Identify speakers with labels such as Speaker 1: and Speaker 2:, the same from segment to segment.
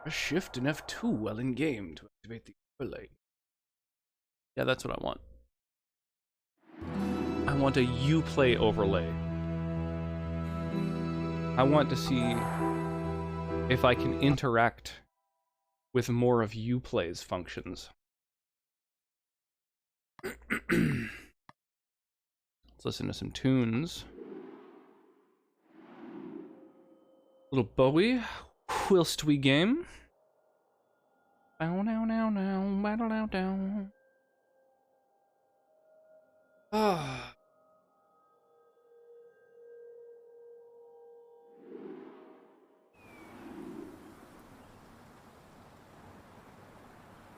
Speaker 1: Press shift and F2 while in game to activate the overlay. Yeah, that's what I want. I want a Uplay overlay. I want to see if I can interact with more of Uplay's functions. Let's listen to some tunes. Little Bowie, whilst we game. Bow now now now, battle now down. Ah.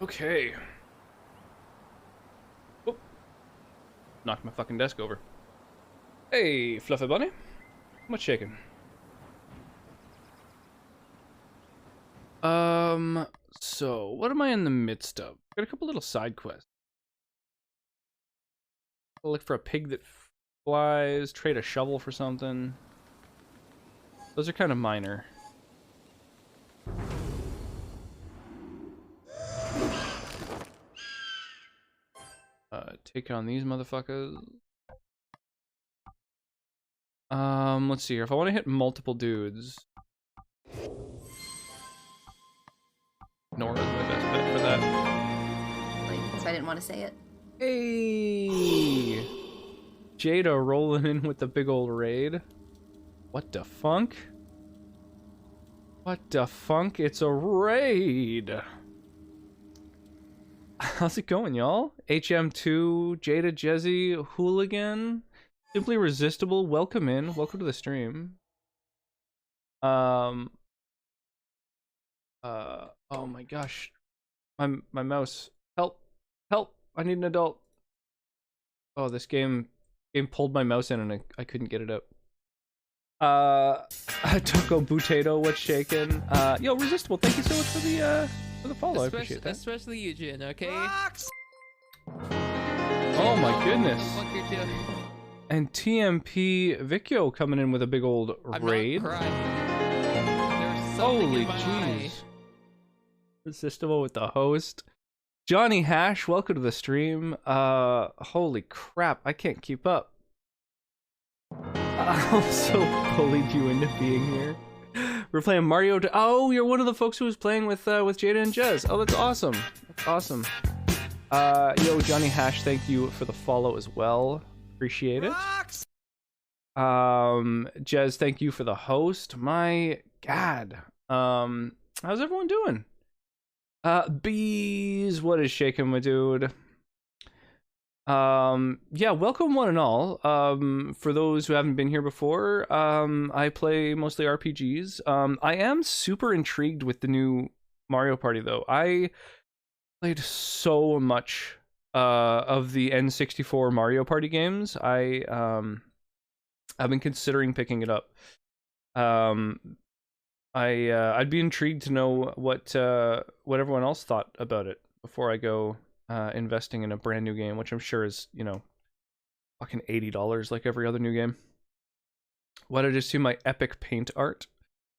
Speaker 1: Okay. Oh. Knocked my fucking desk over. Hey, Fluffy Bunny. What's shaking? So, what am I in the midst of? Got a couple little side quests. I'll look for a pig that flies, trade a shovel for something. Those are kind of minor. Take on these motherfuckers. Let's see here. If I want to hit multiple dudes, Nora's my best bet for that.
Speaker 2: Like, so I didn't want to say it.
Speaker 1: Hey! Jada rolling in with the big old raid. What the funk? What the funk? It's a raid! How's it going, y'all? HM2, Jada, Jezzy, Hooligan, Simply Resistible, welcome in. Welcome to the stream. Oh my gosh. My mouse. Help. Help. I need an adult. Oh, this game pulled my mouse in and I couldn't get it out. Taco Potato, what's shaking? Yo, Resistible, thank you so much for the follow. I appreciate that.
Speaker 3: Especially you, Jin, okay?
Speaker 1: Oh my goodness.
Speaker 3: What you're doing.
Speaker 1: And TMP Vicchio coming in with a big old raid.
Speaker 3: I'm not crying. There's something
Speaker 1: Holy
Speaker 3: in my eye.
Speaker 1: jeez. Resistible with the host. Johnny Hash, welcome to the stream. Holy crap, I can't keep up. I also bullied you into being here. We're playing Mario. Oh, you're one of the folks who was playing with Jada and Jez. Oh, that's awesome. That's awesome. Yo, Johnny Hash, thank you for the follow as well. Appreciate it. Jez, thank you for the host. My God. How's everyone doing? Bees, what is shaking, my dude? Yeah, welcome one and all. For those who haven't been here before, I play mostly RPGs. I am super intrigued with the new Mario Party though. I played so much of the N64 Mario Party games. I've been considering picking it up. I'd be intrigued to know what everyone else thought about it before I go investing in a brand new game, which I'm sure is, you know, fucking $80 like every other new game. Why did I just see my epic paint art?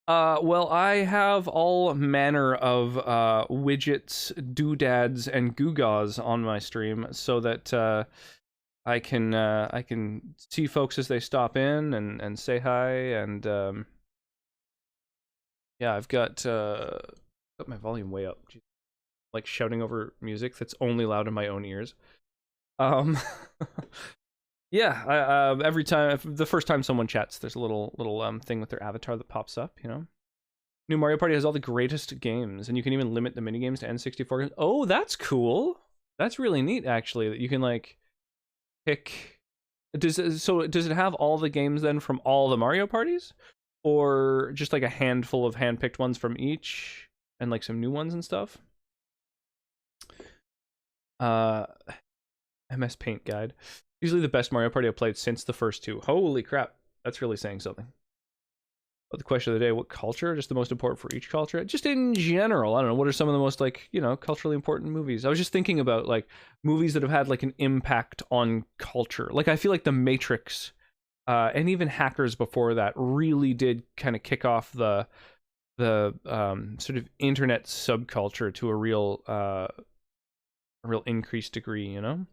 Speaker 1: Well, I have all manner of widgets, doodads, and gewgaws on my stream so that I can see folks as they stop in and say hi, and yeah, I've got my volume way up. Jeez. Like shouting over music that's only loud in my own ears. Yeah, every time, the first time someone chats, there's a little thing with their avatar that pops up, you know? New Mario Party has all the greatest games, and you can even limit the minigames to N64 games. Oh, that's cool. That's really neat, actually, that you can, like, pick... Does it have all the games, then, from all the Mario Parties? Or just, like, a handful of hand-picked ones from each, and, like, some new ones and stuff? MS Paint Guide. Usually the best Mario Party I've played since the first two. Holy crap. That's really saying something. But the question of the day, what culture? Just the most important for each culture? Just in general, I don't know. What are some of the most, like, you know, culturally important movies? I was just thinking about, like, movies that have had, like, an impact on culture. Like, I feel like The Matrix, and even Hackers before that, really did kind of kick off the sort of internet subculture to a real increased degree, you know?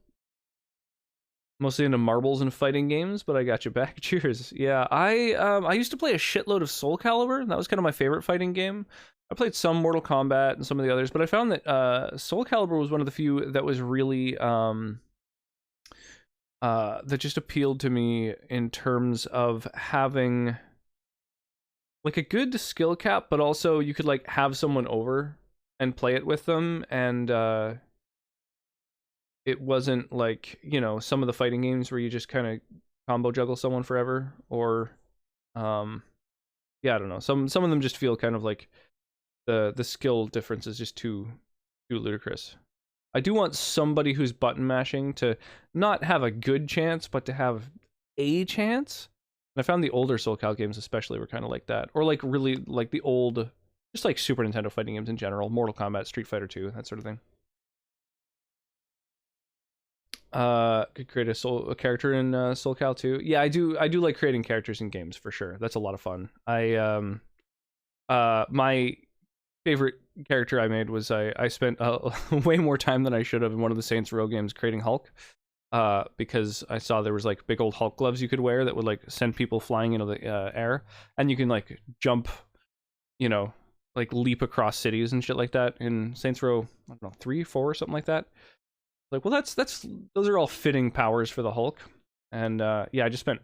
Speaker 1: Mostly into marbles and fighting games, but I got you back. Cheers. Yeah, I used to play a shitload of Soul Calibur. That was kind of my favorite fighting game. I played some Mortal Kombat and some of the others, but I found that Soul Calibur was one of the few that was really that just appealed to me in terms of having like a good skill cap, but also you could like have someone over and play it with them, and it wasn't like, you know, some of the fighting games where you just kind of combo juggle someone forever, or yeah, I don't know. Some of them just feel kind of like the skill difference is just too ludicrous. I do want somebody who's button mashing to not have a good chance, but to have a chance. And I found the older Soul Cal games especially were kind of like that, or like really like the old, just like Super Nintendo fighting games in general, Mortal Kombat, Street Fighter 2, that sort of thing. Could create a character in Soul Cal 2. Yeah, I do like creating characters in games for sure. That's a lot of fun. My favorite character I made was I spent way more time than I should have in one of the Saints Row games creating Hulk, because I saw there was like big old Hulk gloves you could wear that would like send people flying into the air, and you can like jump, you know, like leap across cities and shit like that in Saints Row, I don't know, 3, 4, something like that. Like, well, that's those are all fitting powers for the Hulk. And yeah, I just spent,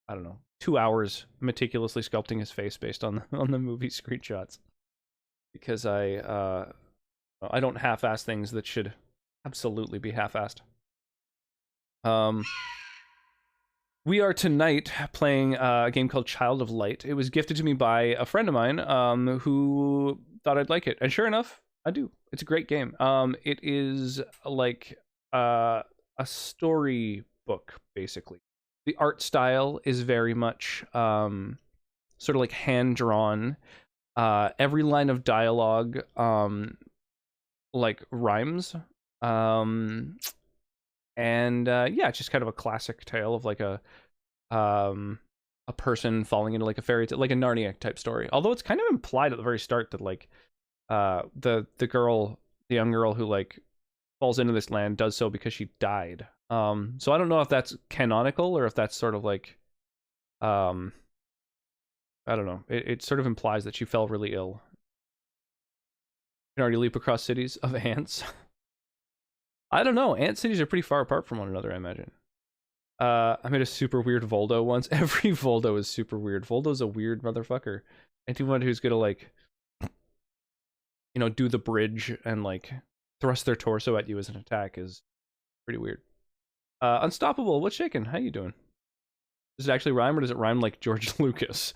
Speaker 1: I don't know, 2 hours meticulously sculpting his face based on the movie screenshots, because I don't half-ass things that should absolutely be half-assed. We are tonight playing a game called Child of Light. It was gifted to me by a friend of mine who thought I'd like it, and sure enough, I do. It's a great game. It is like a story book, basically. The art style is very much sort of like hand-drawn. Every line of dialogue like rhymes. And yeah, it's just kind of a classic tale of like a person falling into like a fairy tale, like a Narnia type story. Although it's kind of implied at the very start that like the young girl who like falls into this land does so because she died. So I don't know if that's canonical or if that's sort of like I don't know. It sort of implies that she fell really ill. You can already leap across cities of ants. I don't know. Ant cities are pretty far apart from one another, I imagine. I made a super weird Voldo once. Every Voldo is super weird. Voldo's a weird motherfucker. Anyone who's gonna like, you know, do the bridge and like thrust their torso at you as an attack is pretty weird. Unstoppable, what's shaking? How you doing? Does it actually rhyme, or does it rhyme like George Lucas?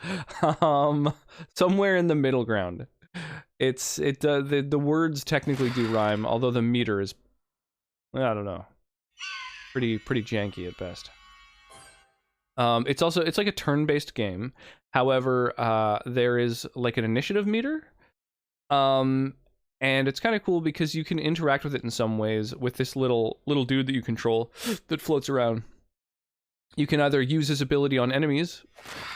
Speaker 1: Somewhere in the middle ground. The words technically do rhyme, although the meter is, I don't know, pretty janky at best. It's like a turn-based game. However, there is like an initiative meter. And it's kind of cool because you can interact with it in some ways with this little dude that you control that floats around. You can either use his ability on enemies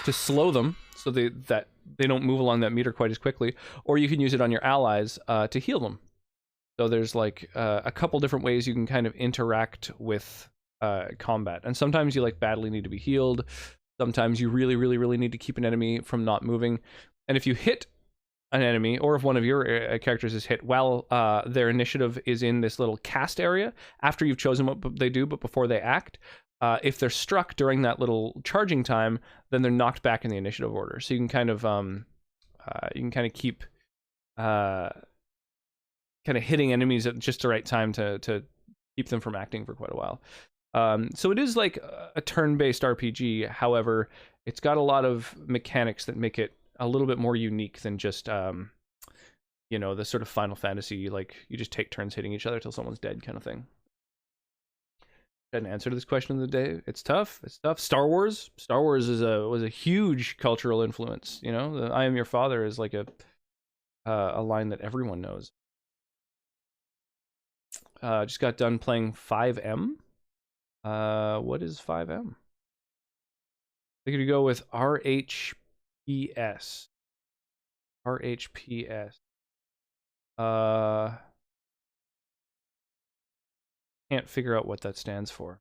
Speaker 1: to slow them so that they don't move along that meter quite as quickly, or you can use it on your allies to heal them. So there's like a couple different ways you can kind of interact with combat. And sometimes you like badly need to be healed. Sometimes you really need to keep an enemy from not moving. And if you hit an enemy, or if one of your characters is hit while their initiative is in this little cast area, after you've chosen what they do, but before they act, if they're struck during that little charging time, then they're knocked back in the initiative order. So you can kind of keep kind of hitting enemies at just the right time to keep them from acting for quite a while. So it is like a turn-based RPG. However, it's got a lot of mechanics that make it a little bit more unique than just you know, the sort of Final Fantasy, like you just take turns hitting each other till someone's dead kind of thing. An answer to this question of the day. It's tough. Star Wars was a huge cultural influence. You know, the "I am your father" is like a line that everyone knows. Just got done playing 5M. What is 5M? I could go with RHPS. RHPS. Can't figure out what that stands for.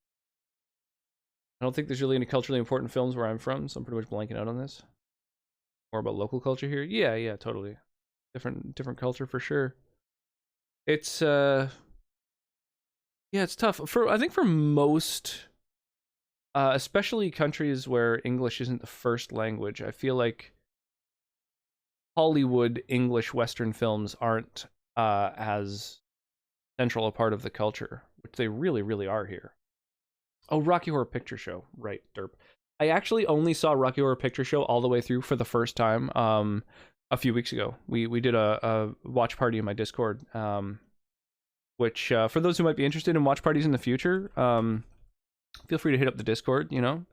Speaker 1: I don't think there's really any culturally important films where I'm from, so I'm pretty much blanking out on this. More about local culture here. Yeah, totally. Different culture for sure. It's yeah, it's tough. I think for most especially countries where English isn't the first language, I feel like Hollywood English Western films aren't as central a part of the culture, which they really, really are here. Oh, Rocky Horror Picture Show. Right, derp. I actually only saw Rocky Horror Picture Show all the way through for the first time a few weeks ago. We did a watch party in my Discord, which for those who might be interested in watch parties in the future, feel free to hit up the Discord, you know.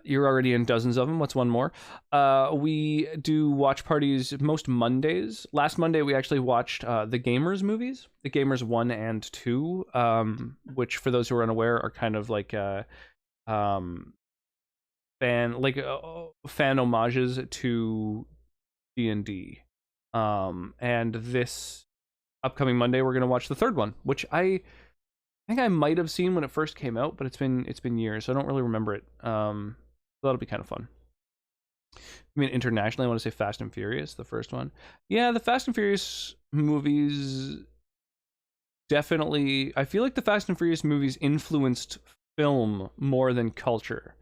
Speaker 1: You're already in dozens of them. What's one more? We do watch parties most Mondays. Last Monday, we actually watched the Gamers movies, the Gamers 1 and 2, which, for those who are unaware, are kind of like fan homages to D&D. And this upcoming Monday, we're going to watch the third one, which I think I might have seen when it first came out, but it's been years, so I don't really remember it. So that'll be kind of fun. I mean, internationally, I want to say Fast and Furious, the first one. Yeah, the Fast and Furious movies definitely. I feel like the Fast and Furious movies influenced film more than culture.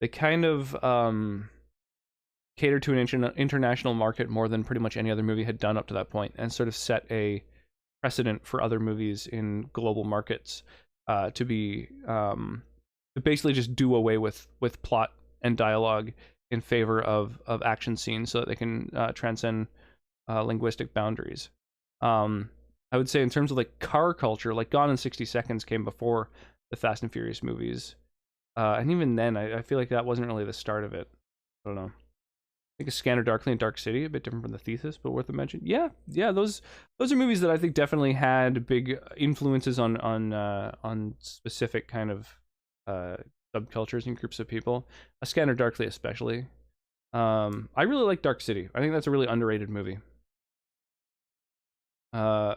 Speaker 1: They kind of cater to an international market more than pretty much any other movie had done up to that point, and sort of set a precedent for other movies in global markets to be to basically just do away with plot and dialogue in favor of action scenes so that they can transcend linguistic boundaries. I would say in terms of like car culture, like Gone in 60 Seconds came before the Fast and Furious movies. And even then, I feel like that wasn't really the start of it. I don't know. I think A Scanner Darkly and Dark City, a bit different from the thesis, but worth a mention. Yeah, those are movies that I think definitely had big influences on specific kind of subcultures and groups of people. A Scanner Darkly, especially. I really like Dark City. I think that's a really underrated movie. I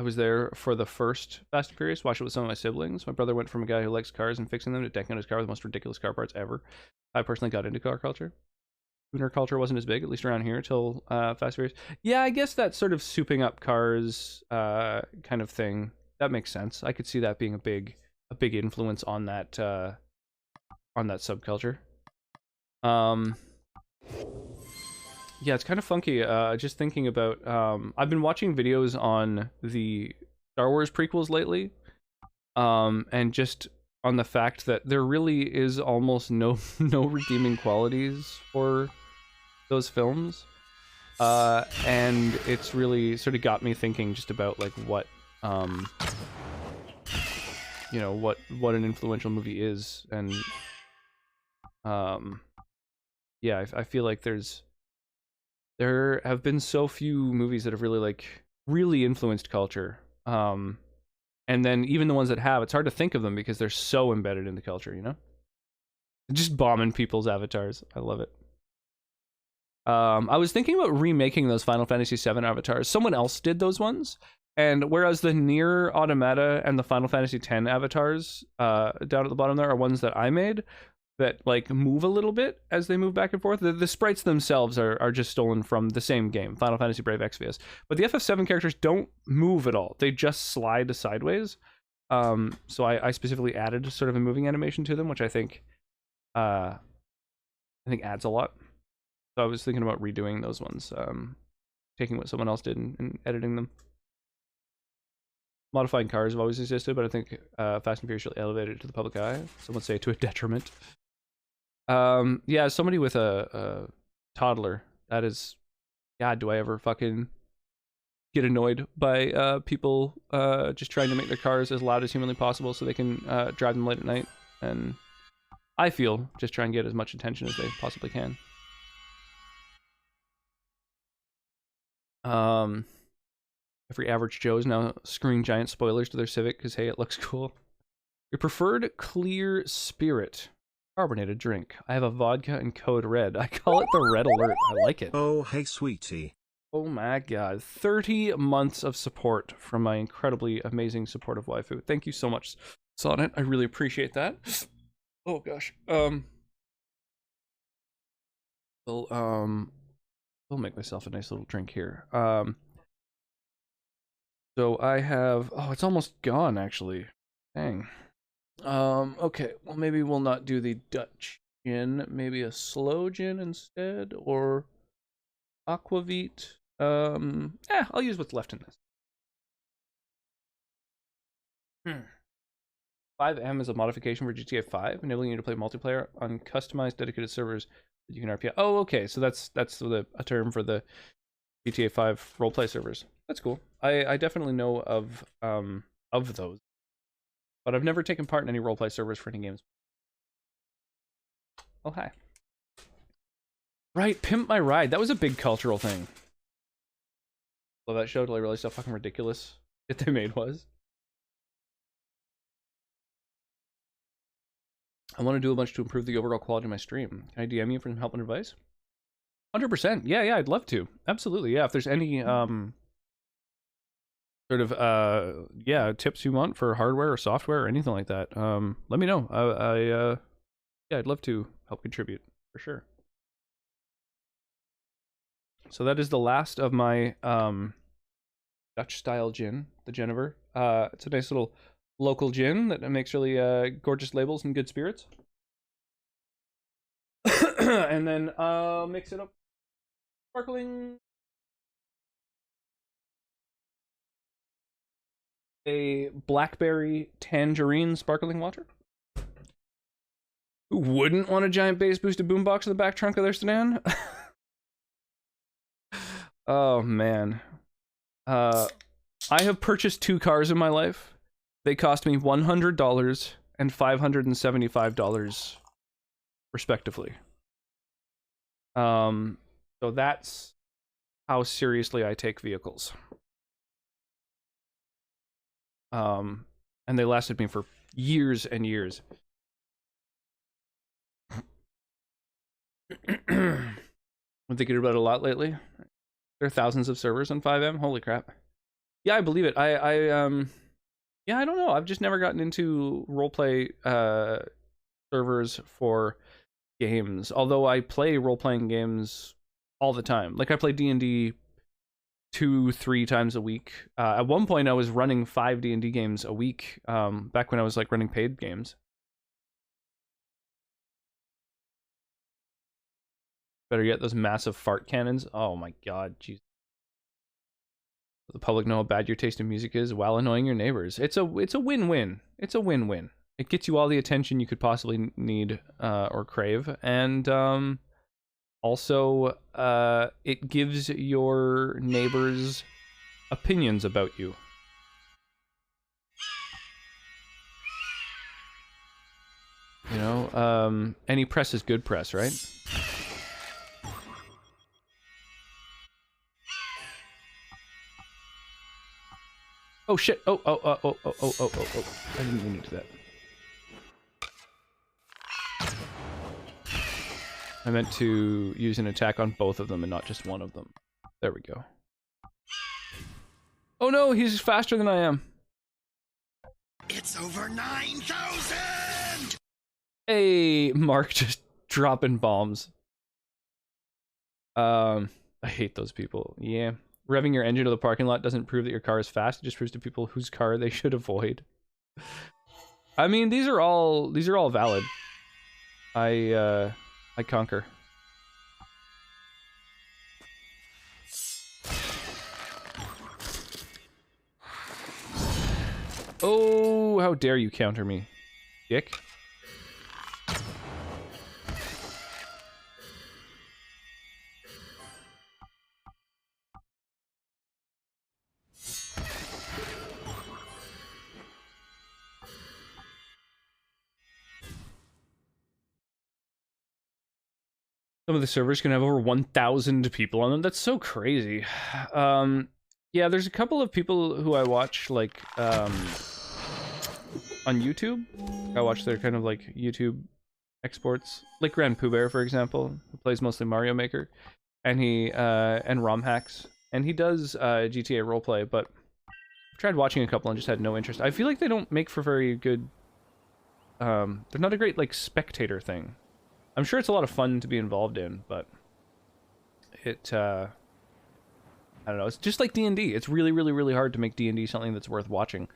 Speaker 1: was there for the first Fast and Furious, watched it with some of my siblings. My brother went from a guy who likes cars and fixing them to decking out his car with the most ridiculous car parts ever. I personally got into car culture. Tuner culture wasn't as big, at least around here, until Fast and Furious. Yeah, I guess that sort of souping up cars kind of thing, that makes sense. I could see that being a big influence on that subculture. Yeah, it's kind of funky. Just thinking about, I've been watching videos on the Star Wars prequels lately, and just on the fact that there really is almost no redeeming qualities for those films, and it's really sort of got me thinking just about like what what an influential movie is, and yeah, I feel like there have been so few movies that have really influenced culture. And then even the ones that have, it's hard to think of them because they're so embedded in the culture, you know? Just bombing people's avatars. I love it. I was thinking about remaking those Final Fantasy VII avatars. Someone else did those ones. And whereas the Nier Automata and the Final Fantasy X avatars down at the bottom there are ones that I made that like move a little bit as they move back and forth. The sprites themselves are just stolen from the same game, Final Fantasy Brave Exvius. But the FF7 characters don't move at all. They just slide sideways. So I specifically added sort of a moving animation to them, which I think adds a lot. So I was thinking about redoing those ones, taking what someone else did and editing them. Modifying cars have always existed, but I think Fast and Furious really elevated it to the public eye. Some would say to a detriment. Yeah, somebody with a toddler, that is, God, do I ever fucking get annoyed by people just trying to make their cars as loud as humanly possible so they can drive them late at night. And I feel just try and get as much attention as they possibly can. Every average Joe is now screaming giant spoilers to their Civic because, hey, it looks cool. Your preferred clear spirit. Carbonated drink. I have a vodka and code red. I call it the red alert. I like it.
Speaker 4: Oh, hey, sweetie.
Speaker 1: Oh my god. 30 months of support from my incredibly amazing supportive waifu. Thank you so much, Sonnet. I really appreciate that. Oh gosh. I'll make myself a nice little drink here. So I have, oh, it's almost gone actually. Dang. Okay, well maybe we'll not do the Dutch gin, maybe a slow gin instead, or aquavit. I'll use what's left in this. 5M is a modification for GTA 5, enabling you to play multiplayer on customized dedicated servers that you can RP. Oh, okay, so that's a term for the GTA 5 roleplay servers. That's cool. I definitely know of those, but I've never taken part in any roleplay servers for any games. Oh hi. Right, Pimp My Ride. That was a big cultural thing. Love that show till I realized how fucking ridiculous it they made was. I want to do a bunch to improve the overall quality of my stream. Can I DM you for some help and advice? 100%. Yeah, I'd love to. Absolutely. Yeah, if there's any sort of tips you want for hardware or software or anything like that, let me know. Yeah, I'd love to help contribute for sure. So that is the last of my Dutch style gin, the Genever. It's a nice little local gin that makes really gorgeous labels and good spirits. And then mix it up. Sparkling. A blackberry tangerine sparkling water. Who wouldn't want a giant bass boosted boombox in the back trunk of their sedan? Oh man. I have purchased 2 cars in my life. They cost me $100 and $575 respectively. So that's how seriously I take vehicles. And they lasted me for years and years. I'm thinking about it a lot lately. There are thousands of servers on 5M. Holy crap. Yeah, I believe it. Yeah, I don't know. I've just never gotten into roleplay servers for games. Although I play role-playing games all the time. Like I play D&D 2-3 times a week. At one point I was running 5 D&D games a week, back when I was like running paid games. Better get those massive fart cannons. Oh my god, jeez. The public know how bad your taste in music is while annoying your neighbors. It's a win-win. It's a win-win. It gets you all the attention you could possibly need or crave, and also it gives your neighbors opinions about you. You know, any press is good press, right? Oh shit! Oh! I didn't mean to do that. I meant to use an attack on both of them and not just one of them. There we go. Oh no, he's faster than I am.
Speaker 4: It's over 9,000!
Speaker 1: Hey, Mark just dropping bombs. I hate those people. Yeah. Revving your engine to the parking lot doesn't prove that your car is fast. It just proves to people whose car they should avoid. I mean, these are all valid. I conquer. Oh, how dare you counter me, dick. Some of the servers can have over 1,000 people on them. That's so crazy. Yeah, there's a couple of people who I watch, like, on YouTube. I watch their kind of, like, YouTube exports, like Grand Pooh Bear, for example, who plays mostly Mario Maker, and he and ROM hacks, and he does GTA roleplay, but I've tried watching a couple and just had no interest. I feel like they don't make for very good. They're not a great like spectator thing. I'm sure it's a lot of fun to be involved in, but it I don't know. It's just like D&D. It's really, really, really hard to make D&D something that's worth watching.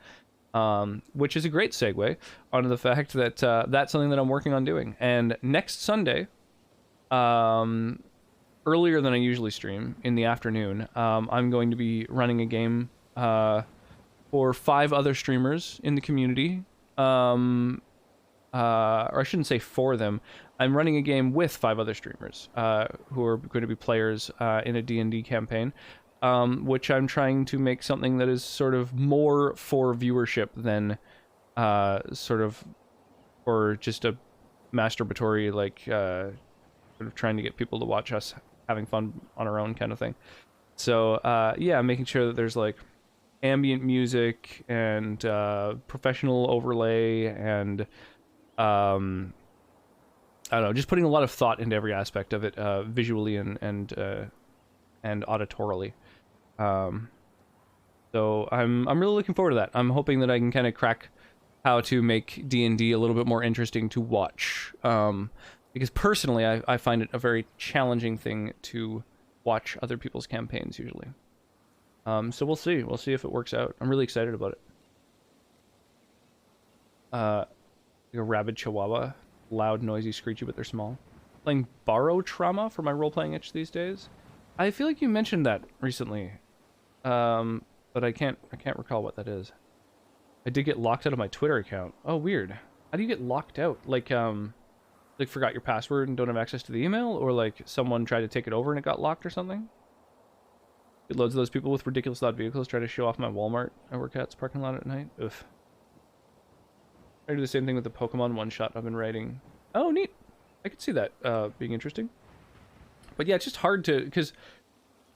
Speaker 1: Which is a great segue onto the fact that that's something that I'm working on doing. And next Sunday, earlier than I usually stream in the afternoon, I'm going to be running a game for 5 other streamers in the community. Or I shouldn't say for them. I'm running a game with 5 other streamers who are going to be players in a D&D campaign. Which I'm trying to make something that is sort of more for viewership than sort of for just a masturbatory, like, sort of trying to get people to watch us having fun on our own kind of thing. So, yeah, making sure that there's, like, ambient music and professional overlay and, I don't know, just putting a lot of thought into every aspect of it, visually and auditorily. So I'm really looking forward to that. I'm hoping that I can kind of crack how to make D&D a little bit more interesting to watch. Because personally, I find it a very challenging thing to watch other people's campaigns usually. So we'll see. We'll see if it works out. I'm really excited about it. Like a rabid chihuahua. Loud, noisy, screechy, but they're small. Playing Borrow Trauma for my role-playing itch these days. I feel like you mentioned that recently. But I can't recall what that is. I did get locked out of my Twitter account. Oh, weird. How do you get locked out? Like forgot your password and don't have access to the email? Or like someone tried to take it over and it got locked or something? Get loads of those people with ridiculous loud vehicles try to show off my Walmart I work at's parking lot at night. Oof. I do the same thing with the Pokemon one-shot I've been writing. Oh, neat. I could see that being interesting. But yeah, it's just hard to... because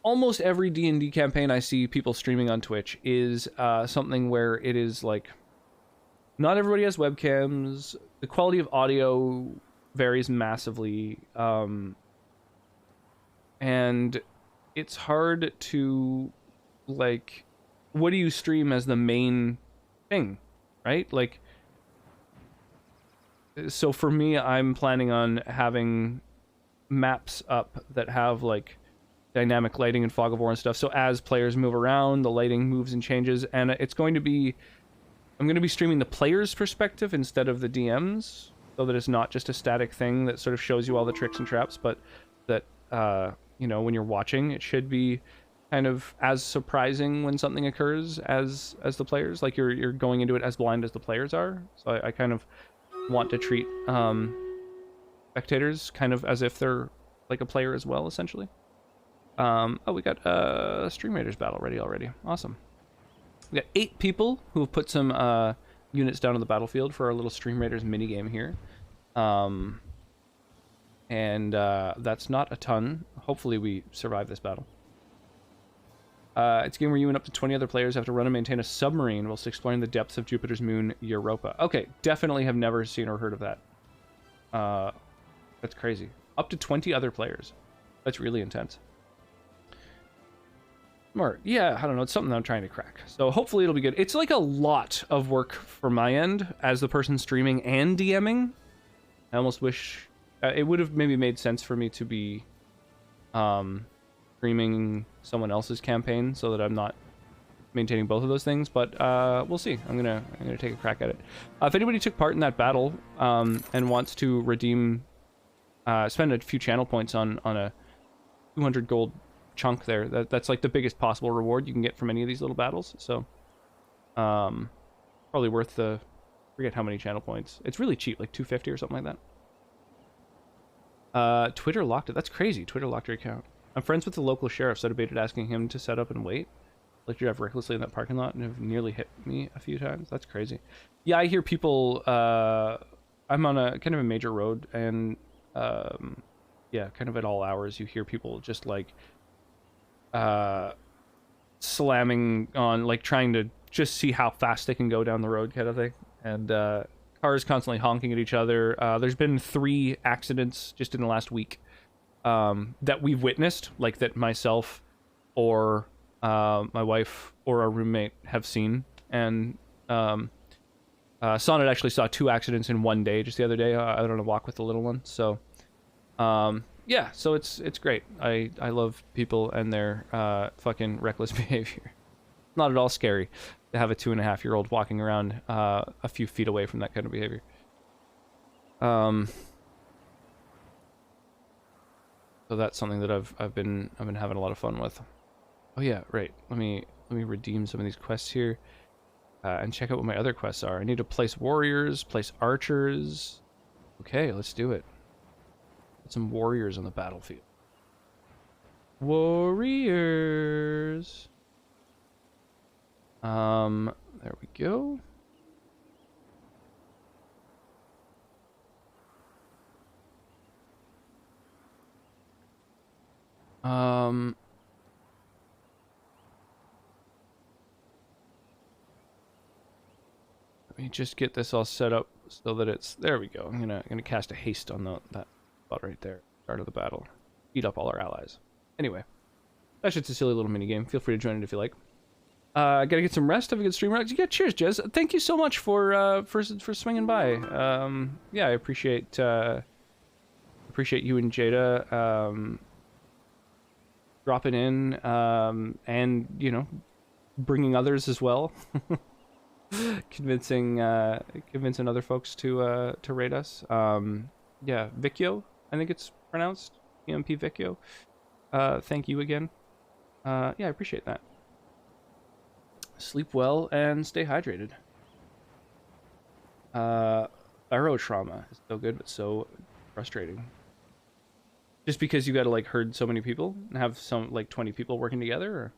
Speaker 1: almost every D&D campaign I see people streaming on Twitch is something where it is like not everybody has webcams, the quality of audio varies massively, and it's hard to, like, what do you stream as the main thing, right? Like, so for me, I'm planning on having maps up that have like dynamic lighting and fog of war and stuff, so as players move around, the lighting moves and changes, and it's going to be, I'm going to be streaming the player's perspective instead of the DM's, so that it's not just a static thing that sort of shows you all the tricks and traps, but that you know, when you're watching, it should be kind of as surprising when something occurs as the players, like you're going into it as blind as the players are. So I kind of want to treat spectators kind of as if they're like a player as well, essentially. Oh, we got Stream Raiders battle ready already. Awesome. We got 8 people who have put some units down on the battlefield for our little Stream Raiders minigame here. And that's not a ton. Hopefully we survive this battle. It's a game where you and up to 20 other players have to run and maintain a submarine whilst exploring the depths of Jupiter's moon, Europa. Okay, definitely have never seen or heard of that. That's crazy. Up to 20 other players. That's really intense. Smart. Yeah, I don't know. It's something that I'm trying to crack. So hopefully it'll be good. It's like a lot of work for my end as the person streaming and DMing. I almost wish... it would have maybe made sense for me to be streaming someone else's campaign so that I'm not maintaining both of those things, but we'll see. I'm gonna take a crack at it. If anybody took part in that battle and wants to redeem, spend a few channel points on a 200 gold chunk there, that's like the biggest possible reward you can get from any of these little battles. So probably worth the, I forget how many channel points. It's really cheap, like 250 or something like that. Twitter locked it. That's crazy. Twitter locked your account. I'm friends with the local sheriff, so I debated asking him to set up and wait. Like, you drive recklessly in that parking lot and have nearly hit me a few times. That's crazy. Yeah, I hear people, I'm on a kind of a major road, and yeah, kind of at all hours you hear people just like slamming on, like trying to just see how fast they can go down the road kind of thing. And cars constantly honking at each other. There's been 3 accidents just in the last week that we've witnessed, like that myself or my wife or our roommate have seen. And Sonnet actually saw 2 accidents in one day just the other day out on a walk with the little one. So yeah, so it's great. I love people and their fucking reckless behavior. Not at all scary to have a 2.5-year-old walking around a few feet away from that kind of behavior. So that's something that I've been having a lot of fun with. Oh yeah, right. Let me redeem some of these quests here and check out what my other quests are. I need to place warriors, place archers. Okay, let's do it. Put some warriors on the battlefield. Warriors. There we go. Let me just get this all set up so that it's, there we go. I'm gonna cast a haste on that spot right there. Start of the battle. Beat up all our allies. Anyway, that's just a silly little mini game. Feel free to join it if you like. Gotta get some rest. Have a good stream. Yeah, cheers, Jez. Thank you so much for swinging by. Yeah, I appreciate you and Jada dropping in and bringing others as well. convincing other folks to raid us. Yeah, Vicchio, I think it's pronounced. EMP Vicchio. Thank you again. Yeah, I appreciate that. Sleep well and stay hydrated. Barrow trauma is so good, but so frustrating. Just because you gotta herd so many people and have some 20 people working together, or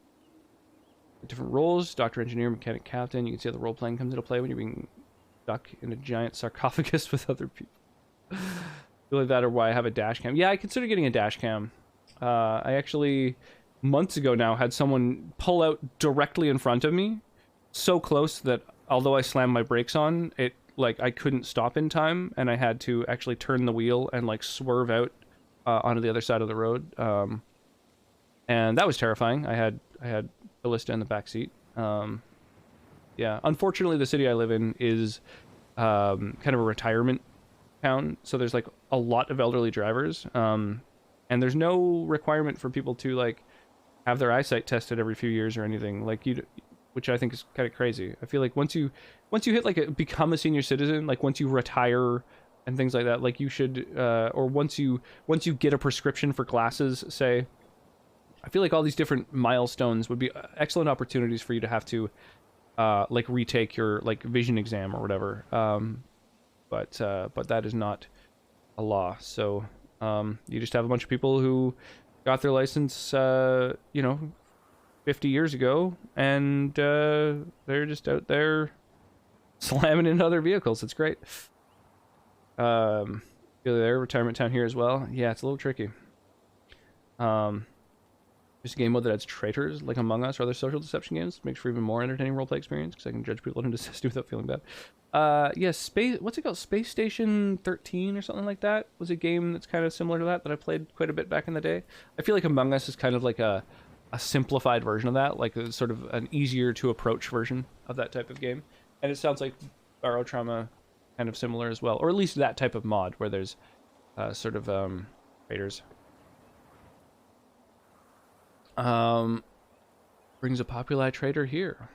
Speaker 1: different roles, doctor, engineer, mechanic, captain. You can see how the role playing comes into play when you're being stuck in a giant sarcophagus with other people. Really that, or why I have a dash cam. Yeah, I consider getting a dash cam. I actually months ago now had someone pull out directly in front of me, so close that although I slammed my brakes on it, I couldn't stop in time, and I had to actually turn the wheel and swerve out onto the other side of the road. And that was terrifying. I had Ballista in the back seat. Yeah, unfortunately the city I live in is kind of a retirement town, so there's a lot of elderly drivers, and there's no requirement for people to have their eyesight tested every few years or anything, which I think is kind of crazy. I feel like once you hit become a senior citizen, once you retire and things like that, you should or once you get a prescription for glasses, say, I feel like all these different milestones would be excellent opportunities for you to have to retake your vision exam or whatever. But that is not a law. So you just have a bunch of people who got their license 50 years ago, and they're just out there slamming into other vehicles. It's great. There, retirement town here as well. Yeah, it's a little tricky. There's a game mode that adds traitors, like Among Us or other social deception games. Makes for even more entertaining roleplay experience, because I can judge people in necessity without feeling bad. Yeah, what's it called? Space Station 13 or something like that was a game that's kind of similar to that I played quite a bit back in the day. I feel like Among Us is kind of a simplified version of that, a sort of an easier to approach version of that type of game. And it sounds like Barrow Trauma kind of similar as well, or at least that type of mod where there's sort of raiders. Brings a populi trader here.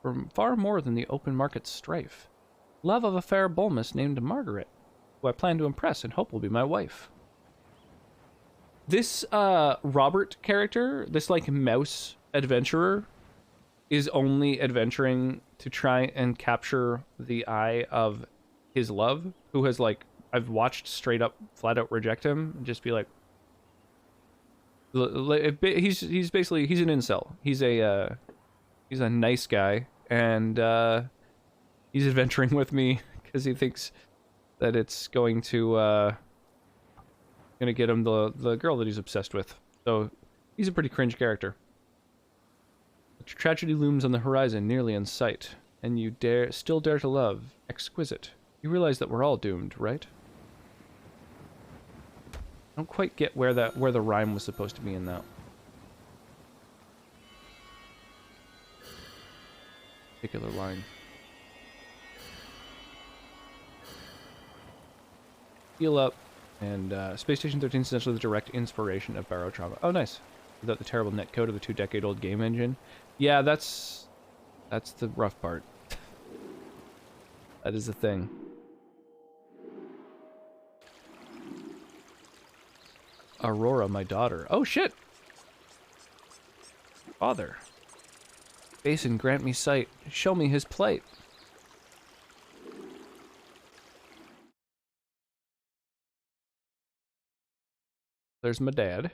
Speaker 1: For far more than the open market strife. Love of a fair bulmiss named Margaret, who I plan to impress and hope will be my wife. This Robert character, this mouse adventurer, is only adventuring to try and capture the eye of his love, who has I've watched straight up flat out reject him and just be he's basically an incel. He's a nice guy, and he's adventuring with me because he thinks that it's going to get him the girl that he's obsessed with. So he's a pretty cringe character. Tragedy looms on the horizon, nearly in sight, and you still dare to love. Exquisite. You realize that we're all doomed, right? I don't quite get where the rhyme was supposed to be in that particular line. Heal up, and Space Station 13 is essentially the direct inspiration of Barotrauma. Oh, nice. Without the terrible netcode of the 2-decade-old game engine. Yeah, that's the rough part. That is the thing. Aurora, my daughter. Oh, shit! Father. Basin, grant me sight. Show me his plight. There's my dad.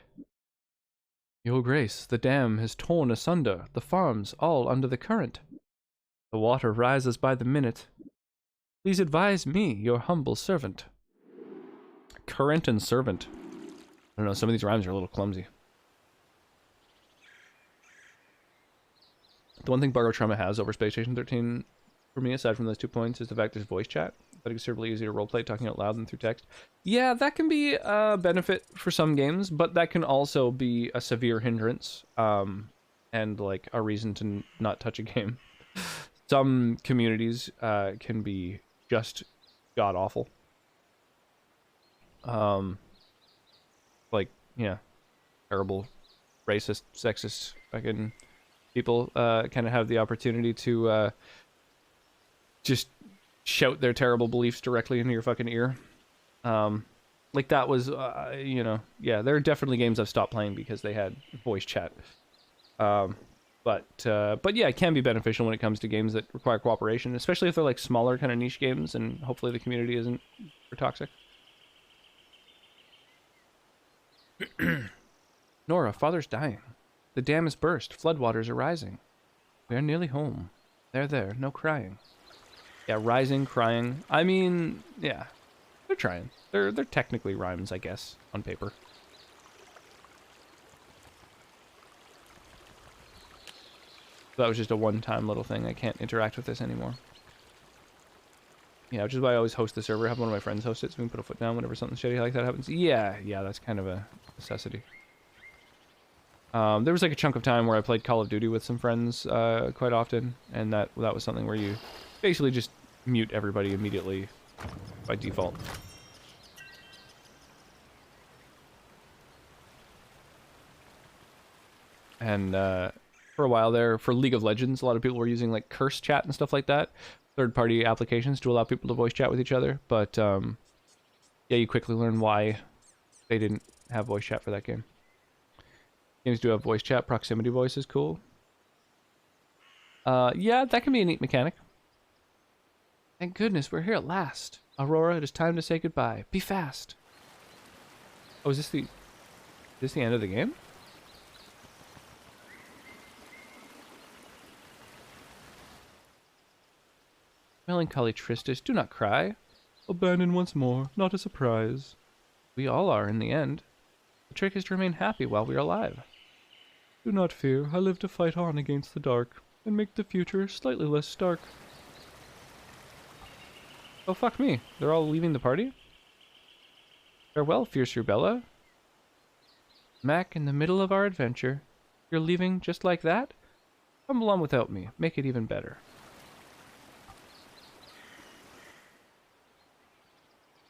Speaker 1: Your Grace, the dam has torn asunder, the farms all under the current. The water rises by the minute. Please advise me, your humble servant. Current and servant. I don't know, some of these rhymes are a little clumsy. The one thing Barotrauma has over Space Station 13, for me, aside from those 2 points, is the fact there's voice chat. But it's considerably easier to roleplay talking out loud than through text. Yeah, that can be a benefit for some games, but that can also be a severe hindrance, and like a reason to not touch a game. Some communities can be just god awful. Like, yeah, terrible, racist, sexist, fucking people kind of have the opportunity to just shout their terrible beliefs directly into your fucking ear. Like that was, you know, yeah, there are definitely games I've stopped playing because they had voice chat. But yeah, it can be beneficial when it comes to games that require cooperation, especially if they're like smaller kind of niche games, and hopefully the community isn't super toxic. Nora, father's dying. The dam is burst. Floodwaters are rising. We are nearly home. There, no crying. Yeah, rising, crying. I mean, yeah, they're trying. They're technically rhymes, I guess, on paper. That was just a one-time little thing. I can't interact with this anymore. Yeah, which is why I always host the server. Have one of my friends host it so we can put a foot down whenever something shitty like that happens. Yeah, that's kind of a necessity. There was like a chunk of time where I played Call of Duty with some friends quite often, and that was something where you basically just mute everybody immediately by default. And for a while there, for League of Legends, a lot of people were using like curse chat and stuff like that, third-party applications to allow people to voice chat with each other. But yeah, you quickly learn why they didn't have voice chat for that game. Games do have voice chat. Proximity voice is cool. Yeah, that can be a neat mechanic. Thank goodness we're here at last. Aurora, it is time to say goodbye. Be fast. Oh, is this the end of the game? Melancholy Tristis, do not cry. Abandoned once more, not a surprise. We all are in the end. The trick is to remain happy while we are alive. Do not fear, I live to fight on against the dark, and make the future slightly less stark. Oh, fuck me. They're all leaving the party? Farewell, fierce Rubella. Mac, in the middle of our adventure, you're leaving just like that? Come along without me. Make it even better.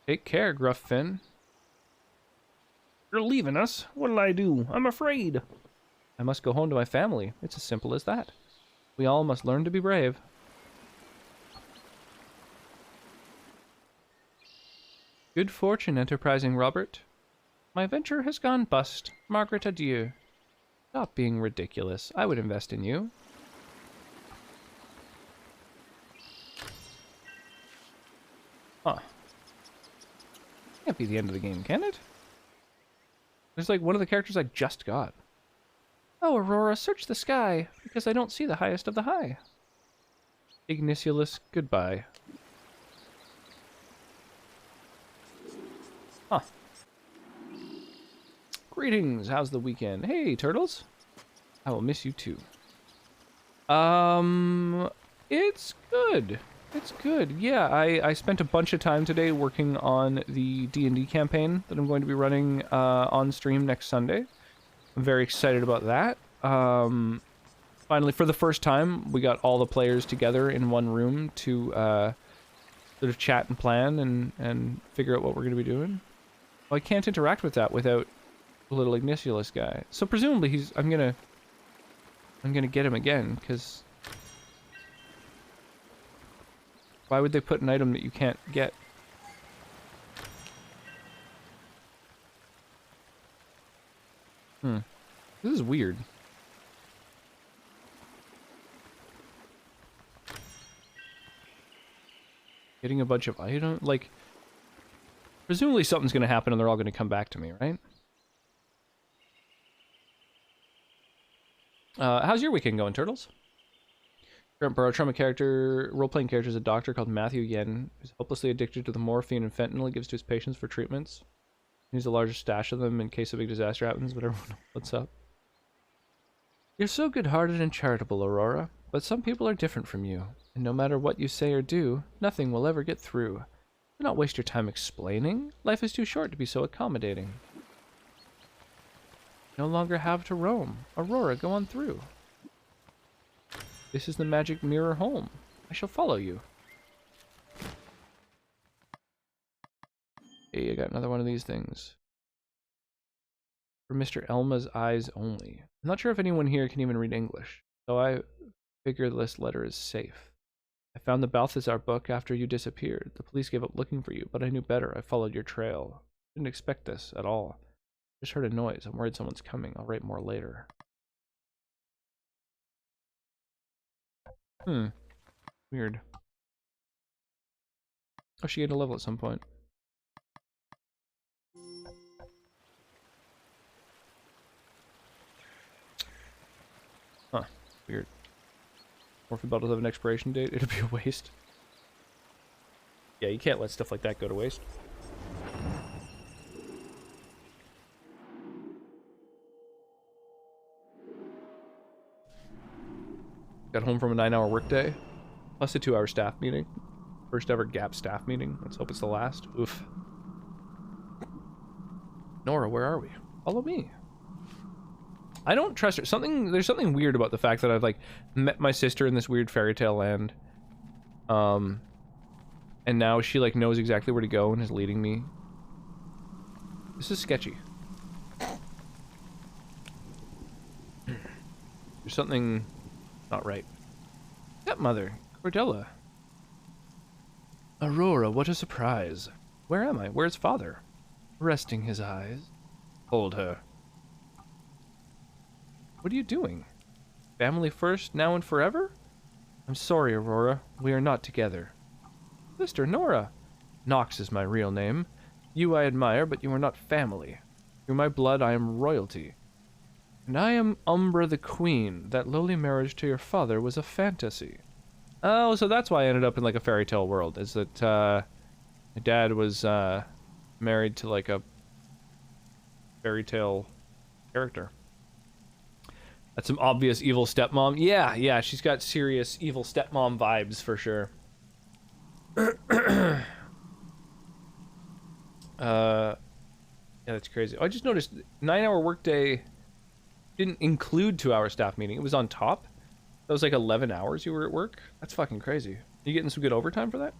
Speaker 1: Take care, Gruff Finn. You're leaving us? What'll I do? I'm afraid. I must go home to my family. It's as simple as that. We all must learn to be brave. Good fortune, enterprising Robert. My venture has gone bust. Margaret, adieu. Stop being ridiculous. I would invest in you. Huh. Can't be the end of the game, can it? There's like one of the characters I just got. Oh, Aurora, search the sky, because I don't see the highest of the high. Ignatius, goodbye. Huh. Greetings, how's the weekend? Hey, turtles. I will miss you too. It's good. It's good. Yeah, I spent a bunch of time today working on the D&D campaign that I'm going to be running on stream next Sunday. I'm very excited about that. Finally, for the first time, we got all the players together in one room to sort of chat and plan and figure out what we're going to be doing. Well, I can't interact with that without the little Ignatius guy. So presumably I'm gonna get him again, because why would they put an item that you can't get? This is weird. Getting a bunch of items, like, presumably something's gonna happen and they're all gonna come back to me, right? How's your weekend going, Turtles? Current Barotrauma character, role-playing character is a doctor called Matthew Yen, who's hopelessly addicted to the morphine and fentanyl he gives to his patients for treatments. He needs a larger stash of them in case a big disaster happens, but everyone knows what's up. You're so good-hearted and charitable, Aurora, but some people are different from you, and no matter what you say or do, nothing will ever get through. Do not waste your time explaining. Life is too short to be so accommodating. No longer have to roam. Aurora, go on through. This is the magic mirror home. I shall follow you. Hey, I got another one of these things. For Mr. Elma's eyes only. I'm not sure if anyone here can even read English, so I figure this letter is safe. I found the Balthazar book after you disappeared. The police gave up looking for you, but I knew better. I followed your trail. Didn't expect this at all. Just heard a noise. I'm worried someone's coming. I'll write more later. Weird. Oh, she gained a level at some point. Huh. Weird. Morphin bottles have an expiration date. It'll be a waste. Yeah, you can't let stuff like that go to waste. Got home from a 9-hour workday, plus a 2-hour staff meeting. First ever gap staff meeting. Let's hope it's the last. Oof. Nora, where are we? Follow me. I don't trust her. There's something weird about the fact that I've, like, met my sister in this weird fairy tale land. And now she, like, knows exactly where to go and is leading me. This is sketchy. There's something not right. Stepmother, Cordella. Aurora, what a surprise. Where am I? Where's father? Resting his eyes. Hold her. What are you doing? Family first, now and forever? I'm sorry, Aurora. We are not together. Sister Nora. Nox is my real name. You I admire, but you are not family. Through my blood I am royalty. And I am Umbra the Queen. That lowly marriage to your father was a fantasy. Oh, so that's why I ended up in, like, a fairy tale world, is that, my dad was, married to, like, a fairy tale character. That's some obvious evil stepmom. Yeah, she's got serious evil stepmom vibes, for sure. Yeah, that's crazy. Oh, I just noticed 9-hour workday didn't include 2-hour staff meeting. It was on top. That was like 11 hours you were at work. That's fucking crazy. Are you getting some good overtime for that?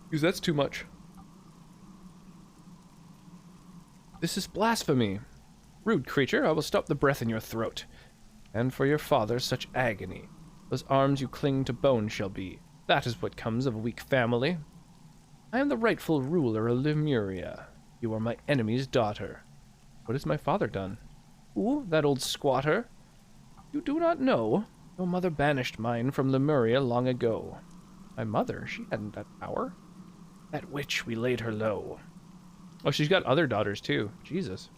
Speaker 1: Because that's too much. This is blasphemy. Rude creature, I will stop the breath in your throat. And for your father, such agony. Those arms you cling to bone shall be. That is what comes of a weak family. I am the rightful ruler of Lemuria. You are my enemy's daughter. What has my father done? Ooh, that old squatter. You do not know. Your mother banished mine from Lemuria long ago. My mother? She hadn't that power. That witch, we laid her low. Oh, she's got other daughters too. Jesus.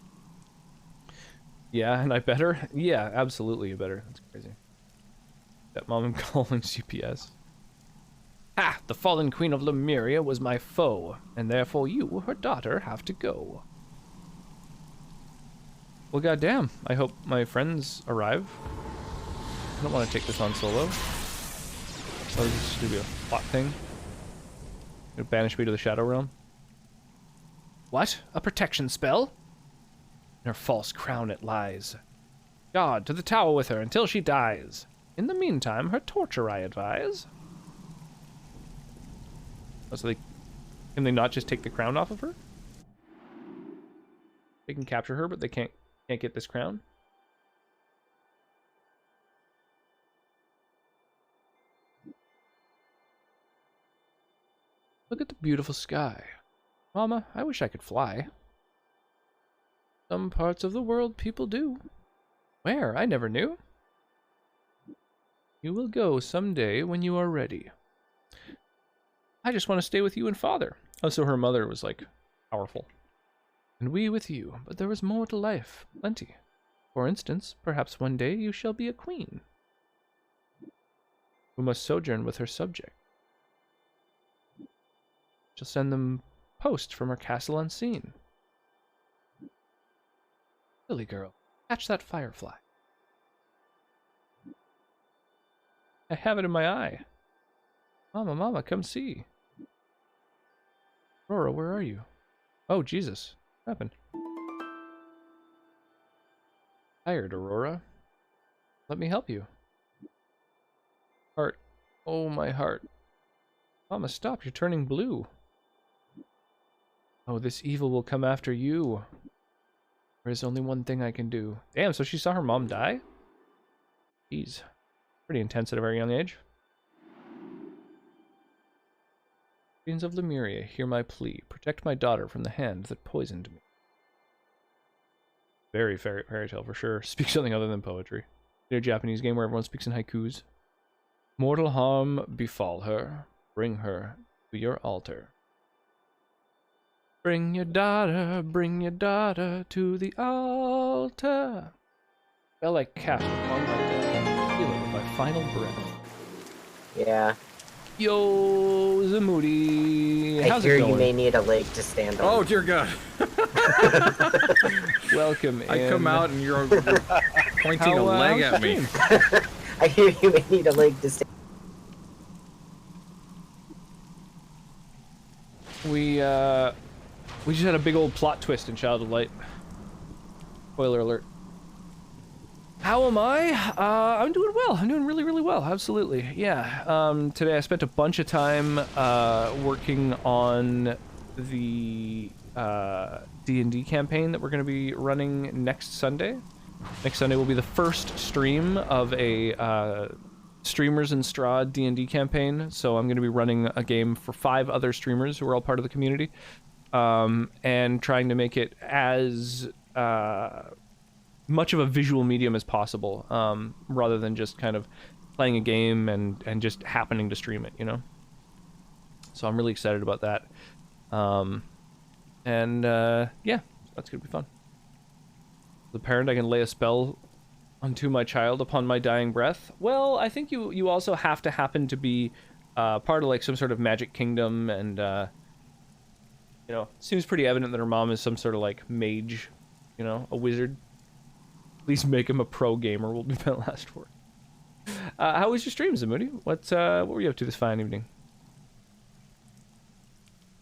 Speaker 1: Yeah, and I better? Yeah, absolutely you better. That's crazy. That mom I'm calling CPS. Ha! The fallen queen of Lemuria was my foe, and therefore you, her daughter, have to go. Well, goddamn. I hope my friends arrive. I don't want to take this on solo. Oh, this is gonna be a plot thing. Gonna banish me to the Shadow Realm. What? A protection spell? In her false crown it lies. God, to the tower with her until she dies. In the meantime, her torture I advise. Oh, so can they not just take the crown off of her? They can capture her, but they can't get this crown. Look at the beautiful sky. Mama, I wish I could fly. Some parts of the world people do. Where? I never knew. You will go someday when you are ready. I just want to stay with you and father. Oh, so her mother was like powerful. And we with you, but there is more to life, plenty. For instance, perhaps one day you shall be a queen, who must sojourn with her subject. She'll send them post from her castle unseen. Silly girl, catch that firefly. I have it in my eye. Mama, Mama, come see. Aurora, where are you? Oh, Jesus. What happened? Tired, Aurora. Let me help you. Heart. Oh, my heart. Mama, stop. You're turning blue. Oh, this evil will come after you. There is only one thing I can do. Damn, so she saw her mom die? Jeez. Pretty intense at a very young age. Queens of Lemuria, hear my plea. Protect my daughter from the hand that poisoned me. Very fairy tale for sure. Speak something other than poetry. In a Japanese game where everyone speaks in haikus. Mortal harm befall her. Bring her to your altar. Bring your daughter to the altar. Spell I cast upon my daughter. Feel it with my final breath.
Speaker 5: Yeah.
Speaker 1: Yo, Zamoody. How's
Speaker 5: I hear
Speaker 1: it going?
Speaker 5: you may need a leg to stand on.
Speaker 6: Oh, dear God.
Speaker 1: Welcome in.
Speaker 6: I come out and you're pointing a leg at me.
Speaker 5: I hear you may need a leg to stand.
Speaker 1: We just had a big old plot twist in Child of Light. Spoiler alert. How am I? I'm doing well. I'm doing really, really well. Absolutely. Yeah. Today I spent a bunch of time working on the D&D campaign that we're going to be running next Sunday. Next Sunday will be the first stream of a Streamers in Strahd D&D campaign. So I'm going to be running a game for 5 other streamers who are all part of the community, and trying to make it as much of a visual medium as possible, rather than just kind of playing a game and just happening to stream it, you know? So I'm really excited about that. Yeah, that's gonna be fun. The parent, I can lay a spell unto my child upon my dying breath. Well, I think you also have to happen to be part of like some sort of magic kingdom, and you know, it seems pretty evident that her mom is some sort of like mage, you know, a wizard. Please make him a pro gamer will be my last word. How was your stream, Zamoody? What were you up to this fine evening?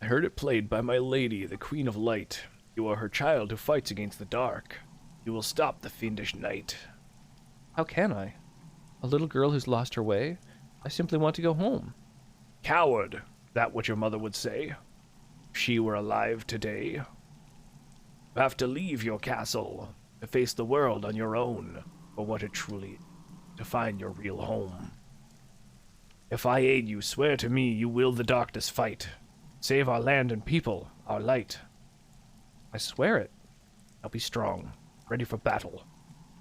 Speaker 1: I heard it played by my lady, the Queen of Light. You are her child who fights against the dark. You will stop the fiendish night. How can I? A little girl who's lost her way? I simply want to go home. Coward, that what your mother would say. If she were alive today. You have to leave your castle to face the world on your own for what it truly is, to find your real home. If I aid you, swear to me you will the darkness fight. Save our land and people, our light. I swear it. I'll be strong, ready for battle.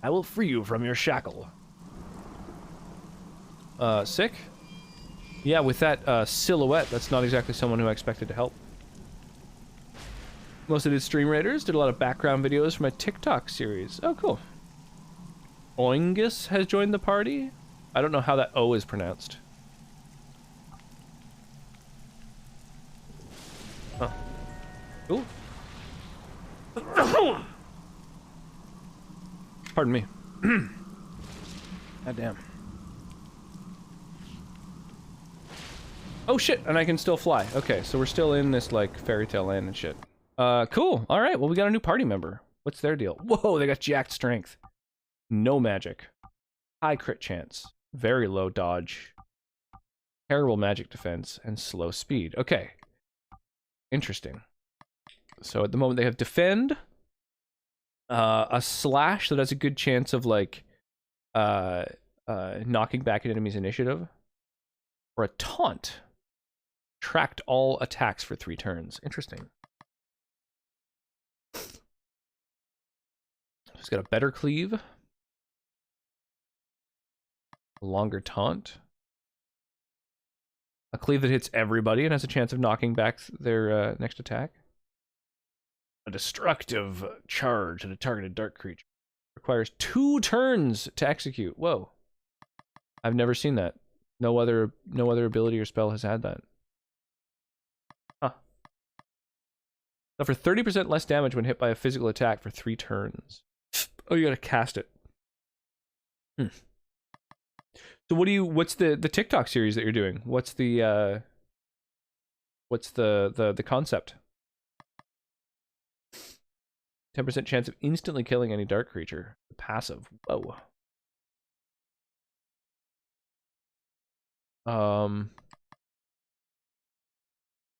Speaker 1: I will free you from your shackle. Sick? Yeah, with that silhouette, that's not exactly someone who I expected to help. Mostly did Stream Raiders, did a lot of background videos for my TikTok series. Oh, cool. Oingus has joined the party. I don't know how that O is pronounced. Huh. Cool. Pardon me. God damn. Oh shit, and I can still fly. Okay, so we're still in this like fairy tale land and shit. Cool. All right, well we got a new party member. What's their deal? Whoa, they got jacked strength. No magic. High crit chance. Very low dodge. Terrible magic defense and slow speed. Okay. Interesting. So at the moment they have defend, a slash that has a good chance of like knocking back an enemy's initiative, or a taunt. Tracked all attacks for 3 turns. Interesting. He's got a better cleave. A longer taunt. A cleave that hits everybody and has a chance of knocking back their next attack. A destructive charge at a targeted dark creature. Requires 2 turns to execute. Whoa. I've never seen that. No other ability or spell has had that. Huh. Suffer 30% less damage when hit by a physical attack for 3 turns. Oh, you gotta cast it. So what's the TikTok series that you're doing? What's the concept? 10% chance of instantly killing any dark creature. Passive. Whoa.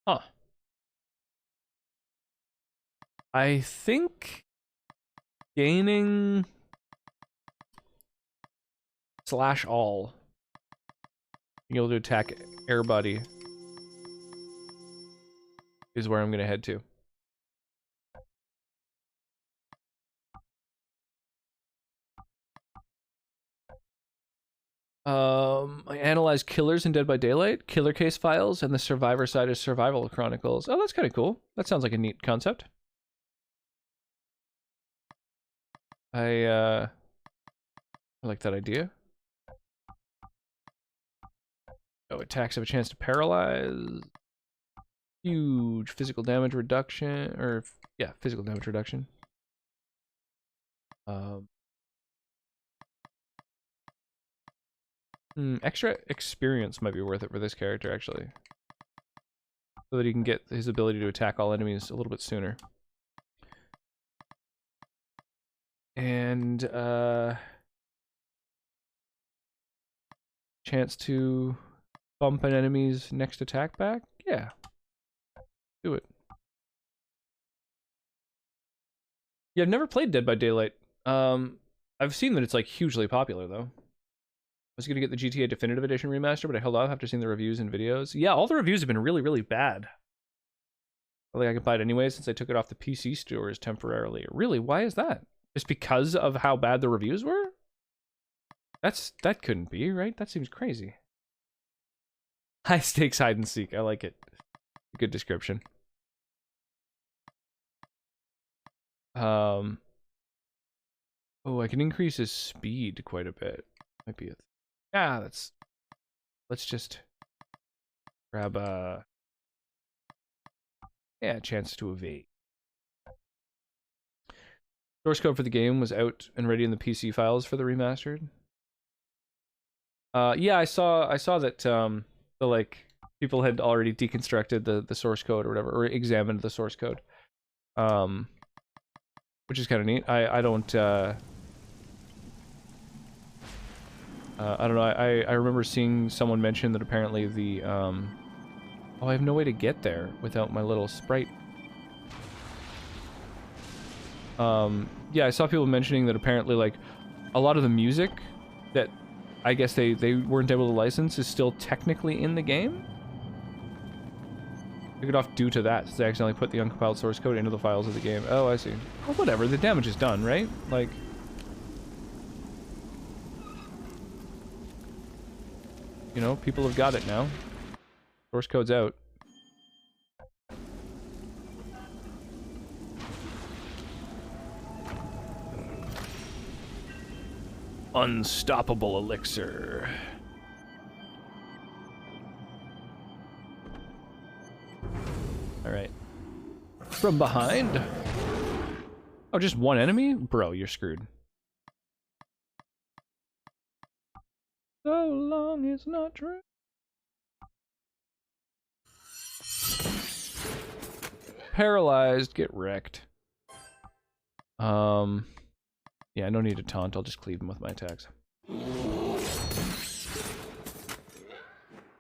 Speaker 1: Huh. I think gaining slash all, being able to attack airbody, is where I'm gonna head to. I analyzed killers in Dead by Daylight, killer case files, and the survivor side is survival chronicles. Oh, that's kind of cool. That sounds like a neat concept. I like that idea. Oh, attacks have a chance to paralyze. Huge physical damage reduction, or yeah, physical damage reduction. Extra experience might be worth it for this character, actually. So that he can get his ability to attack all enemies a little bit sooner. And, chance to bump an enemy's next attack back? Yeah. Do it. Yeah, I've never played Dead by Daylight. I've seen that it's, like, hugely popular, though. I was gonna get the GTA Definitive Edition remaster, but I held off after seeing the reviews and videos. Yeah, all the reviews have been really, really bad. I think I can buy it anyway since I took it off the PC stores temporarily. Really, why is that? Just because of how bad the reviews were? That couldn't be, right? That seems crazy. High stakes hide and seek. I like it. Good description. Oh, I can increase his speed quite a bit. Might be a yeah, let's just grab a chance to evade. Source code for the game was out and ready in the PC files for the remastered. Yeah, I saw that the like people had already deconstructed the source code or whatever, or examined the source code. Which is kind of neat. I don't know, I remember seeing someone mention that apparently the, oh, I have no way to get there without my little sprite. Yeah, I saw people mentioning that apparently, like, a lot of the music that I guess they weren't able to license is still technically in the game. Took it off due to that, so they accidentally put the uncompiled source code into the files of the game. Oh, I see. Well, whatever, the damage is done, right? Like... You know, people have got it now. Source code's out. Unstoppable elixir. Alright. From behind? Oh, just one enemy? Bro, you're screwed. So long it's not true. paralyzed. Get wrecked. Yeah, no need to taunt. I'll just cleave him with my attacks.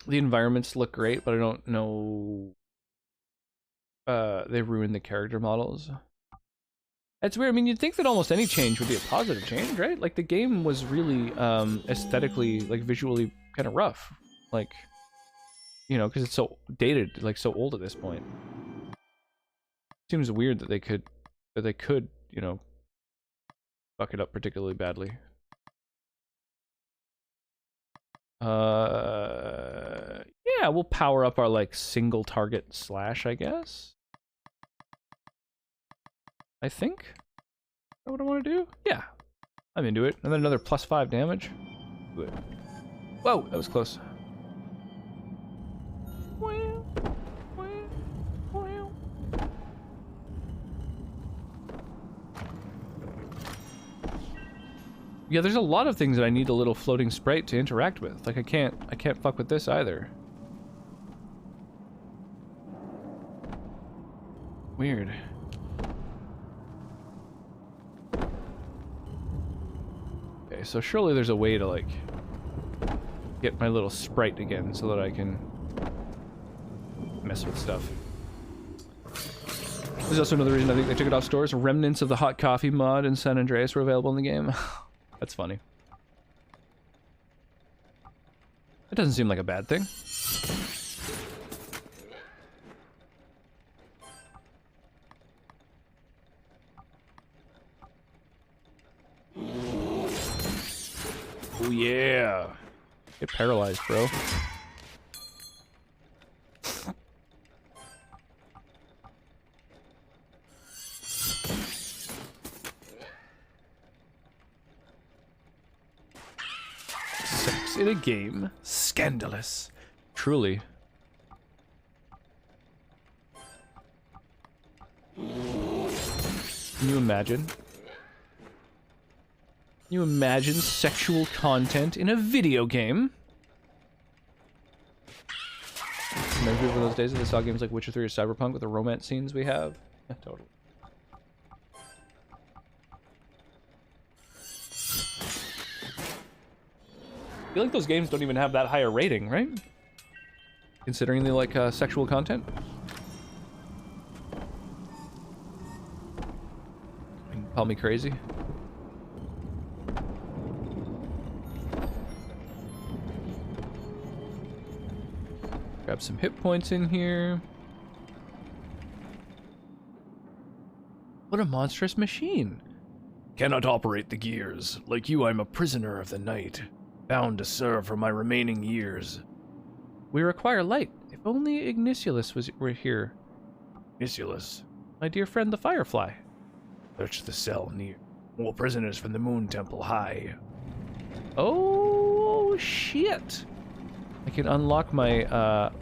Speaker 1: The environments look great, but I don't know. They ruined the character models. That's weird. I mean, you'd think that almost any change would be a positive change, right? Like, the game was really aesthetically, like, visually kind of rough. Like, you know, because it's so dated, like, so old at this point. Seems weird that they could, you know, fuck it up particularly badly. Yeah, we'll power up our, like, single target slash, I guess. I think. Is that what I want to do? Yeah. I'm into it. And then another +5 damage. Do it. Whoa, that was close. Yeah, there's a lot of things that I need a little floating sprite to interact with. Like, I can't fuck with this either. Weird. Okay, so surely there's a way to, like, get my little sprite again so that I can mess with stuff. There's also another reason I think they took it off stores. Remnants of the hot coffee mod in San Andreas were available in the game. That's funny. It doesn't seem like a bad thing. Oh yeah. Get paralyzed, bro. Sex in a game. Scandalous. Truly. Can you imagine? Can you imagine sexual content in a video game? Remember those days that they saw games like Witcher 3 or Cyberpunk with the romance scenes we have? Yeah, totally. I feel like those games don't even have that high a rating, right? Considering they like sexual content. Call me crazy. Grab some hit points in here. What a monstrous machine. Cannot operate the gears. Like you, I'm a prisoner of the night, bound to serve for my remaining years. We require light. If only Ignatius were here. Ignatius, my dear friend the Firefly. Search the cell near. All prisoners from the Moon Temple high. Oh shit! I can unlock my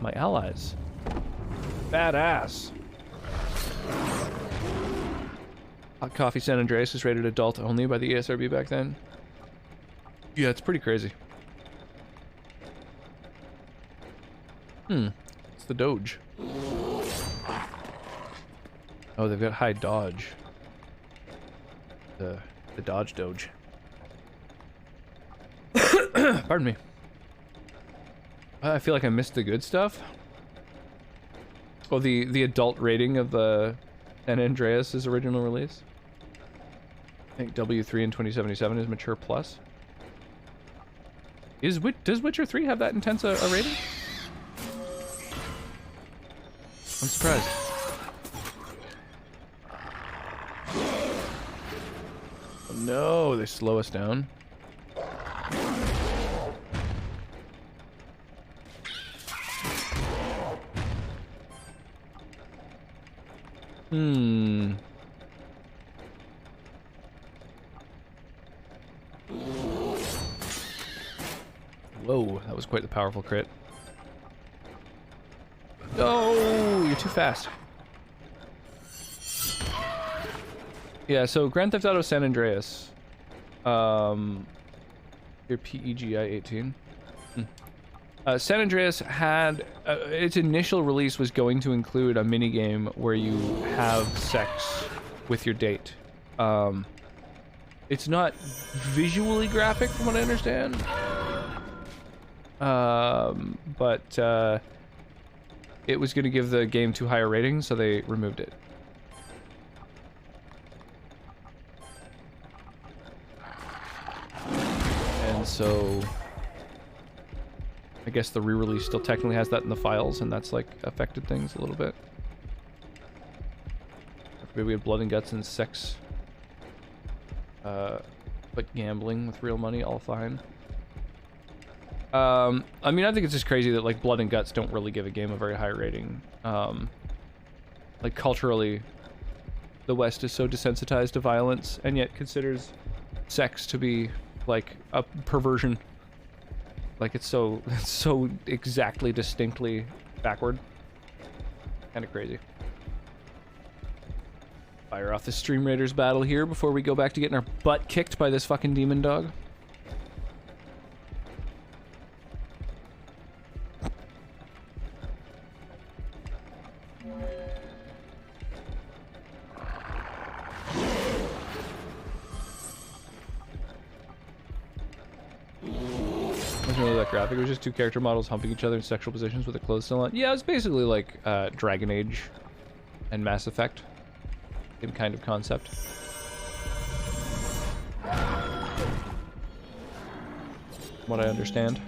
Speaker 1: my allies. Badass. Hot Coffee San Andreas is rated adult only by the ESRB back then. Yeah, it's pretty crazy. It's the Doge. Oh, they've got high dodge. The Dodge Doge. Pardon me. I feel like I missed the good stuff. Oh, the adult rating of the San Andreas' original release. I think W3 in 2077 is mature plus. Does Witcher 3 have that intense a rating? I'm surprised. Oh no, they slow us down. Whoa, that was quite the powerful crit. Oh, you're too fast. Yeah, so Grand Theft Auto San San Andreas had its initial release was going to include a mini game where you have sex with your date. It's not visually graphic from what I understand, but it was going to give the game too high a rating, so they removed it. And so I guess the re-release still technically has that in the files, and that's like affected things a little bit. Maybe we have blood and guts and sex, but gambling with real money, all fine. I mean, I think it's just crazy that like blood and guts don't really give a game a very high rating. Like culturally, the West is so desensitized to violence, and yet considers sex to be like a perversion. Like it's so exactly distinctly backward. Kind of crazy. Fire off the Stream Raiders battle here before we go back to getting our butt kicked by this fucking demon dog. Wasn't really that graphic. It was just two character models humping each other in sexual positions with their clothes still on. Yeah, it was basically like Dragon Age and Mass Effect. Same kind of concept. What I understand.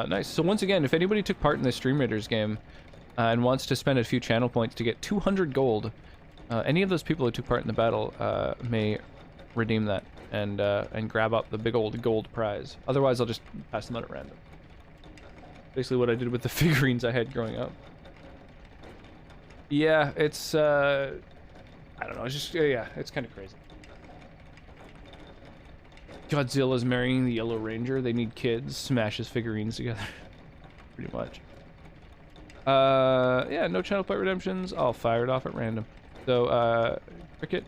Speaker 1: Nice. So once again, if anybody took part in this Stream Raiders game and wants to spend a few channel points to get 200 gold, any of those people who took part in the battle may redeem that and grab up the big old gold prize. Otherwise, I'll just pass them out at random. Basically what I did with the figurines I had growing up. Yeah, it's, I don't know, it's just, yeah, it's kind of crazy. Godzilla's marrying the Yellow Ranger. They need kids. Smashes figurines together. Pretty much. Yeah, no channel point redemptions. I'll fire it off at random. So, Cricket,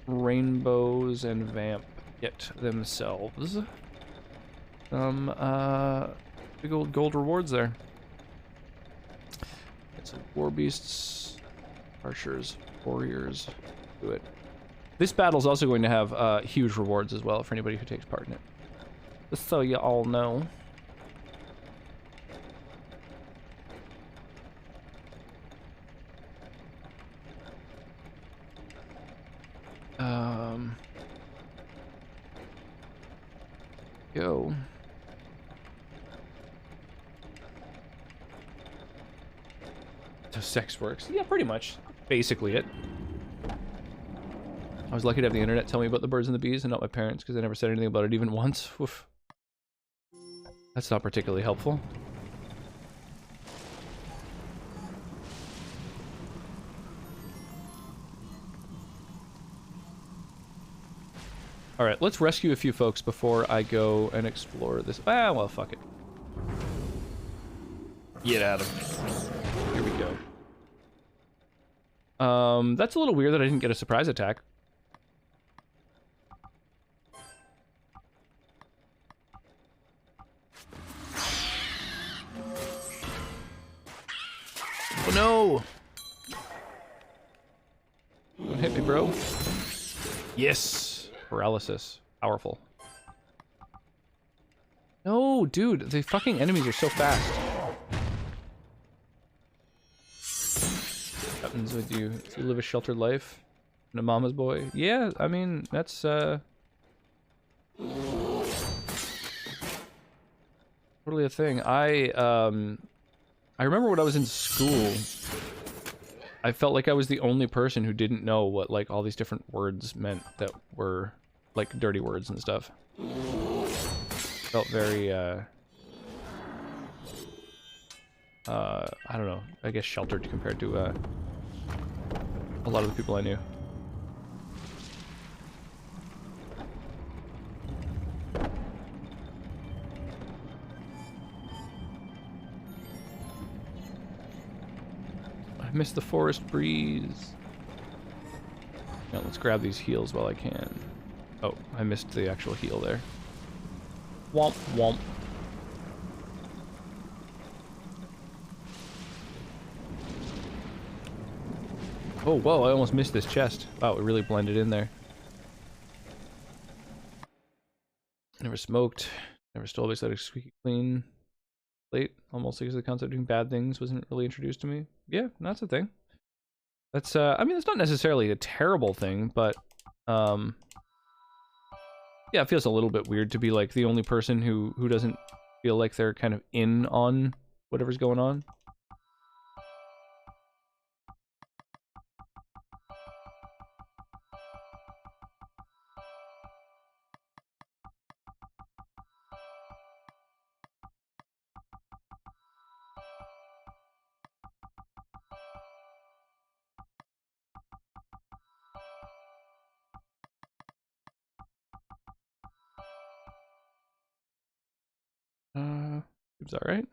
Speaker 1: Rainbows, and Vamp get themselves some, big old gold rewards there. Get some War Beasts, Archers, Warriors. Do it. This battle's also going to have huge rewards as well for anybody who takes part in it. Just so you all know. Go. So sex works. Yeah, pretty much. Basically it. I was lucky to have the internet tell me about the birds and the bees and not my parents, because they never said anything about it even once. Oof. That's not particularly helpful. Alright, let's rescue a few folks before I go and explore this. Ah, well, fuck it. Get out of here. Here we go. That's a little weird that I didn't get a surprise attack. Oh no! Don't hit me, bro. Yes! Paralysis. Powerful. No, dude, the fucking enemies are so fast. What happens with you? You live a sheltered life? And a mama's boy? Yeah, I mean, that's, totally a thing. I remember when I was in school, I felt like I was the only person who didn't know what, like, all these different words meant that were, like, dirty words and stuff. Felt very, I don't know, I guess sheltered compared to, a lot of the people I knew. I missed the forest breeze. Now let's grab these heals while I can. Oh, I missed the actual heal there. Womp womp. Oh, whoa, I almost missed this chest. Wow, it really blended in there. Never smoked. Never stole base out of squeaky clean. Late, almost because the concept of doing bad things wasn't really introduced to me. Yeah, that's a thing. That's, I mean, it's not necessarily a terrible thing, but, yeah, it feels a little bit weird to be, like, the only person who doesn't feel like they're kind of in on whatever's going on. Seems alright.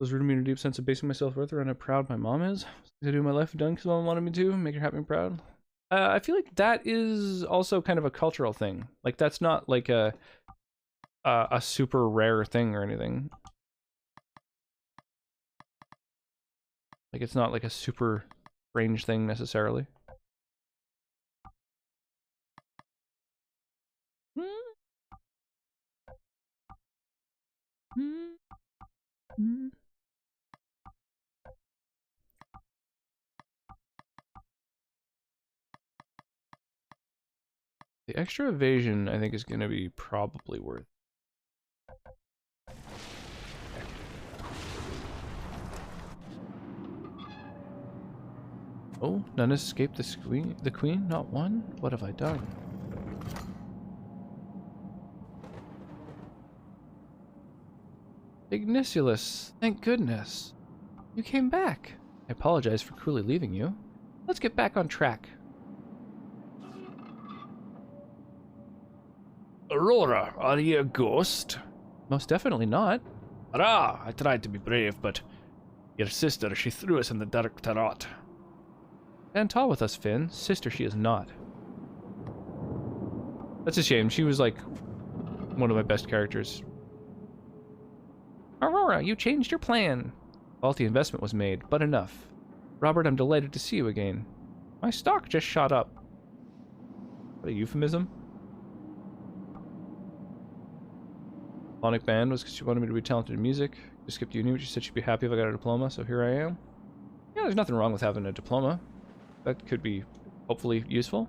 Speaker 1: Was rooting me in a deep sense of basing myself worth around how proud my mom is. I do my life done because mom wanted me to, make her happy and proud. I feel like that is also kind of a cultural thing. Like that's not like a super rare thing or anything. Like it's not like a super strange thing necessarily. The extra evasion, I think, is going to be probably worth. Oh, none escaped the queen? Not one? What have I done? Igniculus, thank goodness. You came back. I apologize for cruelly leaving you. Let's get back on track. Aurora, are you a ghost? Most definitely not. Hurrah! I tried to be brave, but your sister, she threw us in the dark to rot. Stand tall with us, Finn. Sister, she is not. That's a shame. She was, like, one of my best characters. Aurora, you changed your plan. Faulty investment was made, but enough. Robert, I'm delighted to see you again. My stock just shot up. What a euphemism. Sonic Band was because she wanted me to be talented in music. Just skipped uni, but she said she'd be happy if I got a diploma, so here I am. Yeah, there's nothing wrong with having a diploma. That could be, hopefully, useful.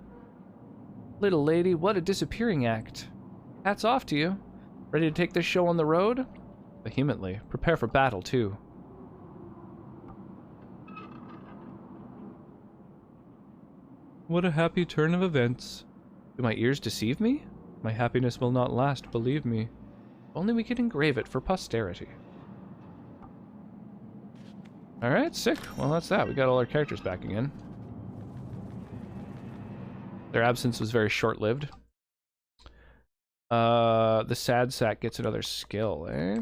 Speaker 1: Little lady, what a disappearing act. Hats off to you. Ready to take this show on the road? Vehemently. Prepare for battle, too. What a happy turn of events. Do my ears deceive me? My happiness will not last, believe me. Only we can engrave it for posterity. Alright, sick. Well, that's that. We got all our characters back again. Their absence was very short-lived. The sad sack gets another skill, eh?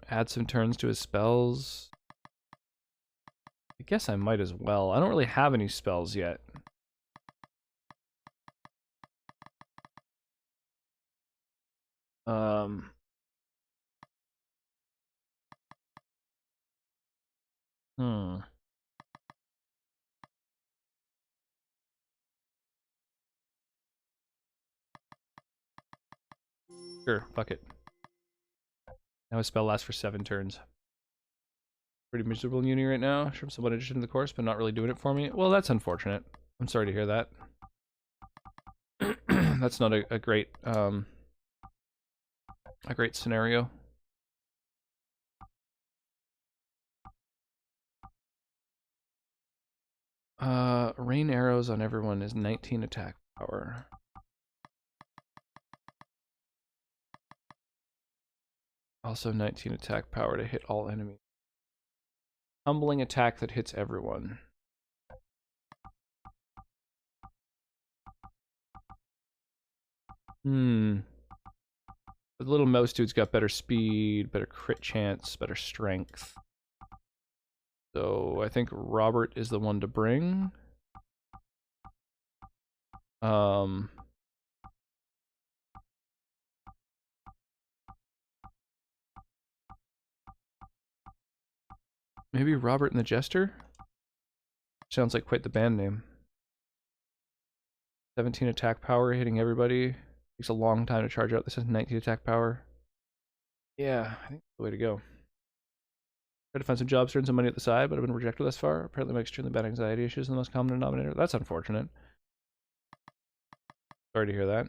Speaker 1: Add some turns to his spells. I guess I might as well. I don't really have any spells yet. Sure, fuck it. Now his spell lasts for 7 turns. Pretty miserable in uni right now. Sure, I'm somewhat interested in the course, but not really doing it for me. Well, that's unfortunate. I'm sorry to hear that. That's not a great scenario. Rain arrows on everyone is 19 attack power. Also 19 attack power to hit all enemies. Humbling attack that hits everyone. The little mouse dude's got better speed, better crit chance, better strength. So I think Robert is the one to bring. Maybe Robert and the Jester? Sounds like quite the band name. 17 attack power, hitting everybody. Takes a long time to charge out. This has 19 attack power. Yeah, I think that's the way to go. Try to find some jobs, earn some money at the side, but I've been rejected thus far. Apparently my extremely bad anxiety issues are the most common denominator. That's unfortunate. Sorry to hear that.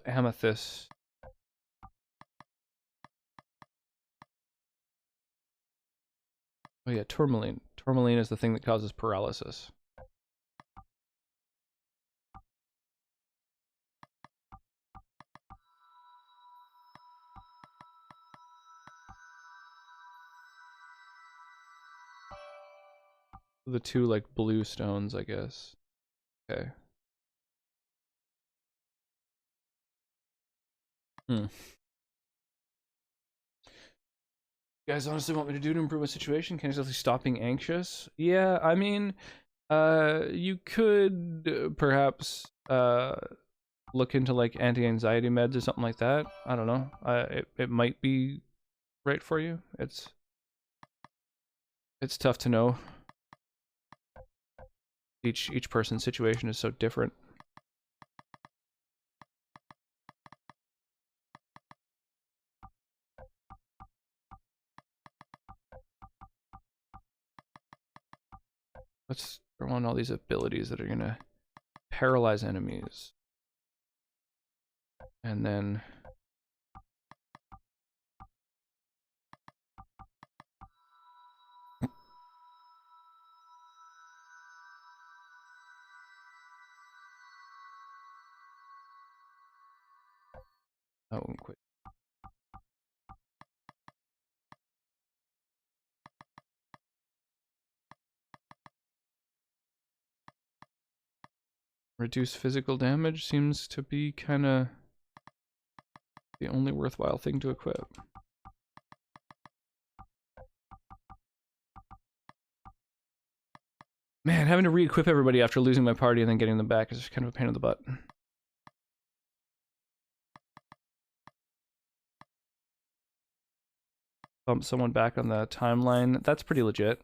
Speaker 1: Amethyst. Oh yeah, tourmaline. Tourmaline is the thing that causes paralysis. The two like blue stones, I guess. Okay. You guys honestly want me to do to improve my situation? Can I just stop being anxious? Yeah, I mean, you could perhaps look into like anti-anxiety meds or something like that. I don't know. It might be right for you. It's tough to know. Each person's situation is so different. Let's throw on all these abilities that are gonna paralyze enemies. And then oh, quick. Reduce physical damage seems to be kind of the only worthwhile thing to equip. Man, having to re-equip everybody after losing my party and then getting them back is just kind of a pain in the butt. Bump someone back on the timeline. That's pretty legit.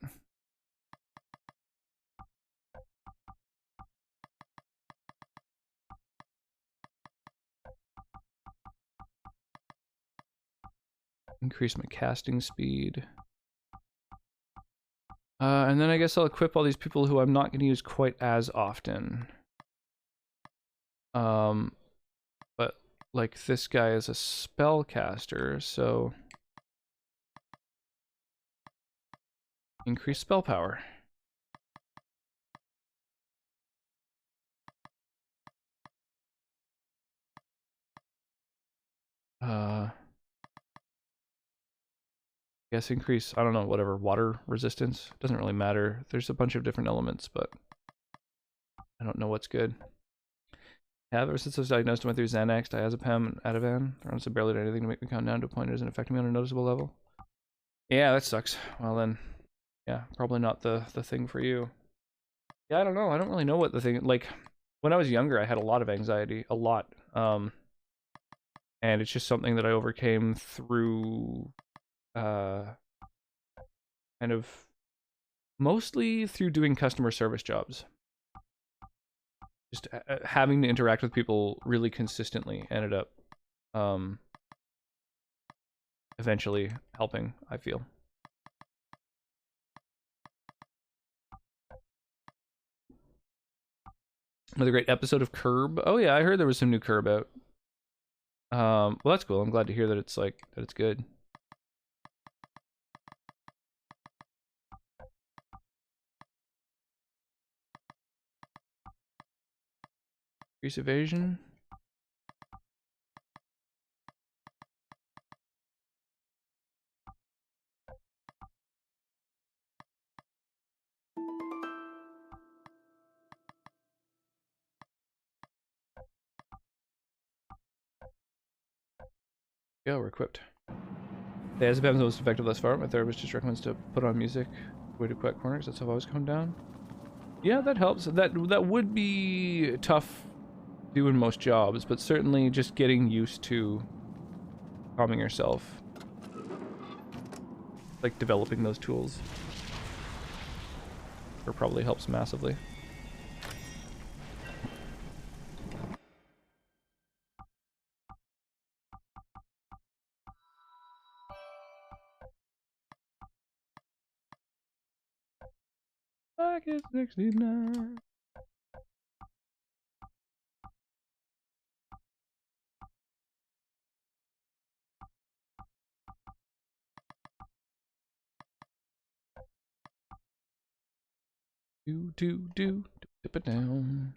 Speaker 1: Increase my casting speed. And then I guess I'll equip all these people who I'm not going to use quite as often. But like this guy is a spellcaster, so increase spell power. Guess increase, I don't know, whatever, water resistance. Doesn't really matter. There's a bunch of different elements, but I don't know what's good. Yeah, ever since I was diagnosed, I went through Xanax, diazepam, and Ativan. There honestly barely did anything to make me calm down to a point it isn't affecting me on a noticeable level. Yeah, that sucks. Well then, yeah, probably not the thing for you. Yeah, I don't know. I don't really know what the thing, like, when I was younger, I had a lot of anxiety, a lot. And it's just something that I overcame through, kind of, mostly through doing customer service jobs. Just having to interact with people really consistently ended up eventually helping, I feel. Another great episode of Curb. Oh yeah, I heard there was some new Curb out. Well, that's cool. I'm glad to hear that it's like that it's good. Increase evasion. Yeah, we're equipped. The Azepam is the most effective thus far. My therapist just recommends to put on music. Way to quiet corners. That's how I've always come down. Yeah, that helps. That would be tough doing most jobs, but certainly just getting used to calming yourself, like developing those tools, probably helps massively. Back at 69. Do dip it down.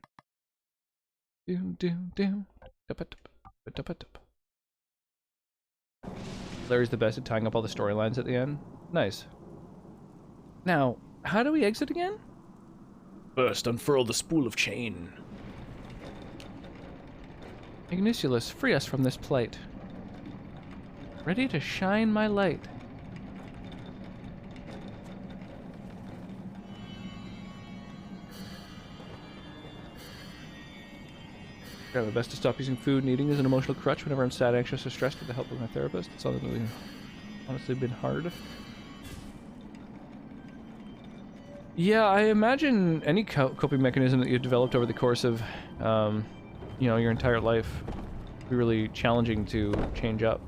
Speaker 1: Do dip it up. Larry's the best at tying up all the storylines at the end. Nice. Now, how do we exit again? First, unfurl the spool of chain. Igniculus, free us from this plight. Ready to shine my light. Try my best to stop using food and eating as an emotional crutch whenever I'm sad, anxious, or stressed with the help of my therapist. It's honestly been hard. Yeah, I imagine any coping mechanism that you've developed over the course of, you know, your entire life would be really challenging to change up.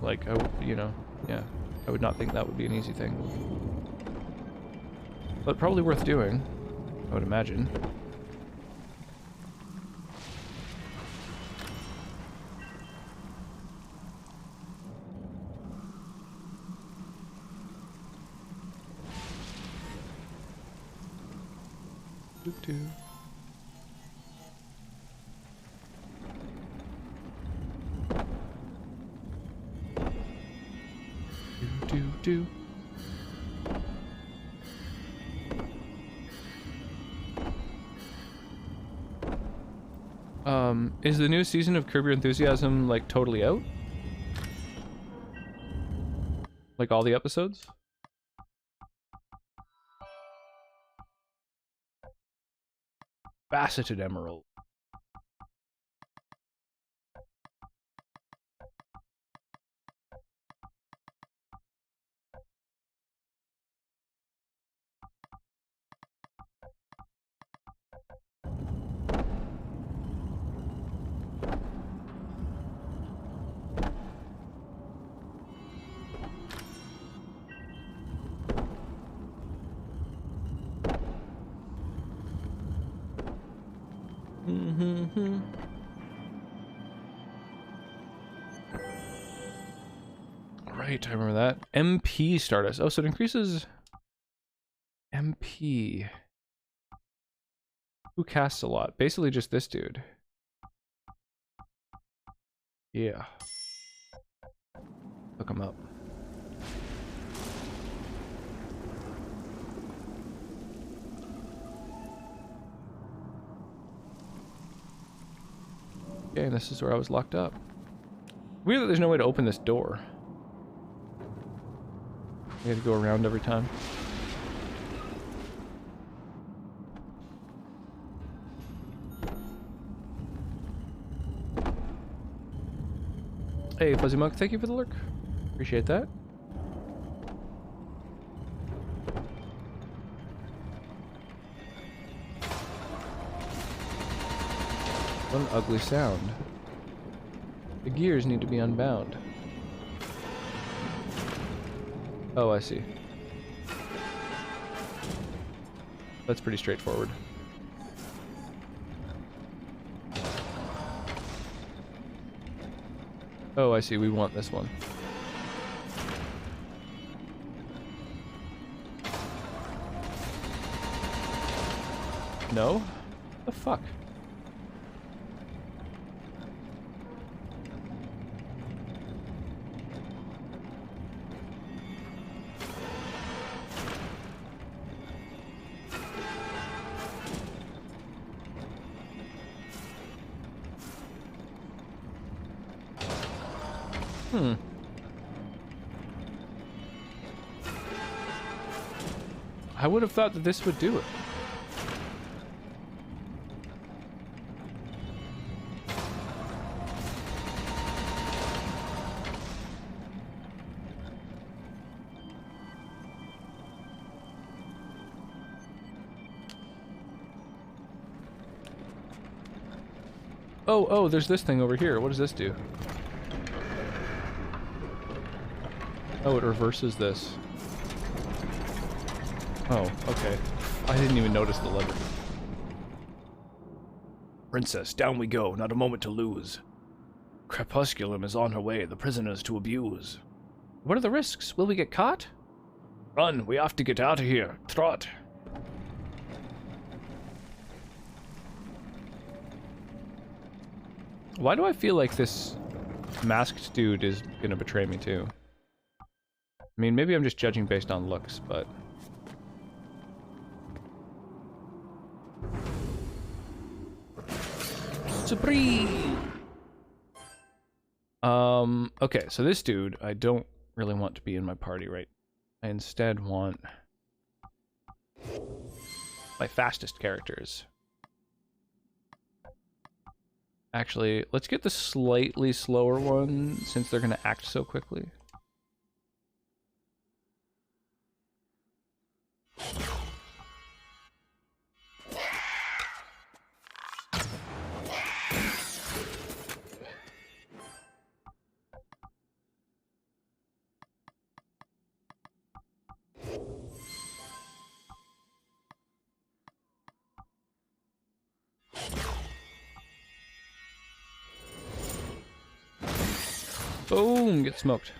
Speaker 1: Like, you know, yeah, I would not think that would be an easy thing. But probably worth doing, I would imagine. Do. Is the new season of Curb Your Enthusiasm like totally out? Like all the episodes? Faceted emerald. Right, I remember that. MP Stardust. Oh, so it increases MP. Who casts a lot? Basically just this dude. Yeah. Hook him up. Okay, this is where I was locked up. Weird that there's no way to open this door. We had to go around every time. Hey, Fuzzy Monk, thank you for the lurk. Appreciate that. What an ugly sound. The gears need to be unbound. Oh, I see. That's pretty straightforward. Oh, I see. We want this one. No? What the fuck? I would have thought that this would do it. Oh, there's this thing over here. What does this do? Oh, it reverses this. Oh, okay. I didn't even notice the lever. Princess, down we go. Not a moment to lose. Crepusculum is on her way, the prisoners to abuse. What are the risks? Will we get caught? Run, we have to get out of here. Trot. Why do I feel like this masked dude is gonna betray me too? I mean, maybe I'm just judging based on looks, but... Supreme! Okay, so this dude, I don't really want to be in my party, right? I instead want my fastest characters. Actually, let's get the slightly slower one, since they're gonna act so quickly. Boom! Get smoked.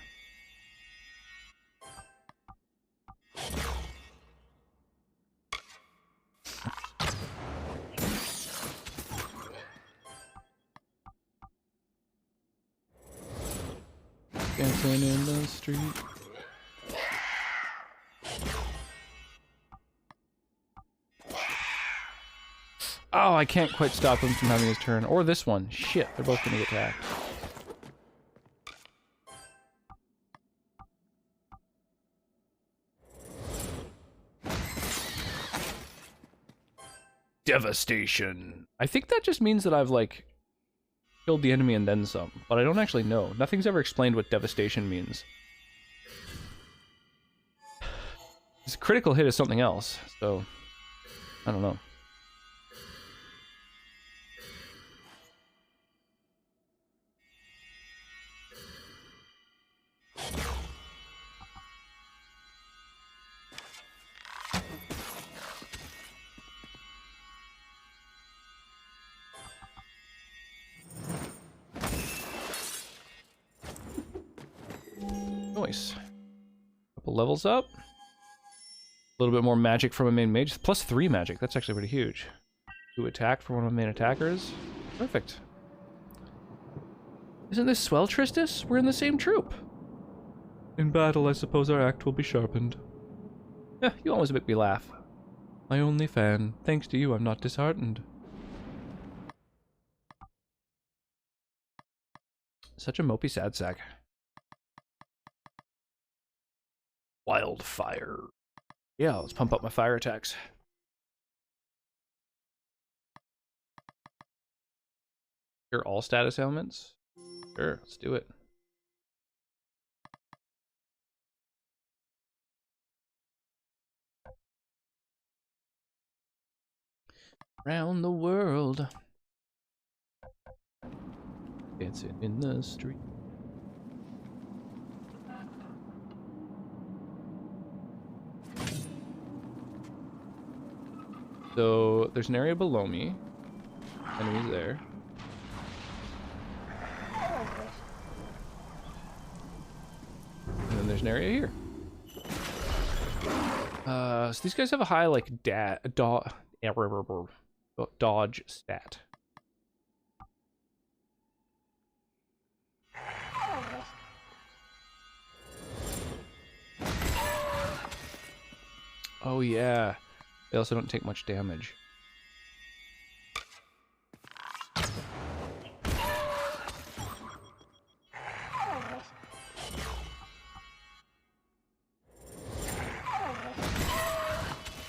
Speaker 1: Dancing in the street. Oh, I can't quite stop him from having his turn. Or this one. Shit, they're both gonna get attacked. Devastation. I think that just means that I've, like, killed the enemy and then some, but I don't actually know. Nothing's ever explained what devastation means. This critical hit is something else, so I don't know. Nice. Couple levels up. A little bit more magic from a main mage. Plus 3 magic. That's actually pretty huge. 2 attack for one of my main attackers. Perfect. Isn't this swell, Tristis? We're in the same troop. In battle, I suppose our act will be sharpened. Yeah, you always make me laugh. My only fan. Thanks to you, I'm not disheartened. Such a mopey sad sack. Wildfire. Yeah, let's pump up my fire attacks. Sure, all status ailments? Sure, let's do it. Around the world. Dancing in the street. So there's an area below me. Enemies there. And then there's an area here. So these guys have a high like dodge stat. Oh yeah. They also don't take much damage.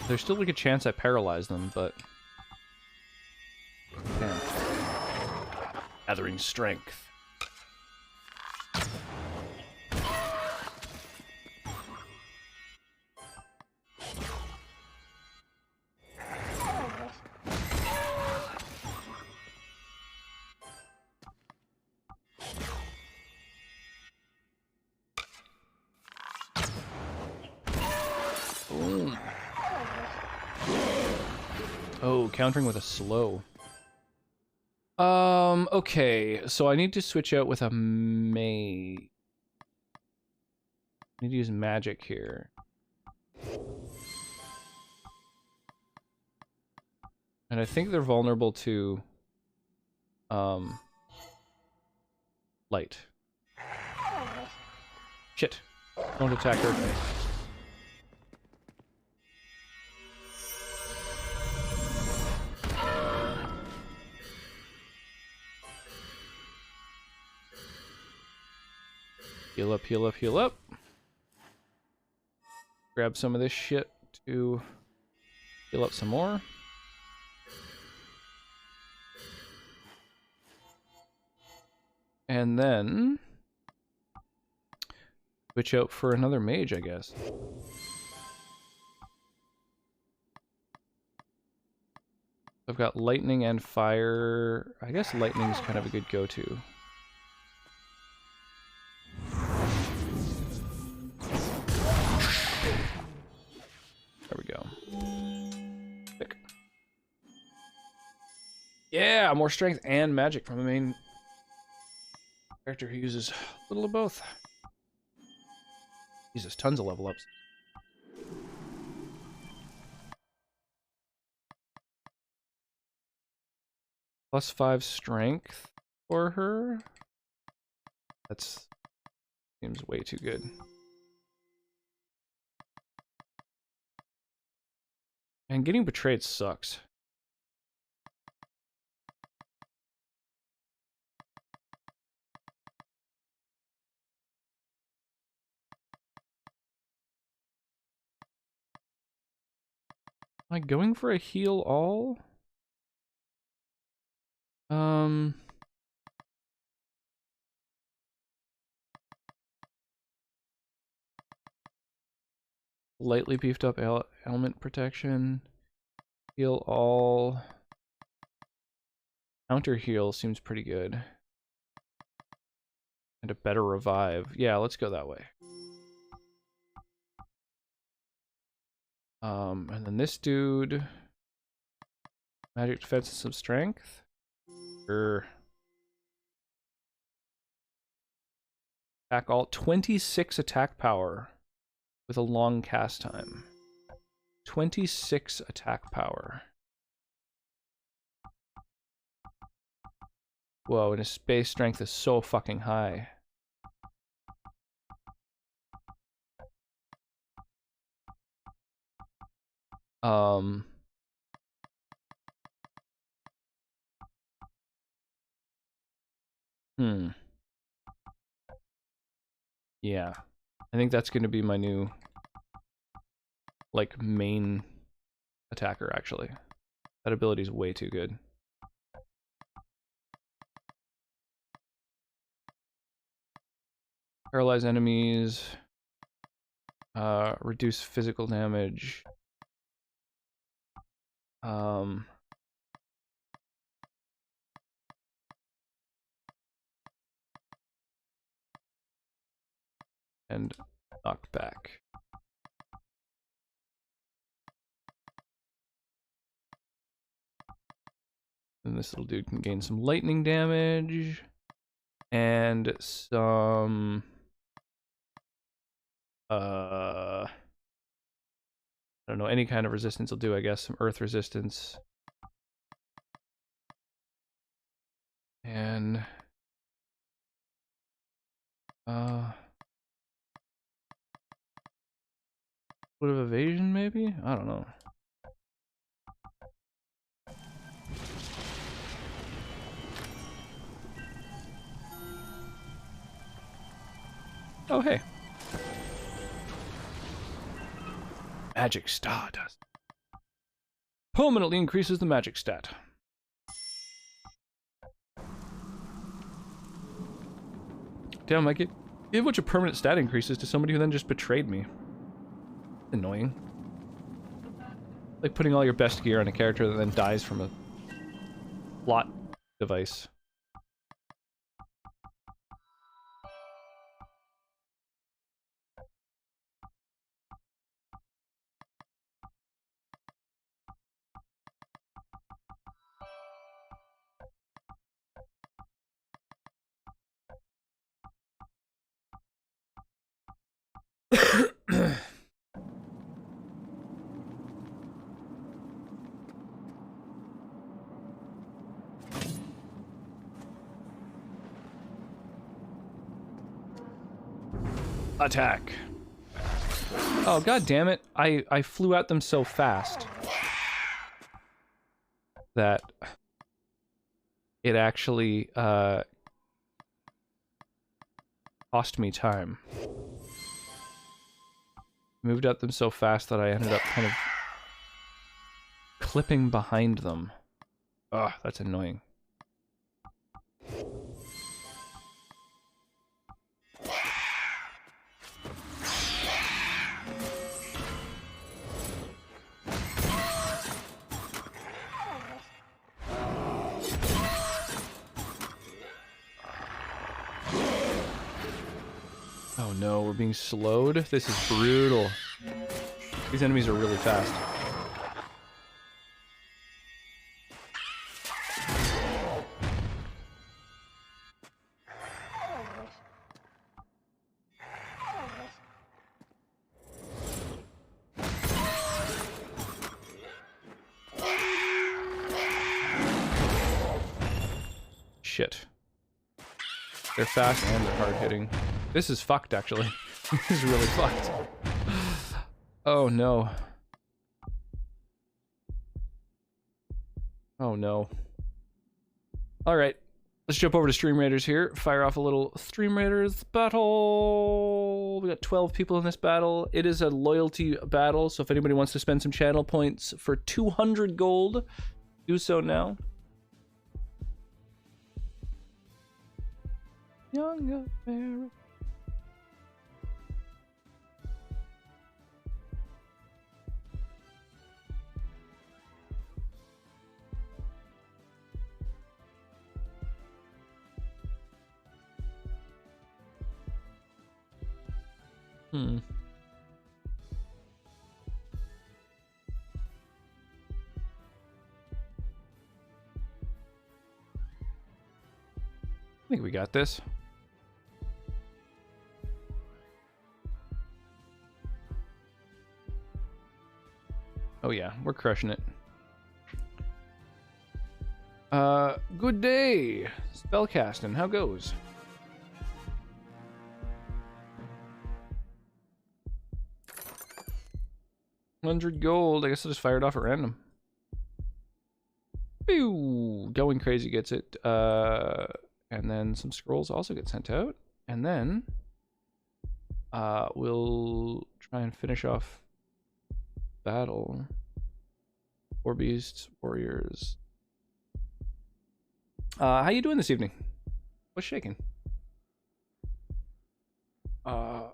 Speaker 1: There's still like a chance I paralyze them, but damn. Gathering strength. Boom. Oh, countering with a slow. Okay, so I need to switch out with a I need to use magic here. And I think they're vulnerable to light. Shit. Don't attack her. Heal up, heal up, heal up. Grab some of this shit to heal up some more. And then switch out for another mage, I guess. I've got lightning and fire. I guess lightning's kind of a good go-to. There we go. Pick. Yeah, more strength and magic from the main character who uses a little of both. Jesus, tons of level ups. +5 strength for her. That's seems way too good. And getting betrayed sucks. Am I going for a heal all? Lightly beefed up element protection. Heal all. Counter heal seems pretty good. And a better revive. Yeah, let's go that way. And then this dude. Magic defense and some strength. Sure. Attack all. 26 attack power with a long cast time. 26 attack power. Whoa, and his base strength is so fucking high. Yeah. I think that's going to be my new, like, main attacker, actually. That ability is way too good. Paralyze enemies. Reduce physical damage. I and knock back. And this little dude can gain some lightning damage and some I don't know, any kind of resistance will do, I guess. Some earth resistance. And bit of evasion maybe? I don't know. Oh, hey. Magic Stardust. Permanently increases the magic stat. Damn, I give a bunch of permanent stat increases to somebody who then just betrayed me. Annoying. Like putting all your best gear on a character that then dies from a plot device. Attack. Oh, god damn it. I flew at them so fast that it actually cost me time. Moved at them so fast that I ended up kind of clipping behind them. Ugh, that's annoying. Oh no, we're being slowed? This is brutal. These enemies are really fast. Shit. They're fast and they're hard hitting. This is fucked, actually. This is really fucked. Oh no. Oh no. Alright. Let's jump over to Stream Raiders here. Fire off a little Stream Raiders battle. We got 12 people in this battle. It is a loyalty battle, so if anybody wants to spend some channel points for 200 gold, do so now. Young America. I think we got this. Oh yeah, we're crushing it. Good day. Spellcasting, how goes? $100 gold. I guess I just fired off at random. Pew! Going crazy gets it. And then some scrolls also get sent out. And then we'll try and finish off battle. 4 beasts, warriors. How you doing this evening? What's shaking? I'll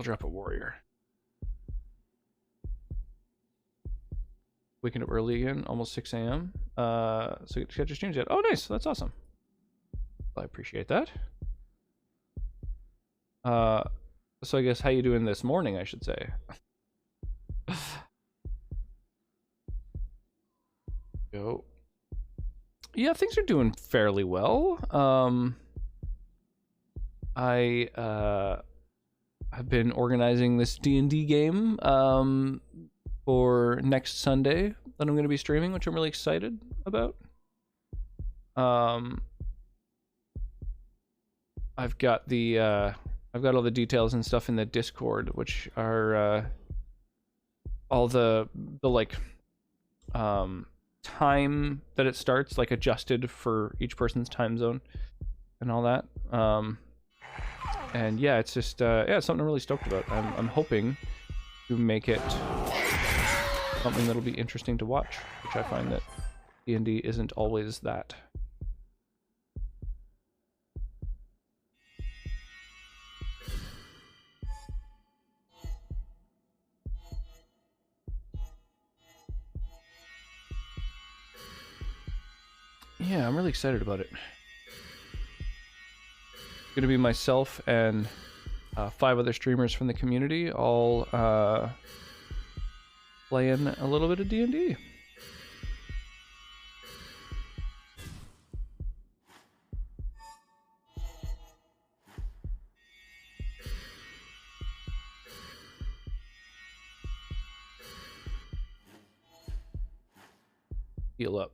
Speaker 1: drop a warrior. Waking up early again, almost 6 a.m. So get to catch your streams yet. Oh, nice. That's awesome. Well, I appreciate that. So I guess how you doing this morning, I should say. Go. Yeah, things are doing fairly well. I have been organizing this D&D game for next Sunday that I'm going to be streaming, which I'm really excited about. I've got all the details and stuff in the Discord, which are all the like time that it starts, like adjusted for each person's time zone and all that. And yeah, it's just yeah, it's something I'm really stoked about. I'm hoping to make it something that'll be interesting to watch, which I find that D&D isn't always that. Yeah, I'm really excited about it. It's gonna be myself and 5 other streamers from the community, all playing a little bit of D&D. Heal up.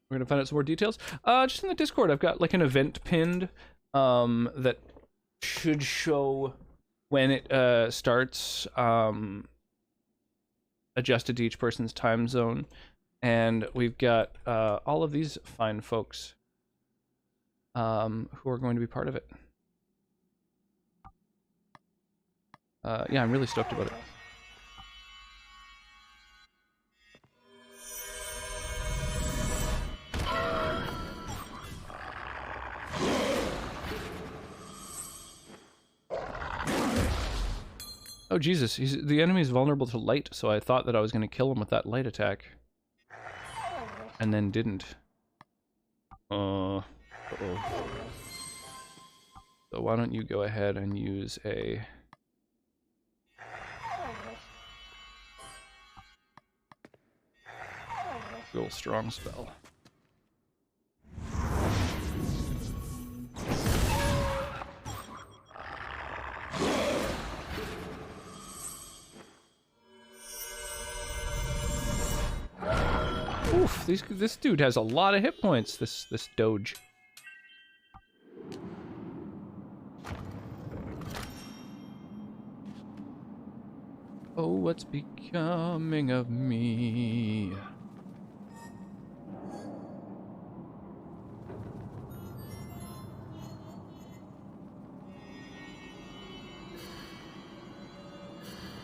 Speaker 1: We're gonna find out some more details. Just in the Discord, I've got like an event pinned that should show when it starts, adjusted to each person's time zone, and we've got all of these fine folks who are going to be part of it. Yeah, I'm really stoked about it. Oh Jesus, the enemy is vulnerable to light, so I thought that I was going to kill him with that light attack. And then didn't. Uh-oh. So why don't you go ahead and use a... real strong spell. Oof, this dude has a lot of hit points, this doge. Oh, what's becoming of me?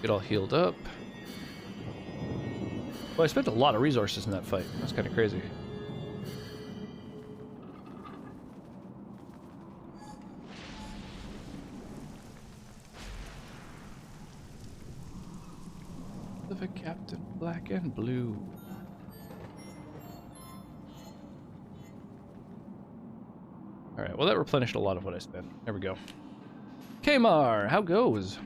Speaker 1: Get all healed up. Well, I spent a lot of resources in that fight. That's kind of crazy. Of a captain, black and blue. All right. Well, that replenished a lot of what I spent. There we go. Kmar, how goes?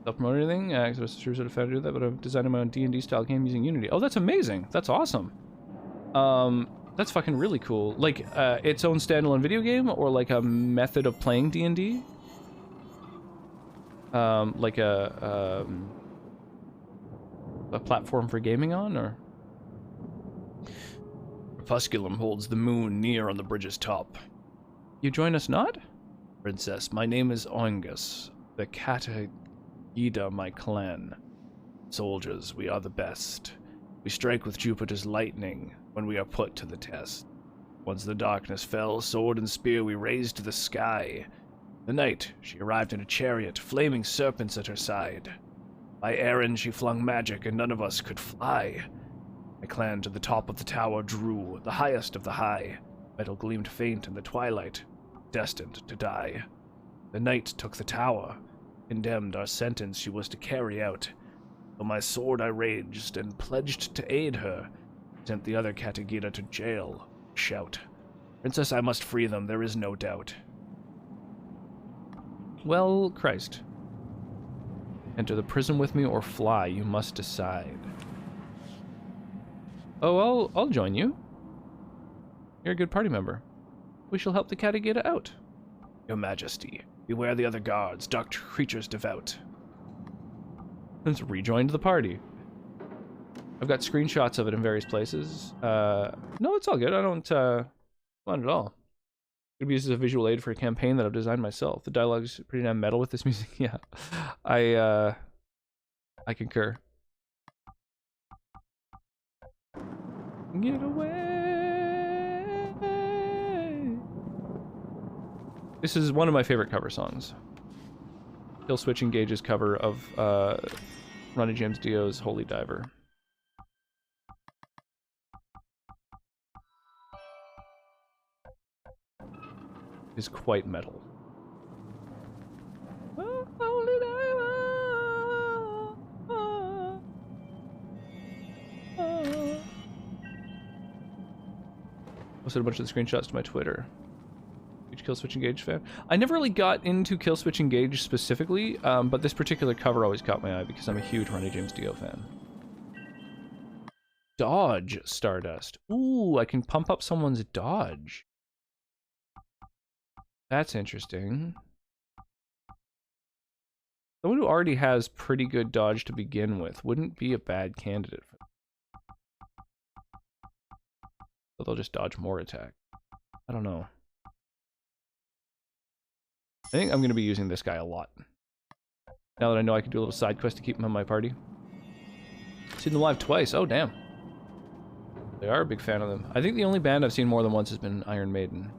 Speaker 1: Self-promote anything? I was sure sort of found to do that, but I'm designing my own D&D style game using Unity. Oh, that's amazing. That's awesome. That's fucking really cool. Like, its own standalone video game, or like a method of playing D&D? Like a platform for gaming on, or? Crepusculum holds the moon near on the bridge's top. You join us not? Princess, my name is Oingus, the Ida, my clan. Soldiers, we are the best. We strike with Jupiter's lightning when we are put to the test. Once the darkness fell, sword and spear we raised to the sky. The night, she arrived in a chariot, flaming serpents at her side. By errand she flung magic, and none of us could fly. My clan to the top of the tower drew, the highest of the high. Metal gleamed faint in the twilight, destined to die. The night took the tower, condemned our sentence she was to carry out. Though my sword I raised and pledged to aid her, Sent the other Katagita to jail. Shout. Princess, I must free them, there is no doubt. Well, Christ. Enter the prison with me or fly, you must decide. Oh, I'll join you. You're a good party member. We shall help the Katagita out. Your Majesty, beware the other guards, dark creatures devout. Let's rejoin the party. I've got screenshots of it in various places. No, it's all good. I don't mind at all. Could be used as a visual aid for a campaign that I've designed myself. The dialogue's pretty damn metal with this music. Yeah, I concur. Get away. This is one of my favorite cover songs. Kill Switch Engage's cover of Ronnie James Dio's Holy Diver. Is quite metal. Posted a bunch of the screenshots to my Twitter. Huge Kill Switch Engage fan. I never really got into Kill Switch Engage specifically, but this particular cover always caught my eye because I'm a huge Ronnie James Dio fan. Dodge Stardust. Ooh, I can pump up someone's dodge. That's interesting. Someone who already has pretty good dodge to begin with wouldn't be a bad candidate for them. So they'll just dodge more attack. I don't know. I think I'm going to be using this guy a lot. Now that I know I can do a little side quest to keep him on my party. Seen them live twice. Oh, damn. They are a big fan of them. I think the only band I've seen more than once has been Iron Maiden.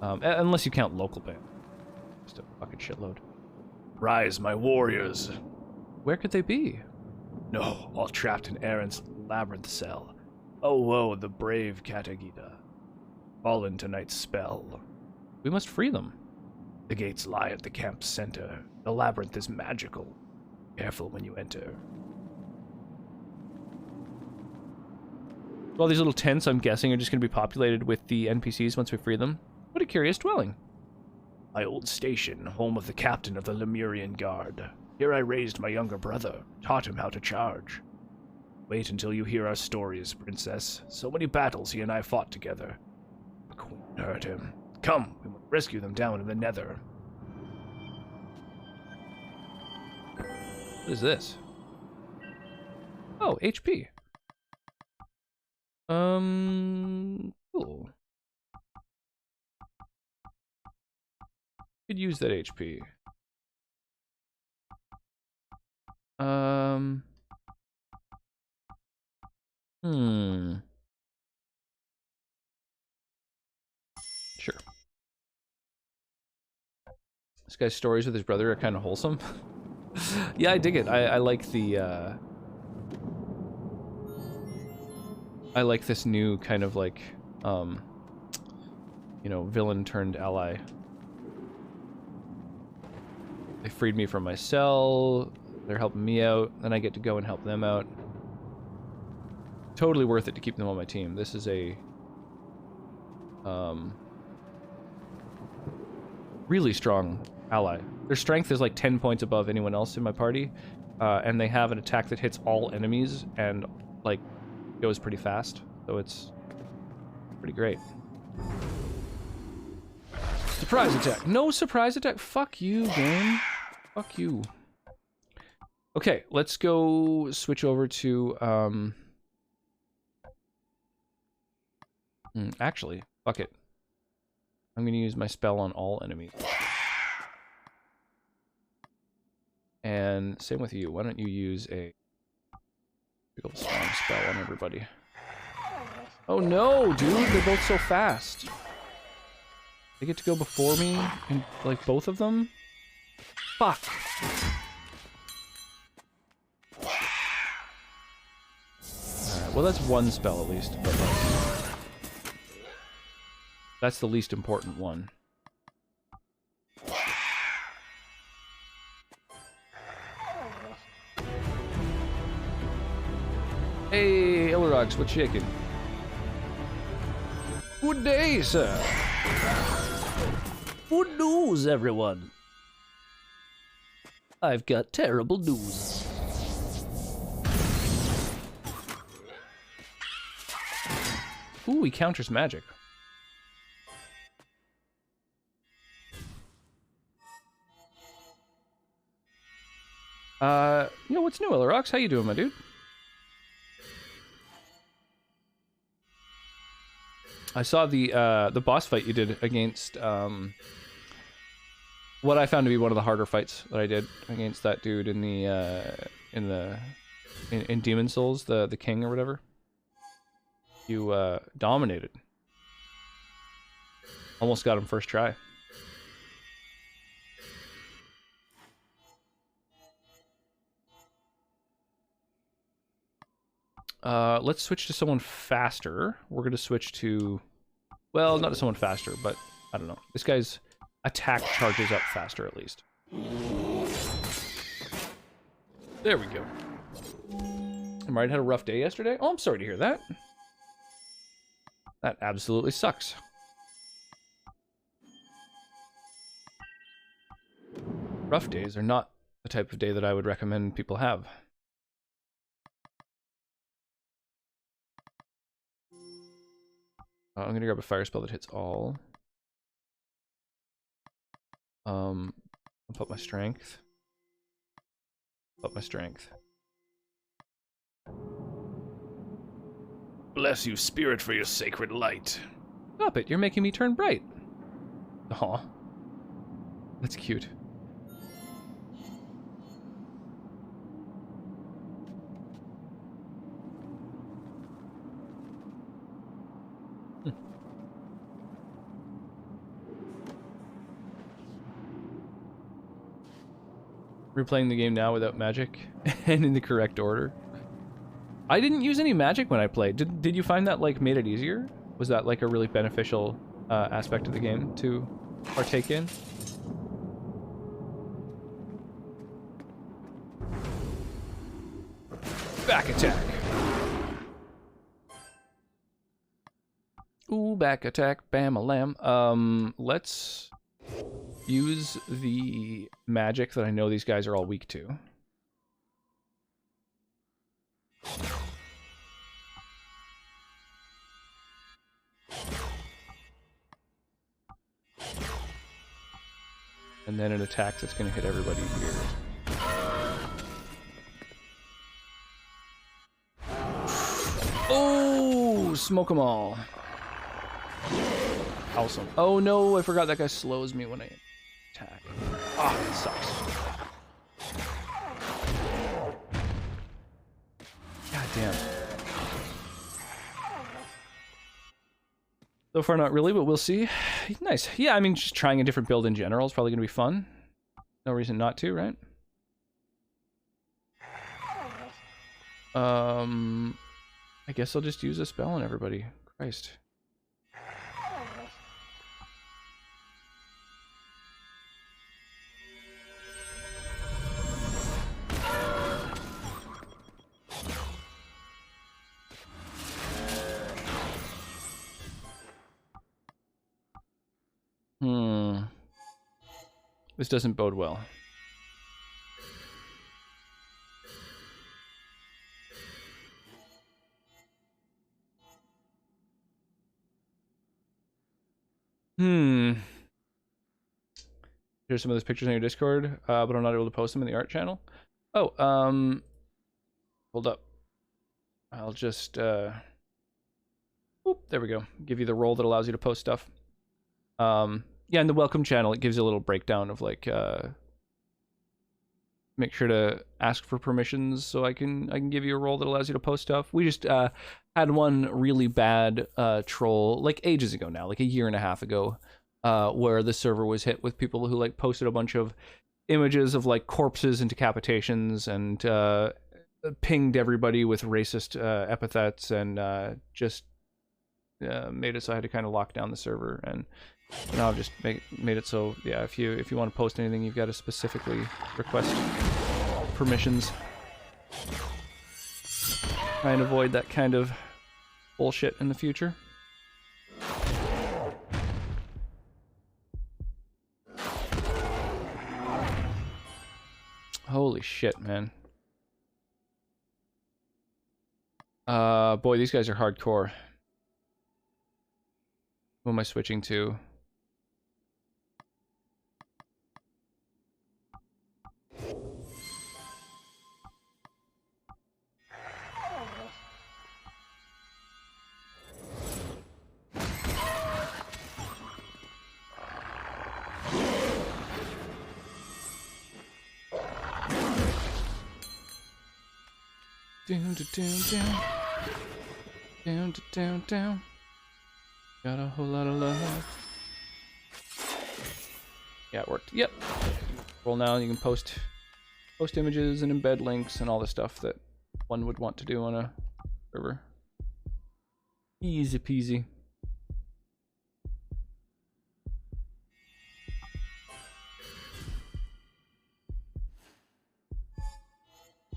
Speaker 1: Unless you count local band. Just a fucking shitload. Rise, my warriors. Where could they be? No, all trapped in Aaron's labyrinth cell. Oh, woe, the brave Katagita. Fallen tonight's spell. We must free them. The gates lie at the camp's center. The labyrinth is magical. Careful when you enter. All these little tents, I'm guessing, are just going to be populated with the NPCs once we free them. What a curious dwelling. My old station, home of the captain of the Lemurian Guard. Here I raised my younger brother, taught him how to charge. Wait until you hear our stories, princess. So many battles he and I fought together. The queen heard him. Come, we will rescue them down in the nether. What is this? Oh, HP. Cool. Could use that HP. Sure. This guy's stories with his brother are kind of wholesome. Yeah, I dig it. I like the, I like this new kind of like, you know, villain turned ally. They freed me from my cell. They're helping me out. Then I get to go and help them out. Totally worth it to keep them on my team. This is a really strong ally. Their strength is like 10 points above anyone else in my party, and they have an attack that hits all enemies and like goes pretty fast. So it's pretty great. Surprise attack. No surprise attack. Fuck you, game. Fuck you. Okay, let's go switch over to, actually, fuck it. I'm gonna use my spell on all enemies. And same with you. Why don't you use a big old strong spell on everybody? Oh no, dude, they're both so fast. They get to go before me, and like both of them? Fuck. Alright, well that's one spell at least, but like, that's the least important one. Hey, Ilra. Rocks, what's shaking? Good day, sir.
Speaker 7: Good news, everyone. I've got terrible news.
Speaker 1: Ooh, he counters magic. What's new, Ilarox? How you doing, my dude? I saw the boss fight you did against what I found to be one of the harder fights that I did against that dude in Demon Souls, the king or whatever. You dominated. Almost got him first try. Let's switch to someone faster. We're gonna switch to, well, not to someone faster, but I don't know. This guy's attack charges up faster, at least. There we go. Martin had a rough day yesterday. Oh, I'm sorry to hear that. That absolutely sucks. Rough days are not the type of day that I would recommend people have. I'm gonna grab a fire spell that hits all. I'll put my strength. Put my strength. Bless you, spirit, for your sacred light. Stop it, you're making me turn bright. Aw. That's cute. Replaying the game now without magic and in the correct order. I didn't use any magic when I played. Did you find that like made it easier? Was that like a really beneficial aspect of the game to partake in? Back attack. Ooh, back attack, bam-a-lam. Let's use the magic that I know these guys are all weak to. And then an attack that's going to hit everybody here. Oh, smoke them all. Awesome. Oh no, I forgot that guy slows me when I attack. Ah, that sucks. God damn. So far not really, but we'll see. Nice. Yeah, I mean, just trying a different build in general is probably going to be fun. No reason not to, right? I guess I'll just use a spell on everybody. Christ. This doesn't bode well. Here's some of those pictures on your Discord, but I'm not able to post them in the art channel. Oh, hold up. I'll just, whoop, there we go. Give you the role that allows you to post stuff. Yeah, in the welcome channel, it gives you a little breakdown of like, make sure to ask for permissions so I can give you a role that allows you to post stuff. We just had one really bad troll like ages ago now, like a year and a half ago, where the server was hit with people who like posted a bunch of images of like corpses and decapitations and pinged everybody with racist epithets and just made it so I had to kind of lock down the server. And now I've just made it so, yeah, if you want to post anything, you've got to specifically request permissions. Try and avoid that kind of bullshit in the future. Holy shit, man. Boy, these guys are hardcore. Who am I switching to? Down, down, down. Down, down, down. Got a whole lot of love. Yeah, it worked. Yep. Roll now. You can post images and embed links and all the stuff that one would want to do on a server. Easy peasy.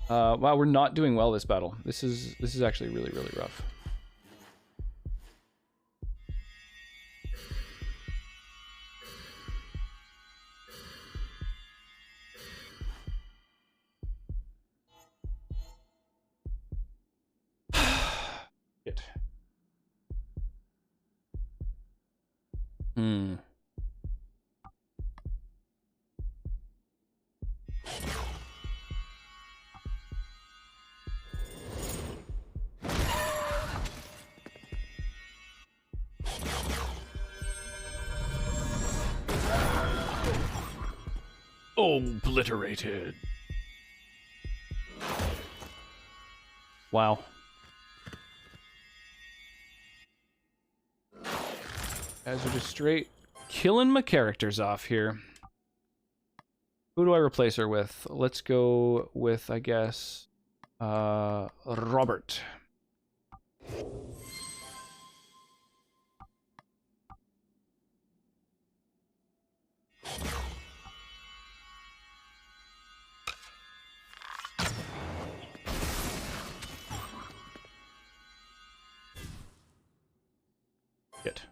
Speaker 1: Wow, we're not doing well this battle. This is actually really, really rough. Shit. Obliterated. Wow. Guys are just straight killing my characters off here. Who do I replace her with? Let's go with, I guess, Robert. Shit.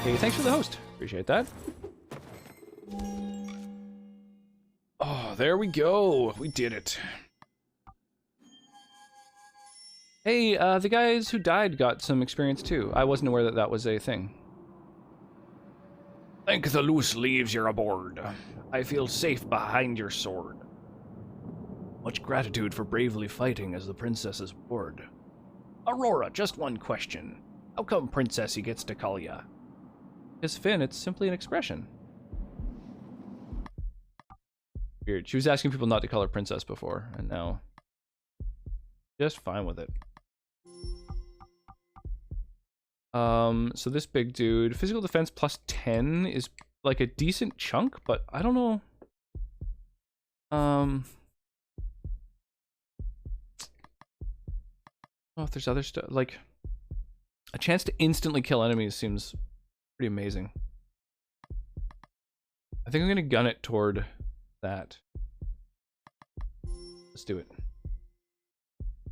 Speaker 1: Okay, thanks for the host. Appreciate that. Oh, there we go. We did it. Hey, the guys who died got some experience too. I wasn't aware that that was a thing. Thank the loose leaves you're aboard. I feel safe behind your sword. Much gratitude for bravely fighting as the princess's ward. Aurora, just one question. How come Princessy gets to call ya? Because Finn, it's simply an expression. Weird. She was asking people not to call her princess before, and now just fine with it. So this big dude, physical defense plus 10 is like a decent chunk, but I don't know. Oh, if there's other stuff, like a chance to instantly kill enemies seems pretty amazing. I think I'm gonna gun it toward that. Let's do it.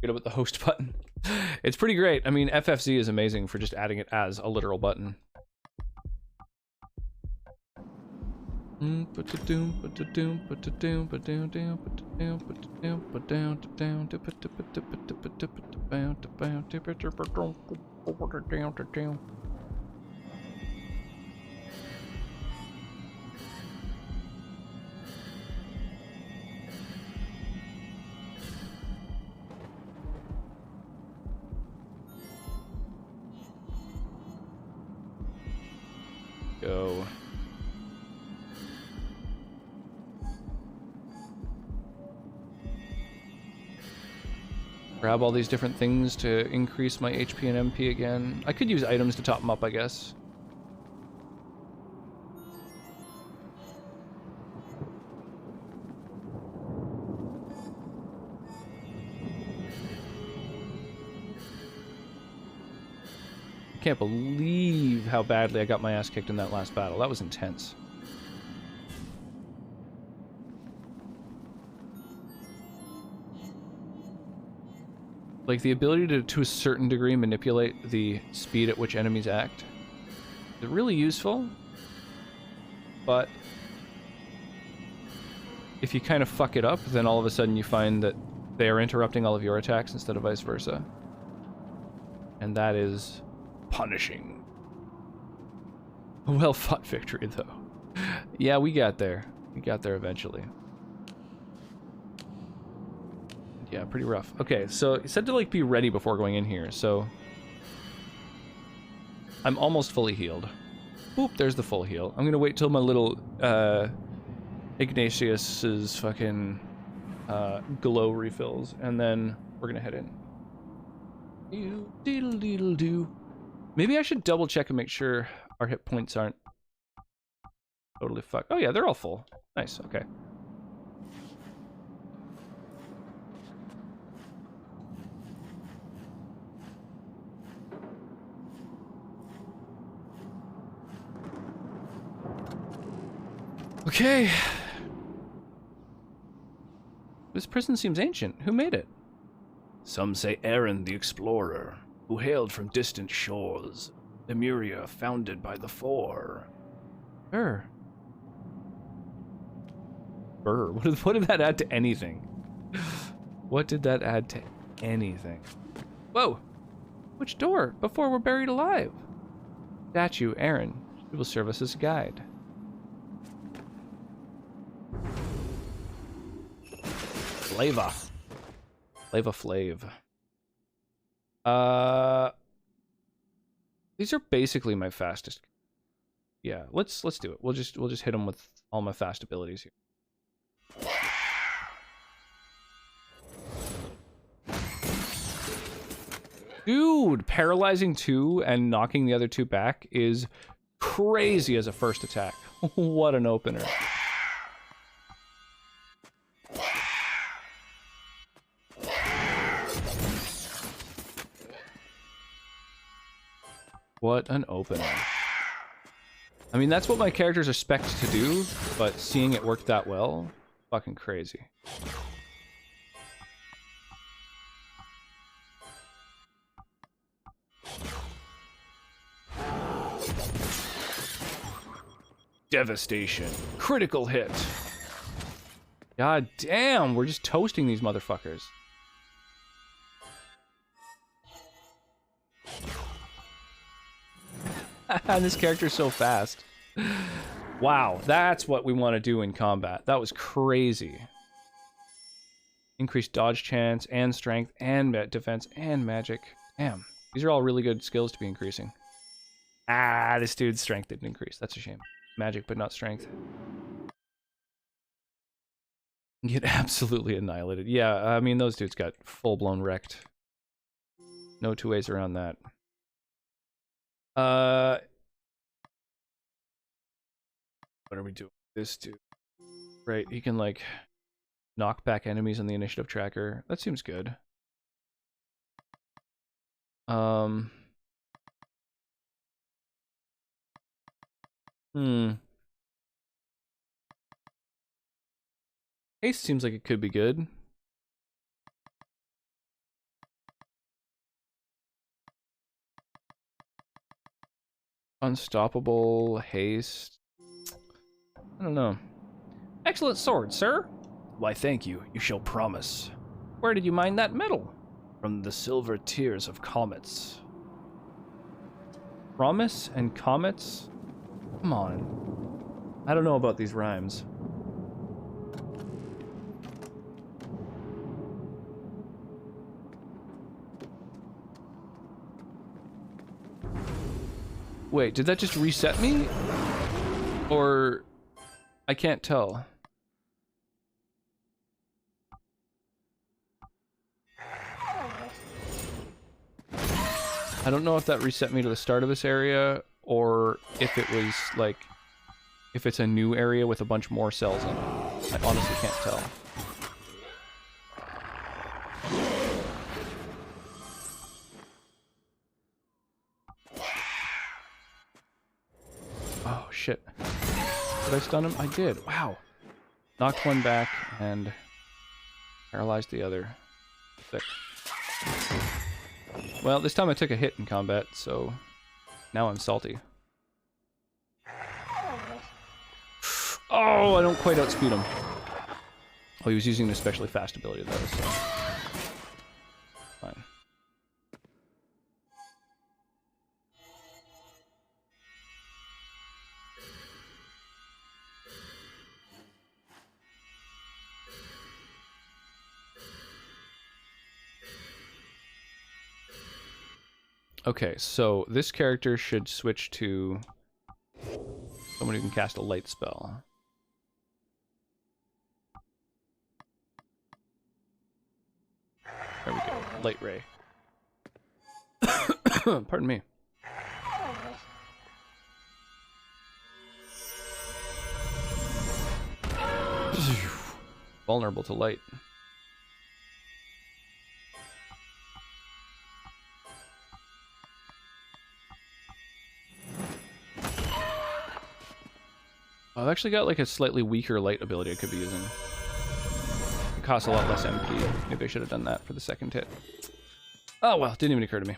Speaker 1: Get up with the host button. It's pretty great. I mean, FFZ is amazing for just adding it as a literal button. Go. Grab all these different things to increase my HP and MP again. I could use items to top them up, I guess. can't believe how badly I got my ass kicked in that last battle. That was intense. Like, the ability to a certain degree, manipulate the speed at which enemies act is really useful, but if you kind of fuck it up, then all of a sudden you find that they are interrupting all of your attacks instead of vice versa. And that is punishing. Well fought victory, though. Yeah, we got there. We got there eventually. Yeah, pretty rough. Okay, so it said to, like, be ready before going in here, so I'm almost fully healed. Boop, there's the full heal. I'm gonna wait till my little, Ignatius's fucking, glow refills, and then we're gonna head in. Diddle-diddle-diddle-doo. Maybe I should double check and make sure our hit points aren't totally fucked. Oh yeah, they're all full. Nice, okay. Okay. This prison seems ancient. Who made it?
Speaker 7: Some say Aaron the Explorer, who hailed from distant shores, Lemuria founded by the Four.
Speaker 1: Burr. What did that add to anything? What did that add to anything? Whoa! Which door? Before we're buried alive. Statue, Aaron. She will serve us as a guide. Flava. Flava Flav. These are basically my fastest. Yeah, let's do it. We'll just hit them with all my fast abilities here. Dude, paralyzing 2 and knocking the other 2 back is crazy as a first attack. What an opener. What an opener. I mean, that's what my characters are spec'd to do, but seeing it work that well, fucking crazy. Devastation. Critical hit. God damn, we're just toasting these motherfuckers. This character's so fast. Wow, that's what we want to do in combat. That was crazy. Increased dodge chance and strength and defense and magic. Damn, these are all really good skills to be increasing. Ah, this dude's strength didn't increase. That's a shame. Magic, but not strength. Get absolutely annihilated. Yeah, I mean, those dudes got full-blown wrecked. No two ways around that. What are we doing? This dude. Right, he can, like, knock back enemies on the initiative tracker. That seems good. Haste seems like it could be good. Unstoppable, haste. I don't know. Excellent sword, sir.
Speaker 7: Why, thank you. You shall promise.
Speaker 1: Where did you mine that metal?
Speaker 7: From the silver tears of comets.
Speaker 1: Promise and comets? Come on. I don't know about these rhymes. Wait, did that just reset me? Or... I can't tell. I don't know if that reset me to the start of this area, or if it was, like, if it's a new area with a bunch more cells in it. I honestly can't tell. Oh, shit. Did I stun him? I did. Wow. Knocked one back and paralyzed the other. Sick. Well, this time I took a hit in combat, so now I'm salty. Oh, I don't quite outspeed him. Oh, he was using an especially fast ability though, so fine. Okay, so this character should switch to someone who can cast a light spell. There we go. Light ray. Pardon me. Vulnerable to light. I've actually got like a slightly weaker light ability I could be using. It costs a lot less MP. Maybe I should have done that for the second hit. Oh well, didn't even occur to me.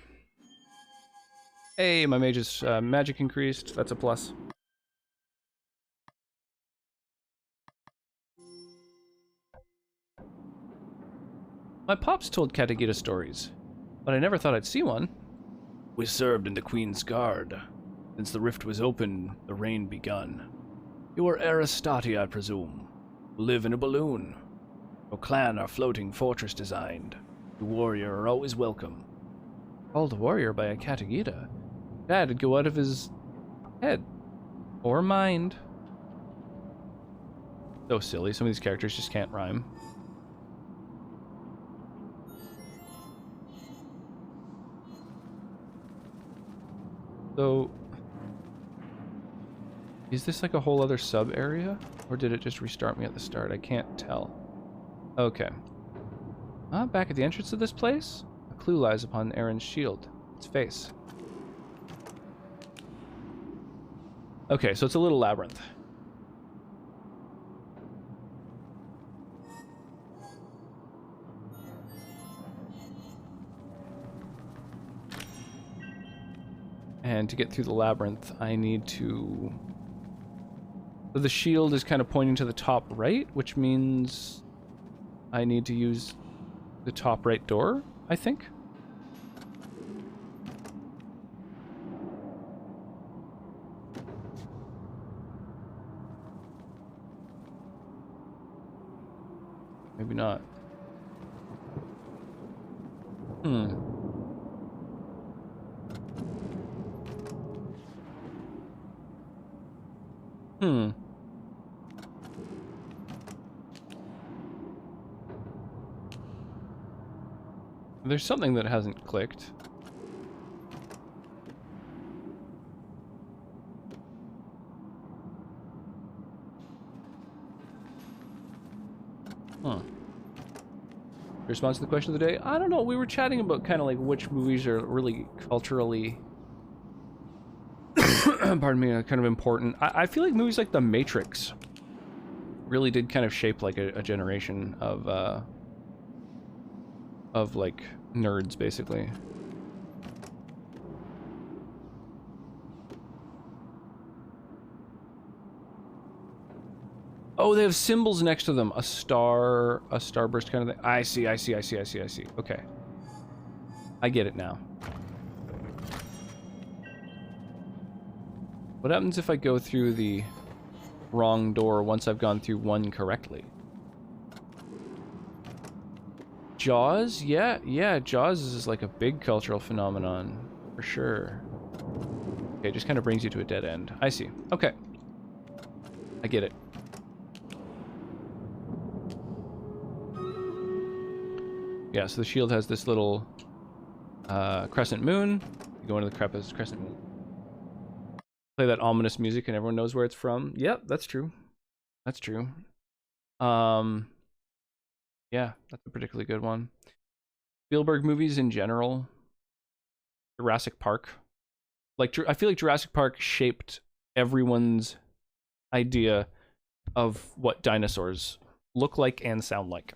Speaker 1: Hey, my mage's magic increased. That's a plus. My pops told Katagita stories, but I never thought I'd see one.
Speaker 7: We served in the Queen's Guard. Since the rift was open, the rain begun. You are Aristati, I presume, who live in a balloon. Your clan are floating fortress designed. The warrior are always welcome.
Speaker 1: Called a warrior by a Katagita. That'd go out of his head. Or mind. So silly, some of these characters just can't rhyme. So, is this like a whole other sub area? Or did it just restart me at the start? I can't tell. Okay. Back at the entrance of this place? A clue lies upon Aaron's shield. Its face. Okay, so it's a little labyrinth. And to get through the labyrinth, I need to... So the shield is kind of pointing to the top right, which means I need to use the top right door, I think. Maybe not. There's something that hasn't clicked. Response to the question of the day? I don't know. We were chatting about kind of like which movies are really culturally, pardon me, kind of important. I feel like movies like The Matrix really did kind of shape like a generation of like nerds, basically. Oh, they have symbols next to them. A star, a starburst kind of thing. I see. Okay. I get it now. What happens if I go through the wrong door once I've gone through one correctly? Jaws? Yeah, Jaws is like a big cultural phenomenon, for sure. Okay, it just kind of brings you to a dead end. I see. Okay. I get it. Yeah, so the shield has this little crescent moon. You go into the crescent moon. Play that ominous music and everyone knows where it's from. Yep, that's true. That's true. Yeah, that's a particularly good one. Spielberg movies in general. Jurassic Park. Like, I feel like Jurassic Park shaped everyone's idea of what dinosaurs look like and sound like.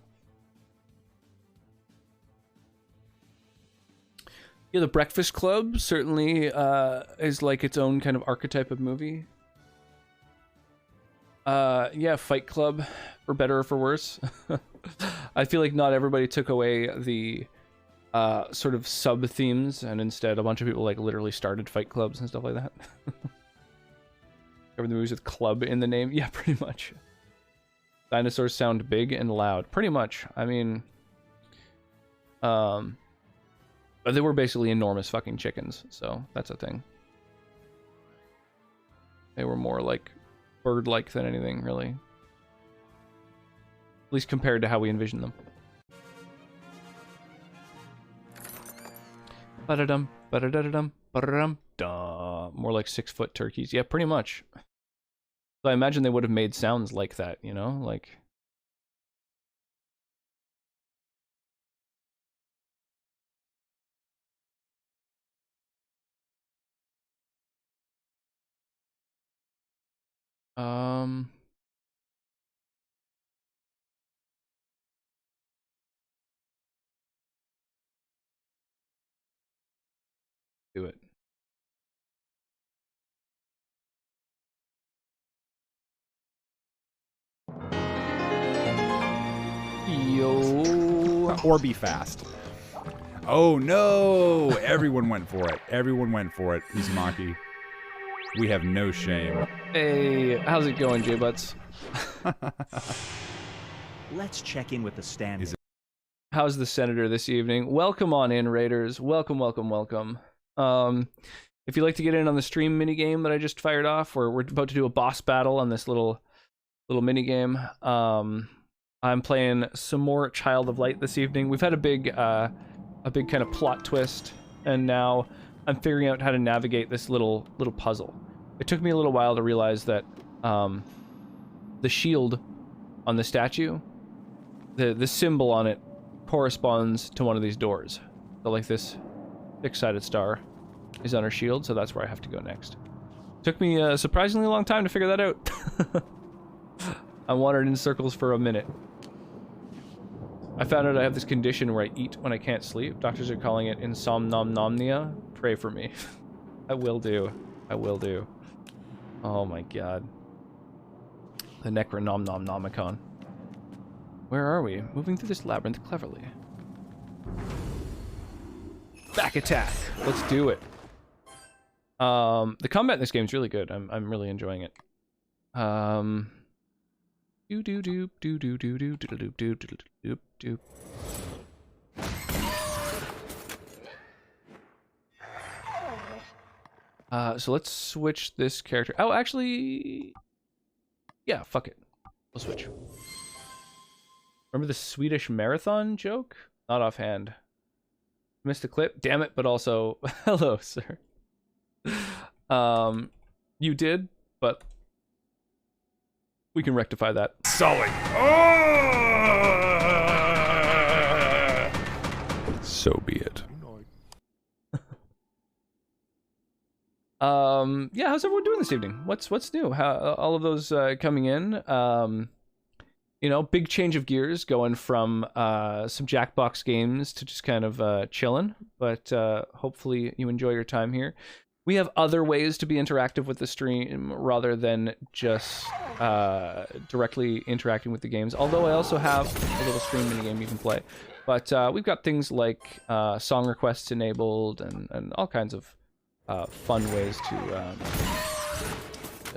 Speaker 1: Yeah, The Breakfast Club certainly is like its own kind of archetype of movie. Yeah, Fight Club, for better or for worse. I feel like not everybody took away the sort of sub themes, and instead a bunch of people like literally started fight clubs and stuff like that. Cover the movies with club in the name. Yeah, pretty much. Dinosaurs sound big and loud. Pretty much. I mean, but they were basically enormous fucking chickens, so that's a thing. They were more like bird-like than anything, really. At least compared to how we envision them. Ba-da-dum, ba-da-da-da-dum, ba-da-dum, da. More like 6-foot turkeys. Yeah, pretty much. So I imagine they would have made sounds like that, you know? Like... Do it. Yo.
Speaker 8: Or be fast. Oh no! Everyone went for it. Everyone went for it. Uzumaki. We have no shame.
Speaker 1: Hey, how's it going, J-Butts?
Speaker 9: Let's check in with the standings.
Speaker 1: How's the senator this evening? Welcome on in, Raiders. Welcome, welcome, welcome. If you'd like to get in on the stream minigame that I just fired off, where we're about to do a boss battle on this little minigame. I'm playing some more Child of Light this evening. We've had a big kind of plot twist, and now I'm figuring out how to navigate this little puzzle. It took me a little while to realize that the shield on the statue, the symbol on it, corresponds to one of these doors. So like this 6-sided star is on her shield, so that's where I have to go next. Took me a surprisingly long time to figure that out. I wandered in circles for a minute. I found out I have this condition where I eat when I can't sleep. Doctors are calling it insomnomnia. Pray for me. I will do. I will do. Oh my god. The Necronomnomnomicon. Where are we? Moving through this labyrinth cleverly. Back attack. Let's do it. The combat in this game is really good. I'm really enjoying it. So let's switch this character. Oh, actually, yeah, fuck it. We'll switch. Remember the Swedish marathon joke? Not offhand. Missed a clip. Damn it, but also, hello, sir. You did, but we can rectify that.
Speaker 8: Sully. Oh! So be it.
Speaker 1: Yeah, how's everyone doing this evening? What's new? How all of those coming in? You know, big change of gears, going from some Jackbox games to just kind of chilling. But hopefully you enjoy your time here. We have other ways to be interactive with the stream rather than just directly interacting with the games. Although I also have a little stream minigame you can play. But we've got things like song requests enabled and all kinds of fun ways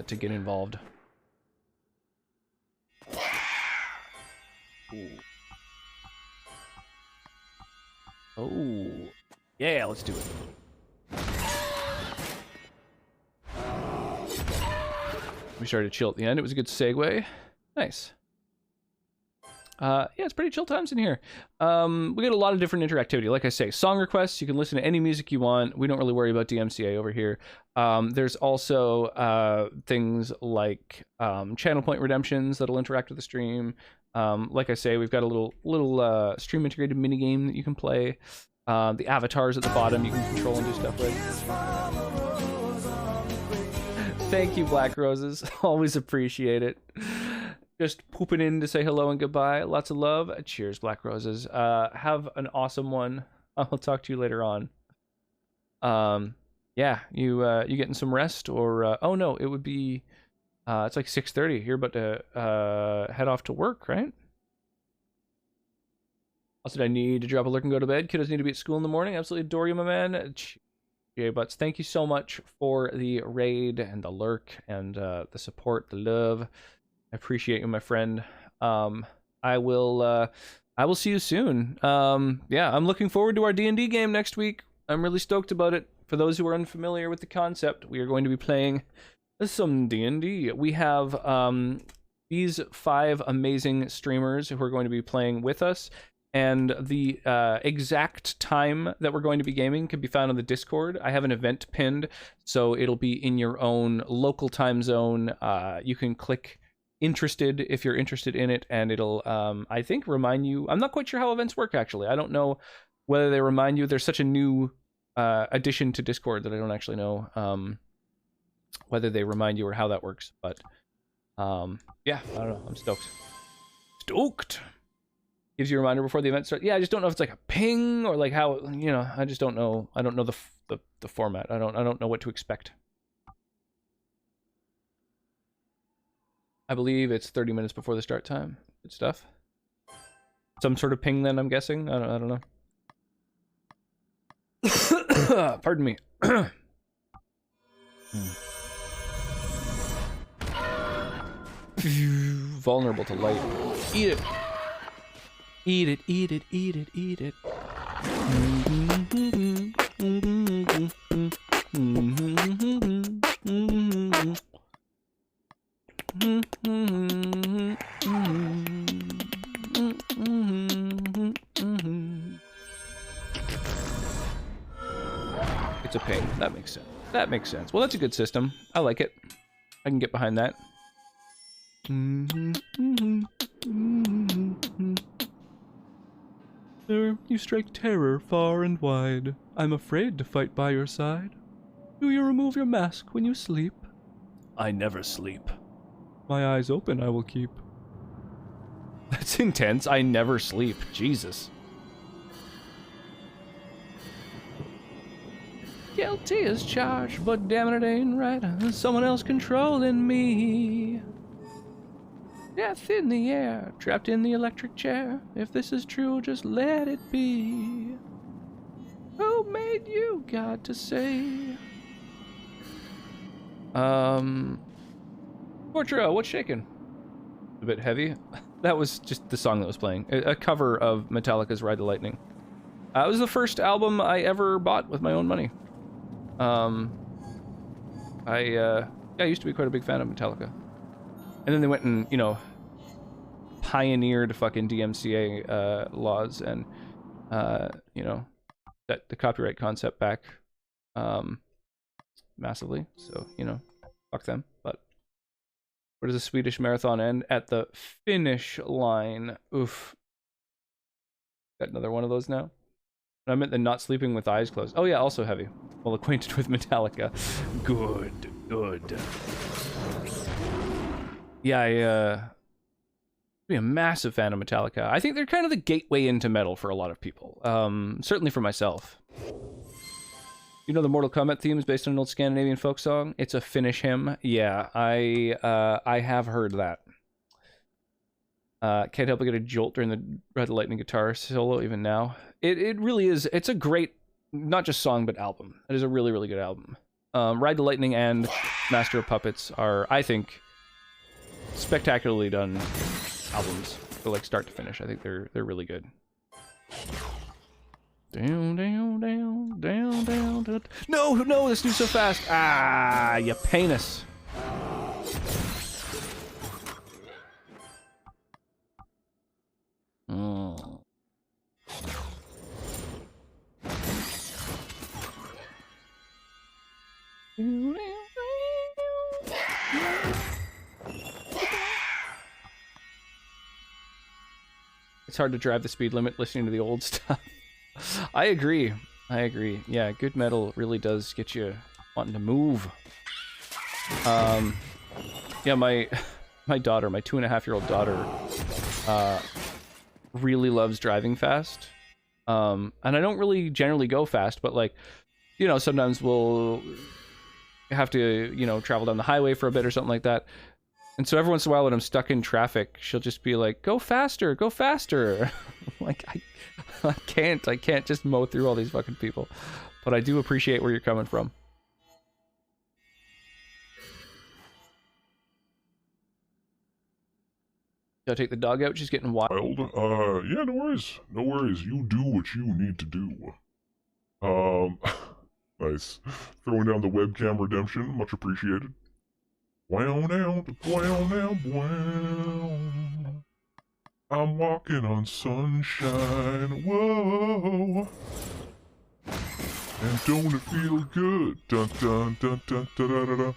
Speaker 1: to get involved. Ooh. Oh, yeah, let's do it. We started to chill at the end. It was a good segue. Nice. Yeah, it's pretty chill times in here. We got a lot of different interactivity. Like I say, song requests. You can listen to any music you want. We don't really worry about DMCA over here. There's also things like channel point redemptions that'll interact with the stream. Like I say, we've got a little stream integrated mini game that you can play. The avatars at the bottom you can control and do stuff with. Thank you, Black Roses. Always appreciate it. Just pooping in to say hello and goodbye. Lots of love. Cheers, Black Roses. Have an awesome one. I'll talk to you later on. Yeah, you getting some rest or oh no, it would be it's like 6:30. You're about to head off to work, right? Also, I need to drop a lurk and go to bed. Kiddos need to be at school in the morning. Absolutely adore you, my man. Jay Butts, thank you so much for the raid and the lurk and the support, the love. I appreciate you, my friend. I will see you soon. Yeah, I'm looking forward to our D&D game next week. I'm really stoked about it. For those who are unfamiliar with the concept, we are going to be playing some D&D. We have these 5 amazing streamers who are going to be playing with us, and the exact time that we're going to be gaming can be found on the Discord. I have an event pinned, so it'll be in your own local time zone. You can click interested if you're interested in it, and it'll I think remind you. I'm not quite sure how events work, actually. I don't know whether they remind you. There's such a new addition to Discord that I don't actually know whether they remind you or how that works. But yeah, I don't know. I'm stoked. Gives you a reminder before the event starts. Yeah, I just don't know if it's like a ping or like how, you know, I just don't know. I don't know the format. I don't know what to expect. I believe it's 30 minutes before the start time. Good stuff. Some sort of ping then, I'm guessing. I don't know. Pardon me. Vulnerable to light. Eat it. Eat it, eat it, eat it, eat it. It's a ping. That makes sense. That makes sense. Well, that's a good system. I like it. I can get behind that. Sir, you strike terror far and wide. I'm afraid to fight by your side. Do you remove your mask when you sleep?
Speaker 7: I never sleep.
Speaker 1: My eyes open I will keep. That's intense. I never sleep. Jesus. Guilty as charged, but damn it ain't right. Someone else controlling me. Death in the air, trapped in the electric chair. If this is true, just let it be. Who made you God to say? Portro, what's shaking? A bit heavy. That was just the song that was playing. A cover of Metallica's Ride the Lightning. It was the first album I ever bought with my own money. I used to be quite a big fan of Metallica. And then they went and, you know, pioneered fucking DMCA laws and, you know, set the copyright concept back massively. So, you know, fuck them. But where does the Swedish marathon end? At the finish line. Oof. Got another one of those now. I meant the not sleeping with eyes closed. Oh yeah, also heavy. Well acquainted with Metallica. Good. Yeah, be a massive fan of Metallica. I think they're kind of the gateway into metal for a lot of people. Certainly for myself. You know the Mortal Kombat theme is based on an old Scandinavian folk song? It's a Finnish hymn. Yeah, I have heard that. Can't help but get a jolt during the Red Lightning guitar solo even now. It really is. It's a great, not just song, but album. It is a really, really good album. Ride the Lightning and Master of Puppets are, I think, spectacularly done albums for like start to finish. I think they're really good. Down. No, this dude's so fast. Ah, you penis. Oh. It's hard to drive the speed limit listening to the old stuff. I agree. Yeah, good metal really does get you wanting to move. Yeah, my daughter, my 2.5-year-old daughter, really loves driving fast. And I don't really generally go fast, but like, you know, sometimes we'll have to, you know, travel down the highway for a bit or something like that. And so every once in a while when I'm stuck in traffic, she'll just be like, go faster, go faster. Like, I can't just mow through all these fucking people. But I do appreciate where you're coming from. Gotta take the dog out, she's getting wild.
Speaker 10: Yeah, no worries. No worries. You do what you need to do. Nice. Throwing down the webcam redemption, much appreciated. Wow now, wow now, wow. I'm walking on sunshine, whoa. And don't it feel good? Dun dun dun dun da da da da.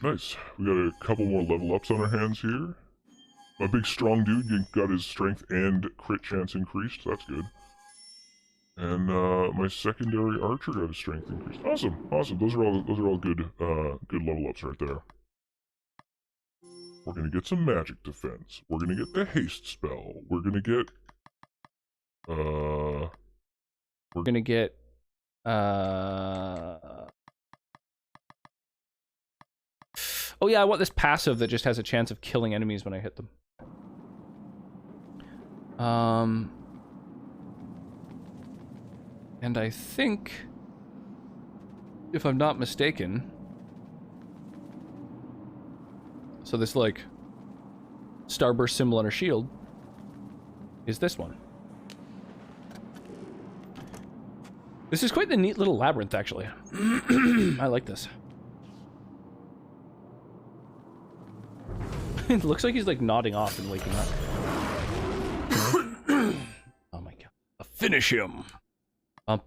Speaker 10: Nice. We got a couple more level ups on our hands here. My big strong dude got his strength and crit chance increased. That's good. And my secondary archer got his strength increased. Awesome, awesome. Those are all good good level ups right there. We're gonna get some magic defense. We're gonna get the haste spell. We're gonna get
Speaker 1: Oh yeah, I want this passive that just has a chance of killing enemies when I hit them. And I think, if I'm not mistaken, so this, like, starburst symbol on her shield is this one. This is quite the neat little labyrinth, actually. I like this. It looks like he's, like, nodding off and waking up. Oh my god.
Speaker 7: Finish him!
Speaker 1: Okay,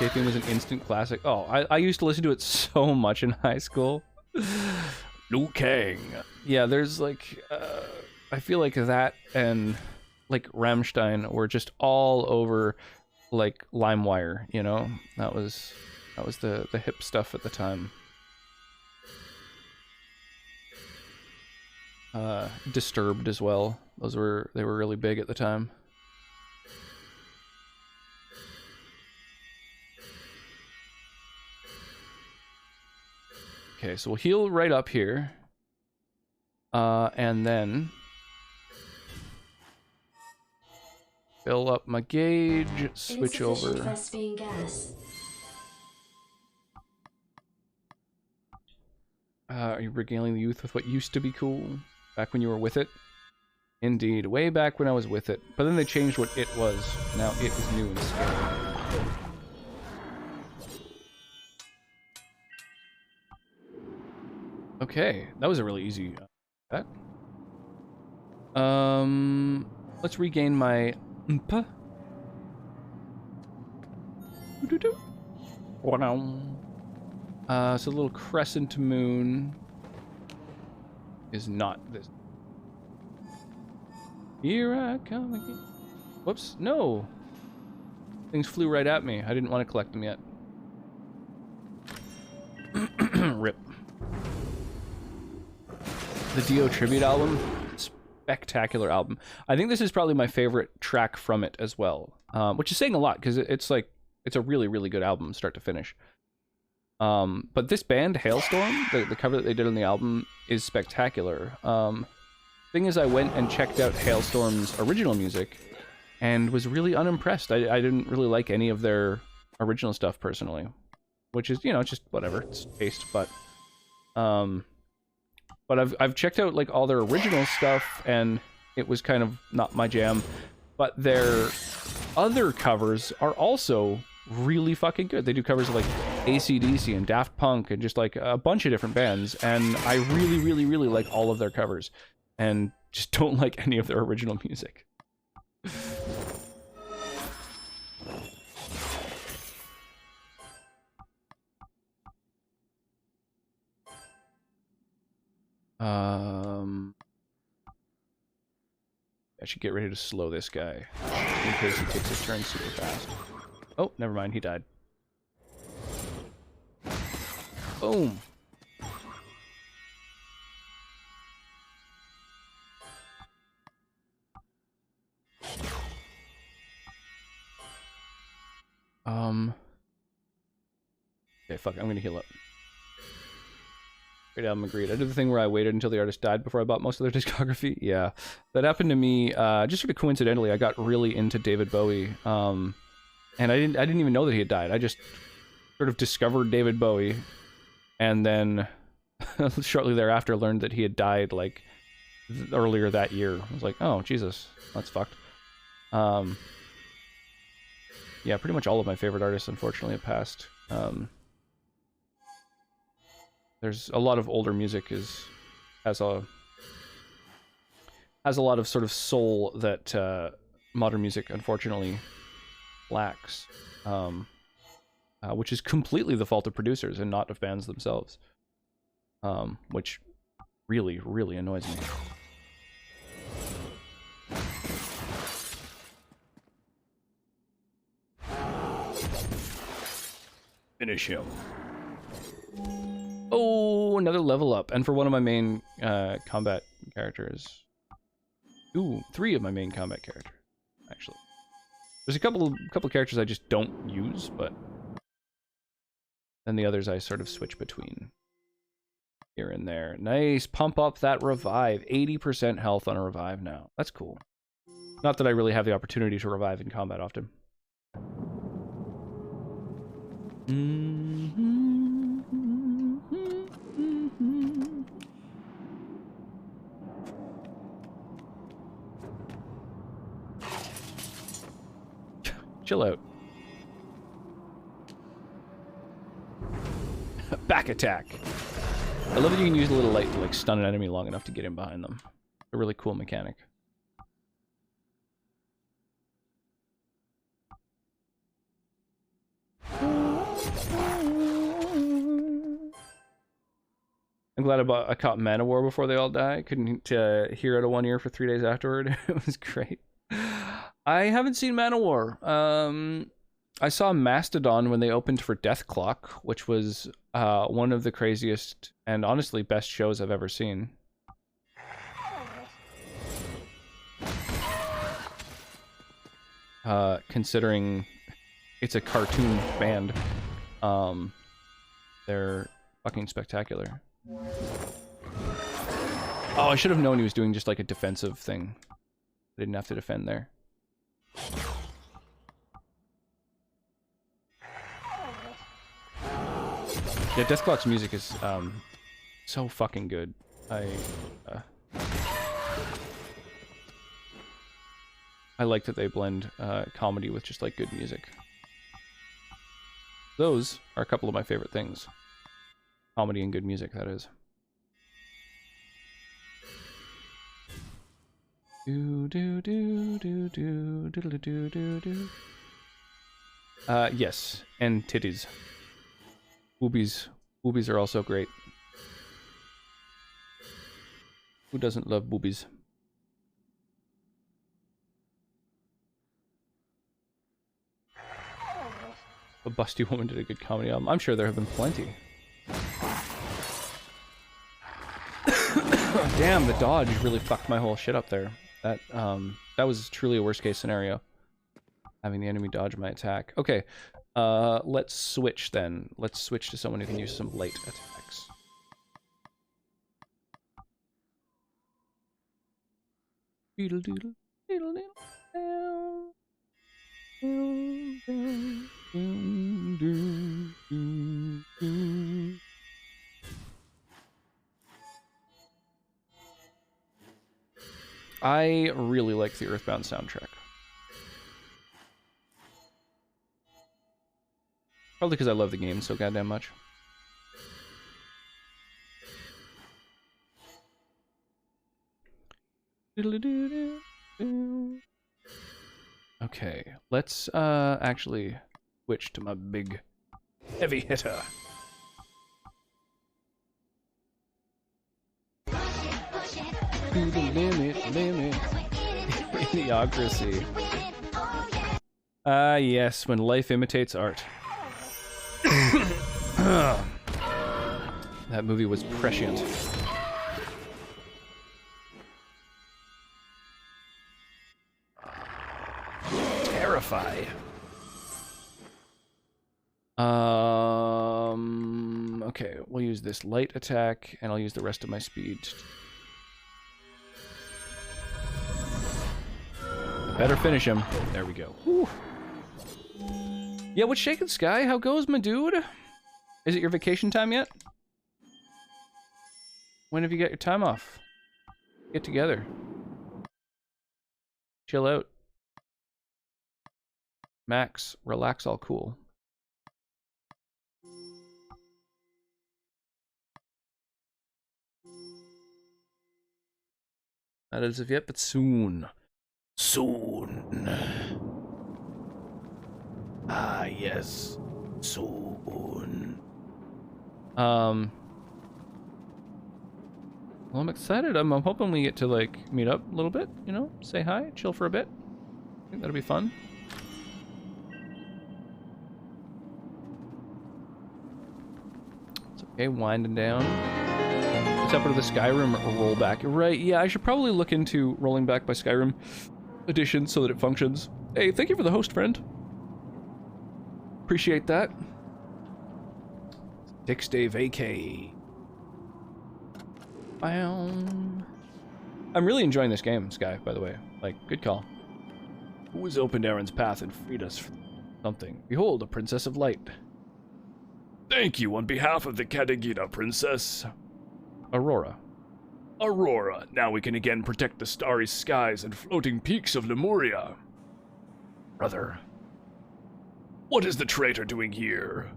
Speaker 1: theme was an instant classic. Oh, I used to listen to it so much in high school.
Speaker 7: Liu Kang.
Speaker 1: Yeah, there's like, I feel like that and like Rammstein were just all over like LimeWire, you know? That was the hip stuff at the time. Disturbed as well. They were really big at the time. Okay, so we'll heal right up here. And then fill up my gauge, switch over. Are you regaling the youth with what used to be cool? Back when you were with it? Indeed, way back when I was with it. But then they changed what it was. Now it is new and scary. Okay, that was a really easy bet. Let's regain my Mpa. So a little crescent moon is not this. Here I come again. Whoops, no. Things flew right at me. I didn't want to collect them yet. Rip. The Dio tribute album, spectacular album. I think this is probably my favorite track from it as well, which is saying a lot because it's like it's a really, really good album, start to finish. But this band, Hailstorm, the cover that they did on the album is spectacular. Thing is, I went and checked out Hailstorm's original music and was really unimpressed. I didn't really like any of their original stuff personally, which is, you know, just whatever, it's taste. But I've checked out like all their original stuff, and it was kind of not my jam. But their other covers are also really fucking good. They do covers of like AC/DC and Daft Punk and just like a bunch of different bands, and I really, really, really like all of their covers, and just don't like any of their original music. I should get ready to slow this guy in case he takes his turn super fast. Oh, never mind, he died. Boom. Okay, fuck, I'm gonna heal up. Great album, agreed. I did the thing where I waited until the artist died before I bought most of their discography. Yeah, that happened to me. Just sort of coincidentally, I got really into David Bowie, and I didn't even know that he had died. I just sort of discovered David Bowie, and then shortly thereafter learned that he had died like earlier that year. I was like, oh Jesus, that's fucked. Yeah, pretty much all of my favorite artists unfortunately have passed. There's a lot of older music has a lot of sort of soul that modern music unfortunately lacks, which is completely the fault of producers and not of bands themselves, which really, really annoys me. Finish him. Oh, another level up. And for one of my main combat characters. Ooh, 3 of my main combat characters, actually. There's a couple characters I just don't use, but then the others I sort of switch between here and there. Nice, pump up that revive. 80% health on a revive now. That's cool. Not that I really have the opportunity to revive in combat often. Chill out. Back attack. I love that you can use a little light to like stun an enemy long enough to get in behind them. A really cool mechanic. I'm glad I caught Mana War before they all die. Couldn't hear out of one ear for 3 days afterward. It was great. I haven't seen Man of War. I saw Mastodon when they opened for Death Clock, which was one of the craziest and honestly best shows I've ever seen. Considering it's a cartoon band, they're fucking spectacular. Oh, I should have known he was doing just like a defensive thing. I didn't have to defend there. Yeah, Death Clock's music is so fucking good. I like that they blend comedy with just like good music. Those are a couple of my favorite things. Comedy and good music, that is. Do do do do do do do do do. Yes, and titties. Boobies. Boobies are also great. Who doesn't love boobies? A busty woman did a good comedy album. I'm sure there have been plenty. Damn, the dodge really fucked my whole shit up there. That was truly a worst case scenario. Having the enemy dodge my attack. Okay, let's switch then. Let's switch to someone who can use some light attacks. Beetle doodle, beetle doodle, down, down, down, down. I really like the Earthbound soundtrack. Probably because I love the game so goddamn much. Okay, let's actually switch to my big heavy hitter. To the limit. Idiocracy. Ah, yes, when life imitates art. That movie was prescient. Terrify. Okay, we'll use this light attack, and I'll use the rest of my speed. I better finish him. There we go. Whew. Yeah, what's shaking, Sky? How goes, my dude? Is it your vacation time yet? When have you got your time off? Get together. Chill out. Max, relax, all cool. Not as of yet, but soon. Soon. Ah, yes. Soon. Well, I'm excited. I'm hoping we get to, like, meet up a little bit, you know? Say hi, chill for a bit. I think that'll be fun. It's okay, winding down. It's up to the Skyrim rollback. Right, yeah, I should probably look into rolling back my Skyrim edition so that it functions. Hey, thank you for the host, friend. Appreciate that. 6-day vacay. I'm really enjoying this game, Sky, by the way. Like, good call. Who has opened Aaron's path and freed us from something? Behold, a princess of light.
Speaker 7: Thank you on behalf of the Katagina princess.
Speaker 1: Aurora.
Speaker 7: Aurora, now we can again protect the starry skies and floating peaks of Lemuria. Brother, what is the traitor doing here?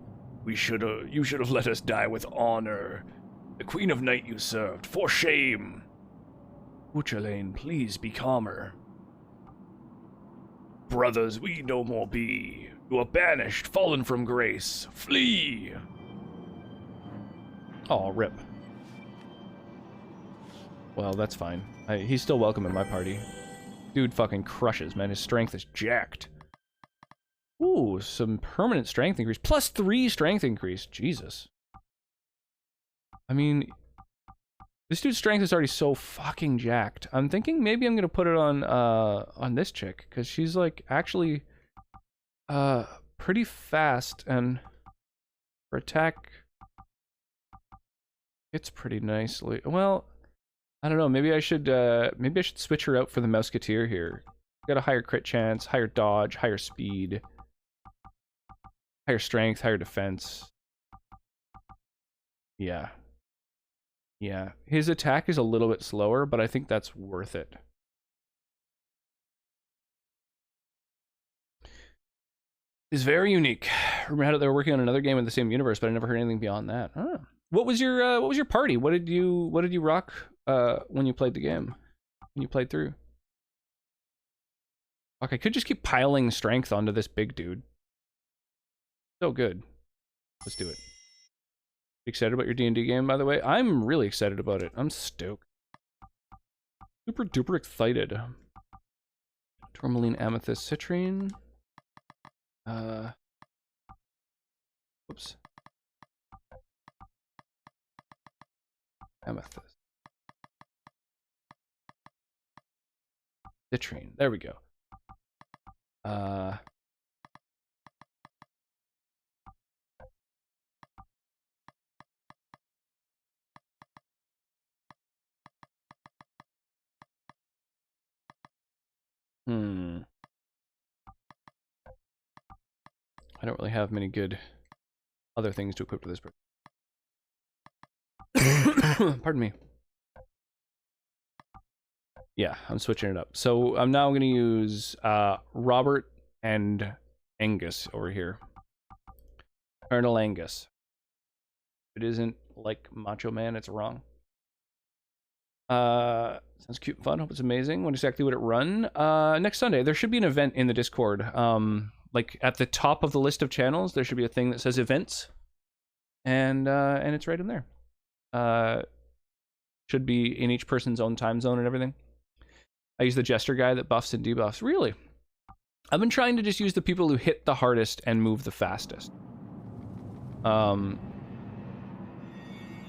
Speaker 7: You should have let us die with honor. The Queen of Night you served, for shame. Uchalain, please be calmer. Brothers, we no more be. You are banished, fallen from grace. Flee!
Speaker 1: Oh, rip. Well, that's fine. He's still welcome in my party. Dude fucking crushes, man. His strength is jacked. Ooh, some permanent strength increase. +3 strength increase. Jesus. I mean, this dude's strength is already so fucking jacked. I'm thinking maybe I'm gonna put it on this chick, because she's like actually pretty fast, and her attack hits pretty nicely. Well, I don't know, maybe I should switch her out for the Musketeer here. Got a higher crit chance, higher dodge, higher speed, higher strength, higher defense. Yeah. Yeah, his attack is a little bit slower, but I think that's worth it. It's very unique. Remember how they were working on another game in the same universe, but I never heard anything beyond that. Huh. What was your party? What did you rock when you played the game? When you played through? Fuck, I could just keep piling strength onto this big dude. So good. Let's do it. Excited about your D&D game, by the way? I'm really excited about it. I'm stoked. Super duper excited. Tourmaline, amethyst, citrine. Whoops. Amethyst. Citrine. There we go. I don't really have many good other things to equip to this person. Pardon me. Yeah, I'm switching it up. So I'm now going to use Robert and Angus over here. Colonel Angus. If it isn't like Macho Man, it's wrong. Sounds cute and fun. Hope it's amazing. When exactly would it run? Next Sunday. There should be an event in the Discord. Like at the top of the list of channels, there should be a thing that says events, and it's right in there. Should be in each person's own time zone and everything. I use the Jester guy that buffs and debuffs. Really? I've been trying to just use the people who hit the hardest and move the fastest.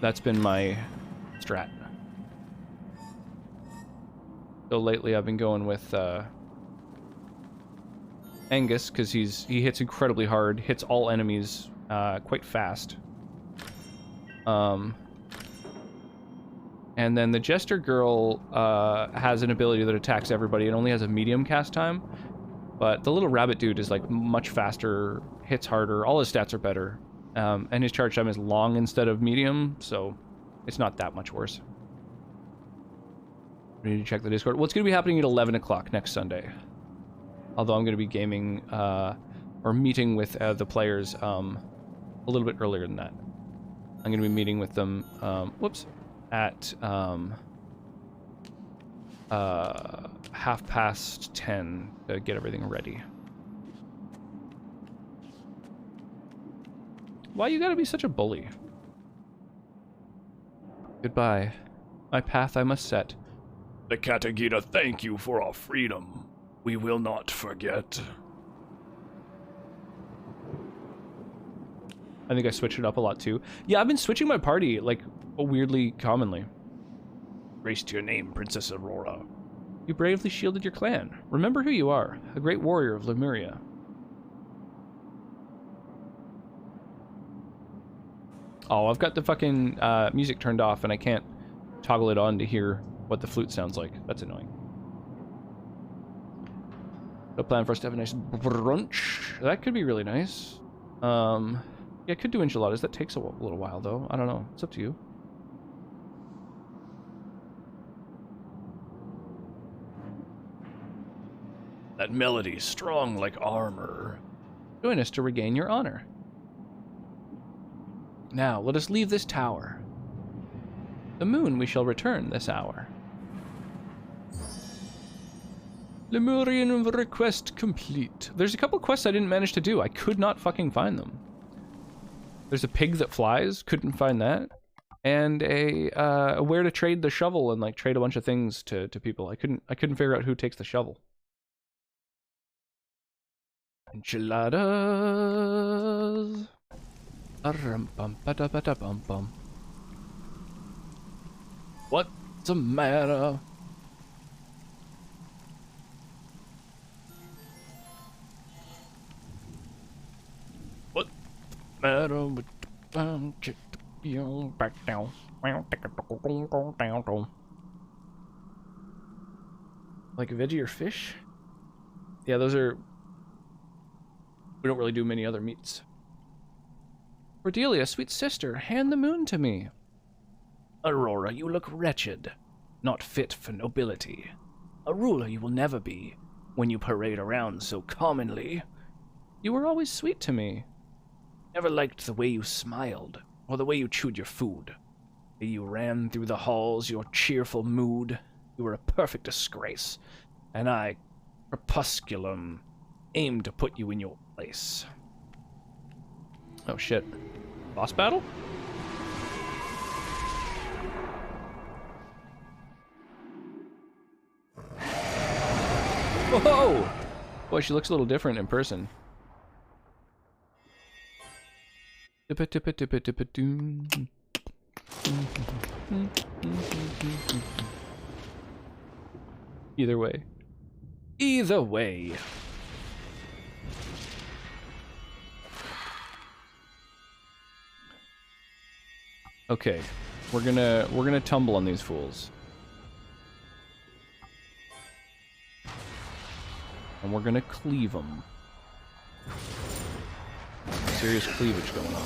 Speaker 1: That's been my strat. So lately I've been going with Angus, because he hits incredibly hard, hits all enemies quite fast. And then the Jester girl has an ability that attacks everybody and only has a medium cast time. But the little rabbit dude is like much faster, hits harder, all his stats are better. And his charge time is long instead of medium, so it's not that much worse. We need to check the Discord. Well, it's going to be happening at 11 o'clock next Sunday. Although I'm going to be gaming, or meeting with the players a little bit earlier than that. I'm going to be meeting with them, at 10:30 to get everything ready. Why you gotta be such a bully? Goodbye. My path I must set.
Speaker 7: The Katagita thank you for our freedom. We will not forget.
Speaker 1: I think I switched it up a lot too. Yeah, I've been switching my party, like, weirdly commonly.
Speaker 7: Grace to your name, Princess Aurora.
Speaker 1: You bravely shielded your clan. Remember who you are, a great warrior of Lemuria. Oh, I've got the fucking music turned off and I can't toggle it on to hear what the flute sounds like. That's annoying. A plan for us to have a nice brunch. That could be really nice. Yeah, I could do enchiladas. That takes a little while, though. I don't know. It's up to you.
Speaker 7: That melody, strong like armor.
Speaker 1: Join us to regain your honor. Now, let us leave this tower. The moon we shall return this hour. Lemurian request complete. There's a couple quests I didn't manage to do. I could not fucking find them. There's a pig that flies. Couldn't find that. And a where to trade the shovel and like trade a bunch of things to people. I couldn't figure out who takes the shovel. Enchiladas. Bum. What's the matter?
Speaker 7: What's the matter with the kick you back down?
Speaker 1: Like a veggie or fish? Yeah, those are... We don't really do many other meats. Cordelia, sweet sister, hand the moon to me.
Speaker 7: Aurora, you look wretched, not fit for nobility. A ruler you will never be, when you parade around so commonly.
Speaker 1: You were always sweet to me.
Speaker 7: Never liked the way you smiled, or the way you chewed your food. The way you ran through the halls, your cheerful mood. You were a perfect disgrace, and I, Crepusculum, aimed to put you in your place.
Speaker 1: Oh shit. Boss battle? Whoa! Boy, she looks a little different in person. Either way.
Speaker 7: Either way.
Speaker 1: Okay, we're gonna tumble on these fools. And we're gonna cleave them. Serious cleavage going on.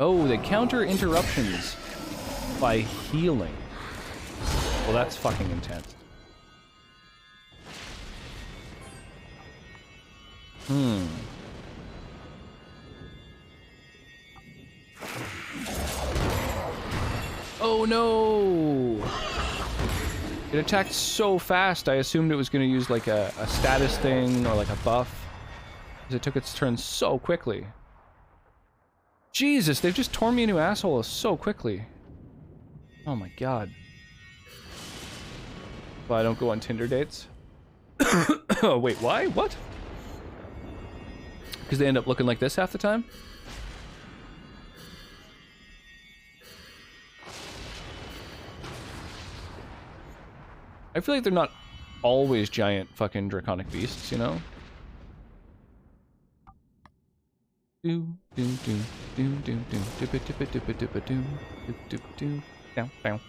Speaker 1: Oh, they counter interruptions by healing. Well, that's fucking intense. Oh no! It attacked so fast, I assumed it was going to use like a status thing or like a buff. Because it took its turn so quickly. Jesus, they've just torn me a new asshole so quickly. Oh my god. Well, I don't go on Tinder dates. Oh, wait, why? What? Because they end up looking like this half the time? I feel like they're not always giant fucking draconic beasts, you know? Do do do do do do dip it dip it dip it dip it do do do down down.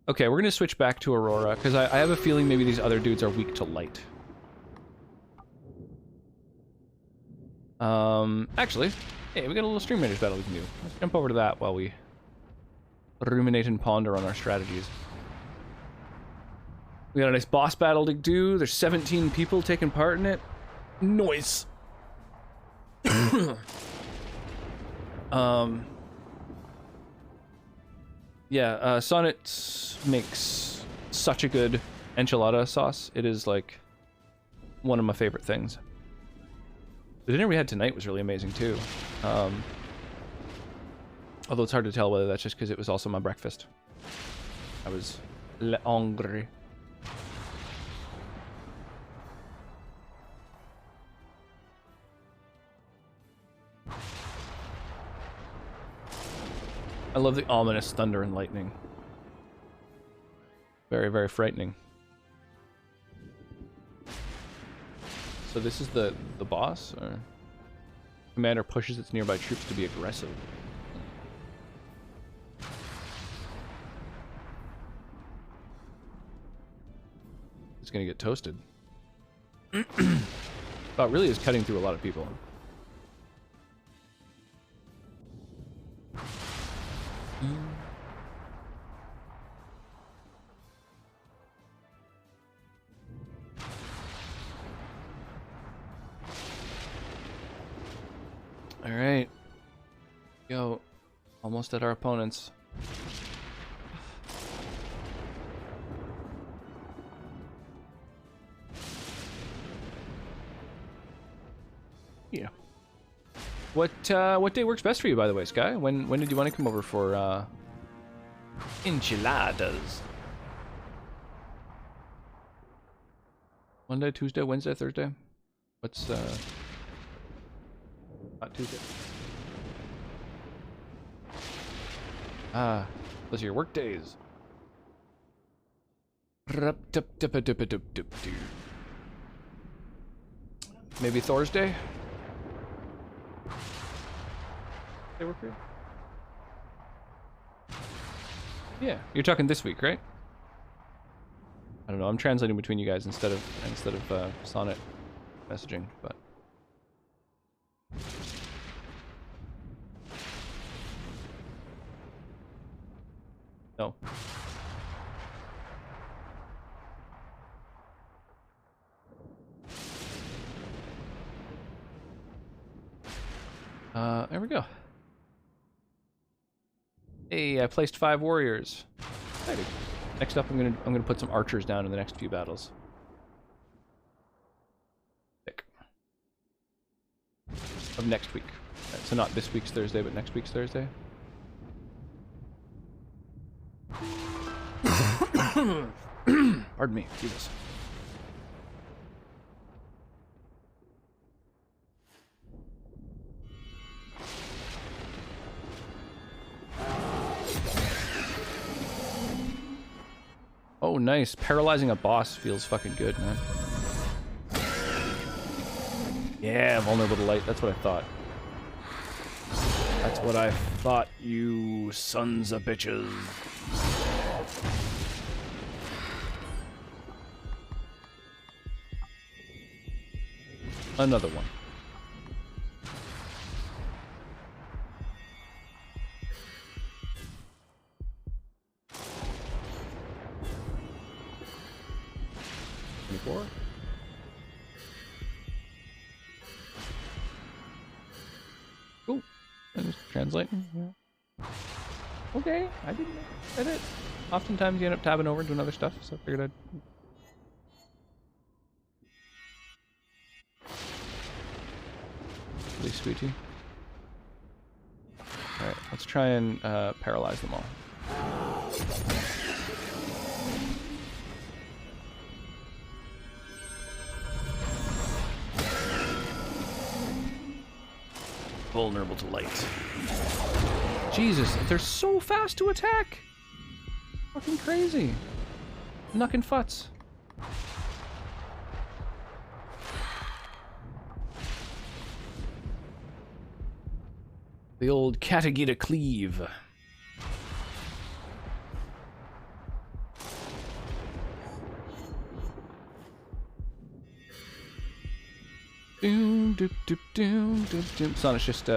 Speaker 1: Okay, we're gonna switch back to Aurora because I have a feeling maybe these other dudes are weak to light. Actually, hey, we got a little Stream Raiders battle we can do. Let's jump over to that while we ruminate and ponder on our strategies. We got a nice boss battle to do. There's 17 people taking part in it. Noise. Yeah, Sonnet makes such a good enchilada sauce. It is like one of my favorite things. The dinner we had tonight was really amazing too. Although it's hard to tell whether that's just because it was also my breakfast. I was hungry. I love the ominous thunder and lightning. Very, very frightening. So this is the boss, or commander pushes its nearby troops to be aggressive. It's gonna get toasted. But it really is cutting through a lot of people. All right, go. Almost at our opponents. Yeah. What day works best for you, by the way, Sky? When did you want to come over for enchiladas? Monday, Tuesday, Wednesday, Thursday? What's not Tuesday? Ah, those are your work days. Maybe Thursday? They work for you? Yeah, you're talking this week, right? I don't know. I'm translating between you guys instead of Sonnet messaging, but no. There we go. Hey, I placed 5 warriors. Exciting. Next up, I'm gonna put some archers down in the next few battles. Sick. Of next week. Right, so not this week's Thursday, but next week's Thursday. Pardon me. Jesus. Oh, nice. Paralyzing a boss feels fucking good, man. Yeah, vulnerable to light. That's what I thought. That's what I thought, you sons of bitches. Another one. 24. Cool. And just translating. Yeah. Okay, I didn't know. That's it. Oftentimes you end up tabbing over and doing other stuff, so I figured I'd. Really sweetie. Alright, let's try and paralyze them all.
Speaker 7: Vulnerable to light.
Speaker 1: Jesus, they're so fast to attack! Fucking crazy. Knuckin' futs.
Speaker 7: The old Katagita cleave.
Speaker 1: Doom, doop, doop, doom, doop, doop. Sonic's just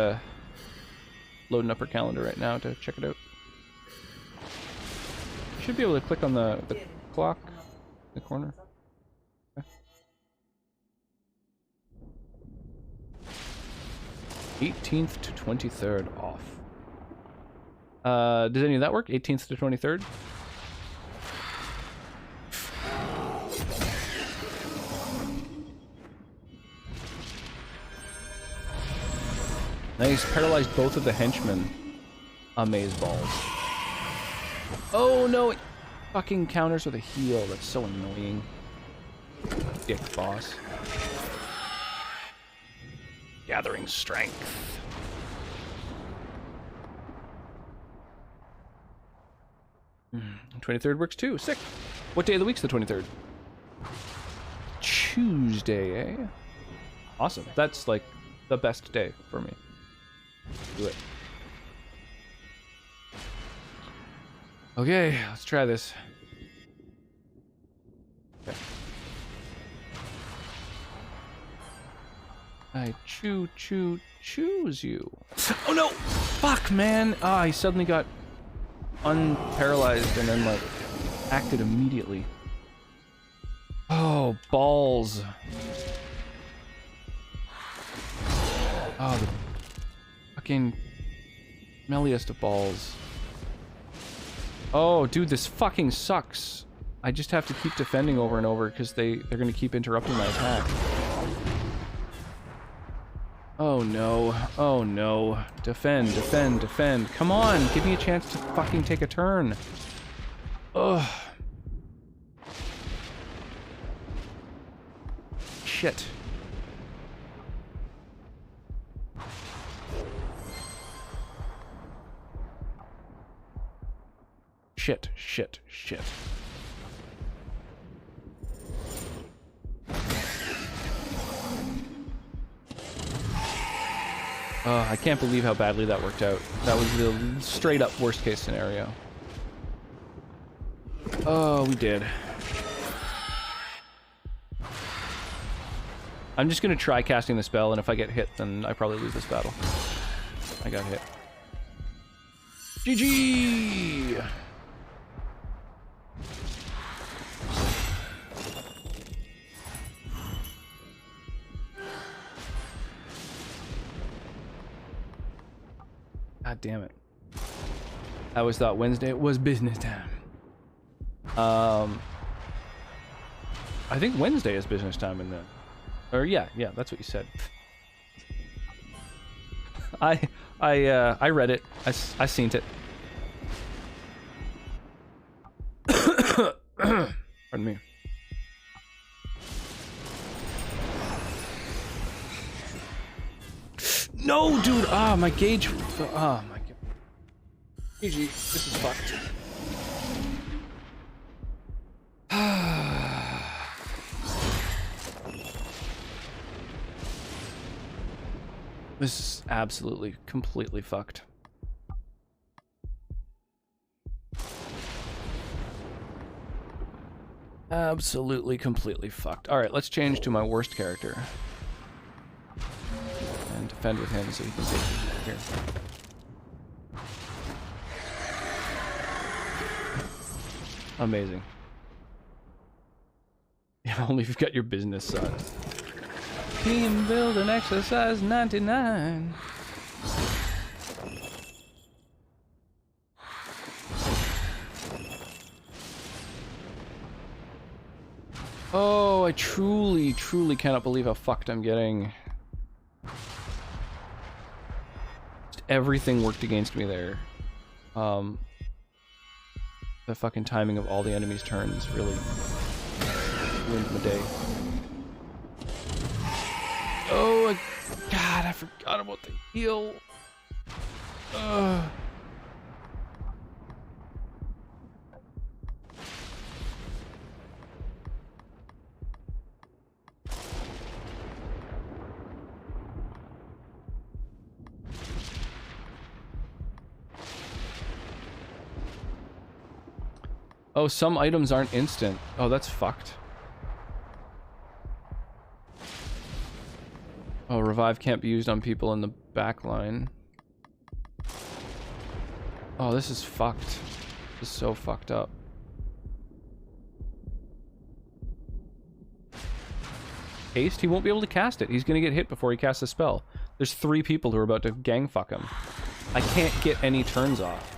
Speaker 1: loading up her calendar right now to check it out. You should be able to click on the clock in the corner. Okay. 18th to 23rd off. Does any of that work? 18th to 23rd? Nice, paralyzed both of the henchmen. Amaze balls. Oh no, it fucking counters with a heal. That's so annoying. Dick boss.
Speaker 7: Gathering strength.
Speaker 1: 23rd works too. Sick. What day of the week's the 23rd? Tuesday, eh? Awesome. That's like the best day for me. Do it. Okay, let's try this. Okay. I choose you. Oh no! Fuck, man! Ah, he suddenly got unparalyzed and then, like, acted immediately. Oh, balls. Oh, the fucking smelliest of balls. Oh, dude, this fucking sucks. I just have to keep defending over and over because they're gonna keep interrupting my attack. Oh no. Oh no. Defend, defend, defend. Come on, give me a chance to fucking take a turn. Ugh. Shit. Shit, shit, shit. I can't believe how badly that worked out. That was the straight up worst case scenario. Oh, we did. I'm just gonna try casting the spell, and if I get hit, then I probably lose this battle. I got hit. GG! God damn it. I always thought Wednesday was business time. I think Wednesday is business time in the... Or yeah, that's what you said. I read it. I seen it. Pardon me. No, dude! Ah, my gauge... Oh, my God. GG. This is fucked. This is absolutely, completely fucked. Absolutely, completely fucked. Alright, let's change to my worst character. And defend with him so he can take me here. Amazing. Yeah, only if you've got your business son. Team building exercise 99. Oh, I truly, truly cannot believe how fucked I'm getting. Just everything worked against me there. The fucking timing of all the enemies' turns really ruined my day. Oh, God, I forgot about the heal. Ugh. Oh, some items aren't instant. Oh, that's fucked. Oh, revive can't be used on people in the back line. Oh, this is fucked. This is so fucked up. Haste? He won't be able to cast it. He's gonna get hit before he casts the spell. There's 3 people who are about to gang fuck him. I can't get any turns off.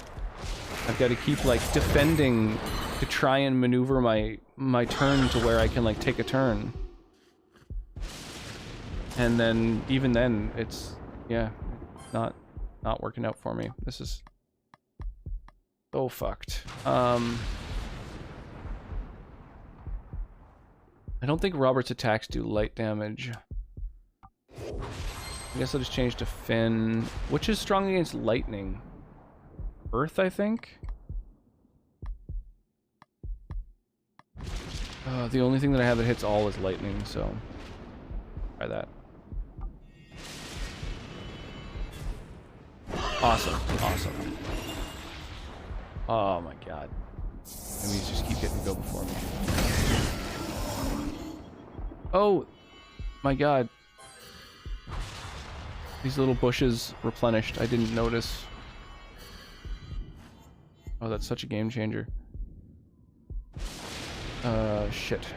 Speaker 1: I've got to keep, like, defending to try and maneuver my turn to where I can, like, take a turn. And then, even then, it's, yeah, not working out for me. This is so fucked. I don't think Robert's attacks do light damage. I guess I'll just change to Finn. Which is strong against lightning? Earth, I think? The only thing that I have that hits all is lightning, so try that. Awesome, awesome. Oh my god. Enemies just keep getting to go before me. Oh my god. These little bushes replenished. I didn't notice. Oh, that's such a game changer. Shit.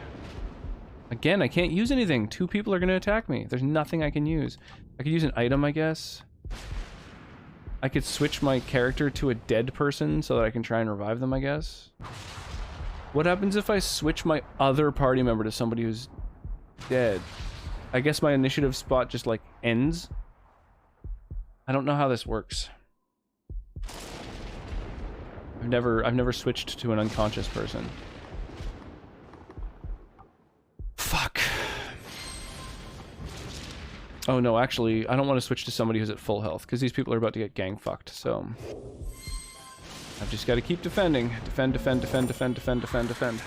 Speaker 1: Again, I can't use anything. 2 people are gonna attack me. There's nothing I can use. I could use an item, I guess. I could switch my character to a dead person so that I can try and revive them, I guess. What happens if I switch my other party member to somebody who's dead? I guess my initiative spot just, like, ends? I don't know how this works. I've never switched to an unconscious person. Fuck. Oh no, actually, I don't want to switch to somebody who's at full health, because these people are about to get gang fucked, so... I've just got to keep defending. Defend, defend, defend, defend, defend, defend, defend.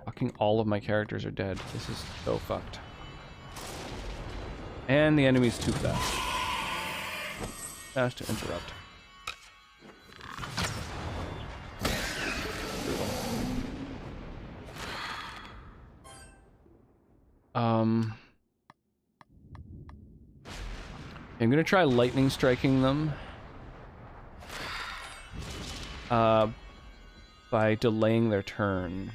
Speaker 1: Fucking all of my characters are dead. This is so fucked. And the enemy's too fast. Fast to interrupt. I'm gonna try lightning striking them. By delaying their turn.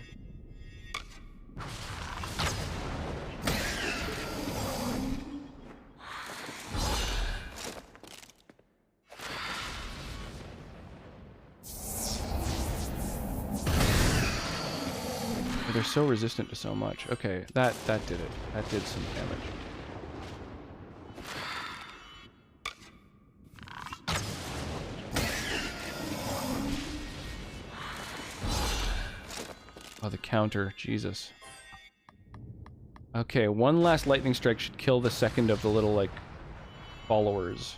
Speaker 1: They're so resistant to so much. Okay, that did it. That did some damage. Oh, the counter. Jesus. Okay, one last lightning strike should kill the second of the little, like, followers.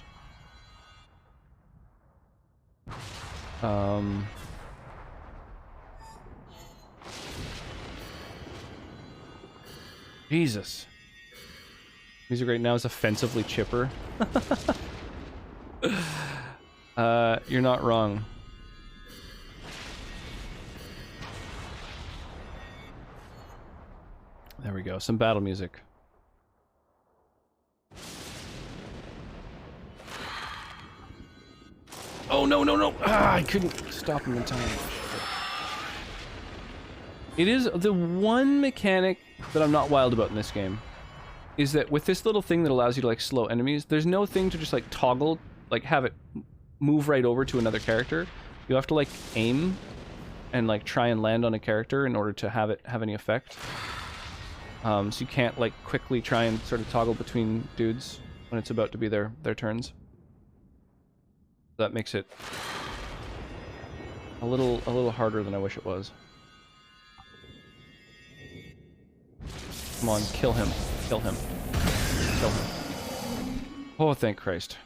Speaker 1: Jesus. Music right now is offensively chipper. You're not wrong. There we go. Some battle music. Oh, no, no, no. Ah, I couldn't stop him in time. It is the one mechanic that I'm not wild about in this game. Is that with this little thing that allows you to, like, slow enemies, there's no thing to just, like, toggle, like, have it move right over to another character. You have to, like, aim and, like, try and land on a character in order to have it have any effect. So you can't, like, quickly try and sort of toggle between dudes when it's about to be their turns. That makes it a little harder than I wish it was. Come on, kill him. Kill him. Kill him. Oh, thank Christ.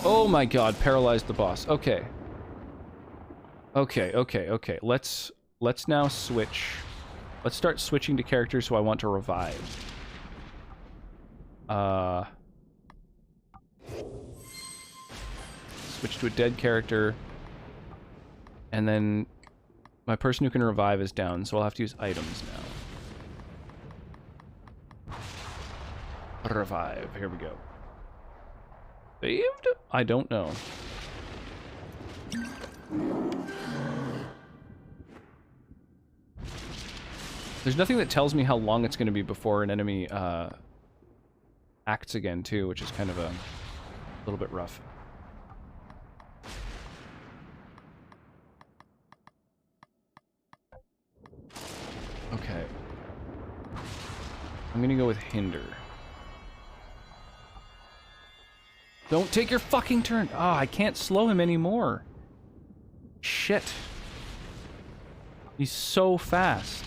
Speaker 1: Oh my god, paralyzed the boss. Okay. Okay. Let's now switch. Let's start switching to characters who I want to revive. Switch to a dead character. And then my person who can revive is down, so I'll have to use items now. Revive. Here we go. Saved? I don't know. There's nothing that tells me how long it's going to be before an enemy acts again, too, which is kind of a little bit rough. Okay. I'm going to go with Hinder. Don't take your fucking turn. Ah, I can't slow him anymore. Shit. He's so fast.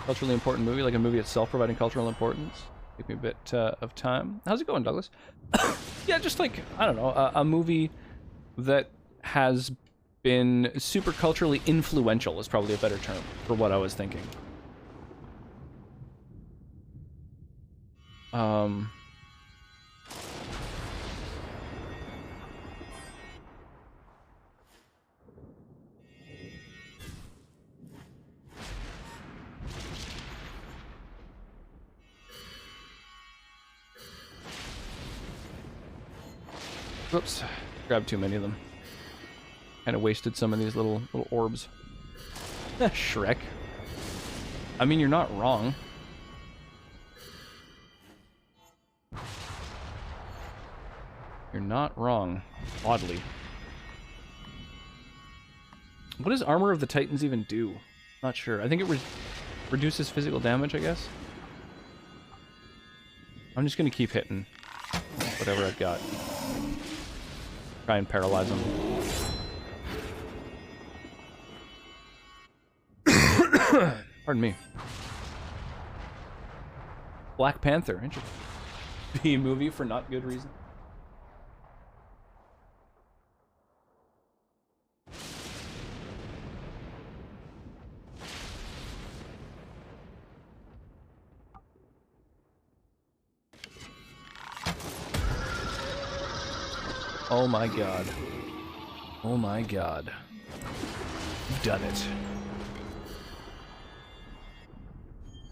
Speaker 1: Culturally important movie, like a movie itself providing cultural importance. Give me a bit of time. How's it going, Douglas? Yeah, just like, I don't know, a movie that has been super culturally influential is probably a better term for what I was thinking. Whoops, grabbed too many of them. Kind of wasted some of these little orbs. Shrek. I mean, you're not wrong. You're not wrong. Oddly. What does Armor of the Titans even do? Not sure. I think it reduces physical damage, I guess. I'm just gonna keep hitting whatever I've got. Try and paralyze them. Pardon me. Black Panther. Interesting. B movie for not good reason. Oh my god. Oh my god. You've done it.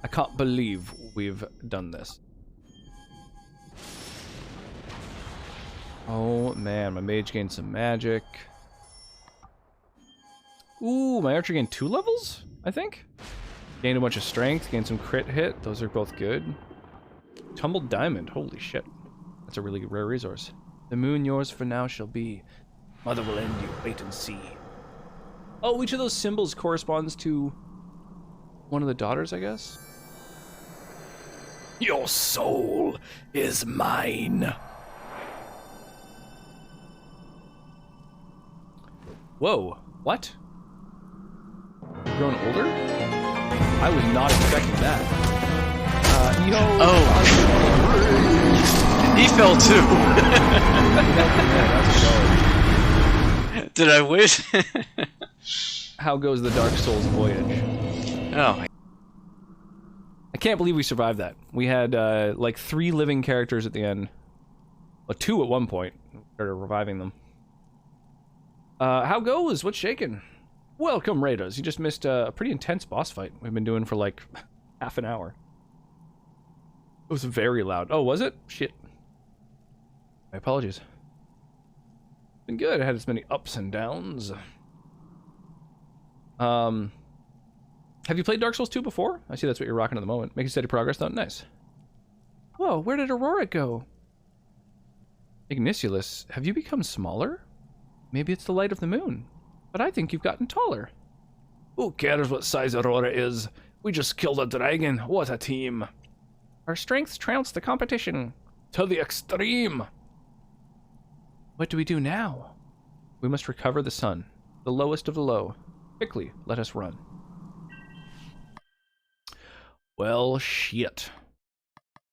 Speaker 1: I can't believe we've done this. Oh man, my mage gained some magic. Ooh, my archer gained 2 levels, I think? Gained a bunch of strength, gained some crit hit. Those are both good. Tumbled diamond, holy shit. That's a really rare resource. The moon yours for now shall be. Mother will end you, wait and see. Oh, each of those symbols corresponds to one of the daughters, I guess?
Speaker 7: Your soul is mine.
Speaker 1: Whoa, what? Grown older? I was not expecting that. Yo.
Speaker 11: Oh. He fell too. Did I wish?
Speaker 1: How goes the Dark Souls voyage?
Speaker 11: Oh.
Speaker 1: I can't believe we survived that. We had like 3 living characters at the end. Well, 2 at one point. We started reviving them. How goes? What's shaking? Welcome, Raiders. You just missed a pretty intense boss fight we've been doing for like half an hour. It was very loud. Oh, was it? Shit. My apologies. Been good. I had as many ups and downs. Have you played Dark Souls 2 before? I see that's what you're rocking at the moment. Making steady progress, though. Nice. Whoa, where did Aurora go? Ignatius, have you become smaller? Maybe it's the light of the moon. But I think you've gotten taller.
Speaker 7: Who cares what size Aurora is? We just killed a dragon. What a team.
Speaker 1: Our strengths trounced the competition.
Speaker 7: To the extreme.
Speaker 1: What do we do now? We must recover the sun. The lowest of the low. Quickly, let us run.
Speaker 7: Well, shit.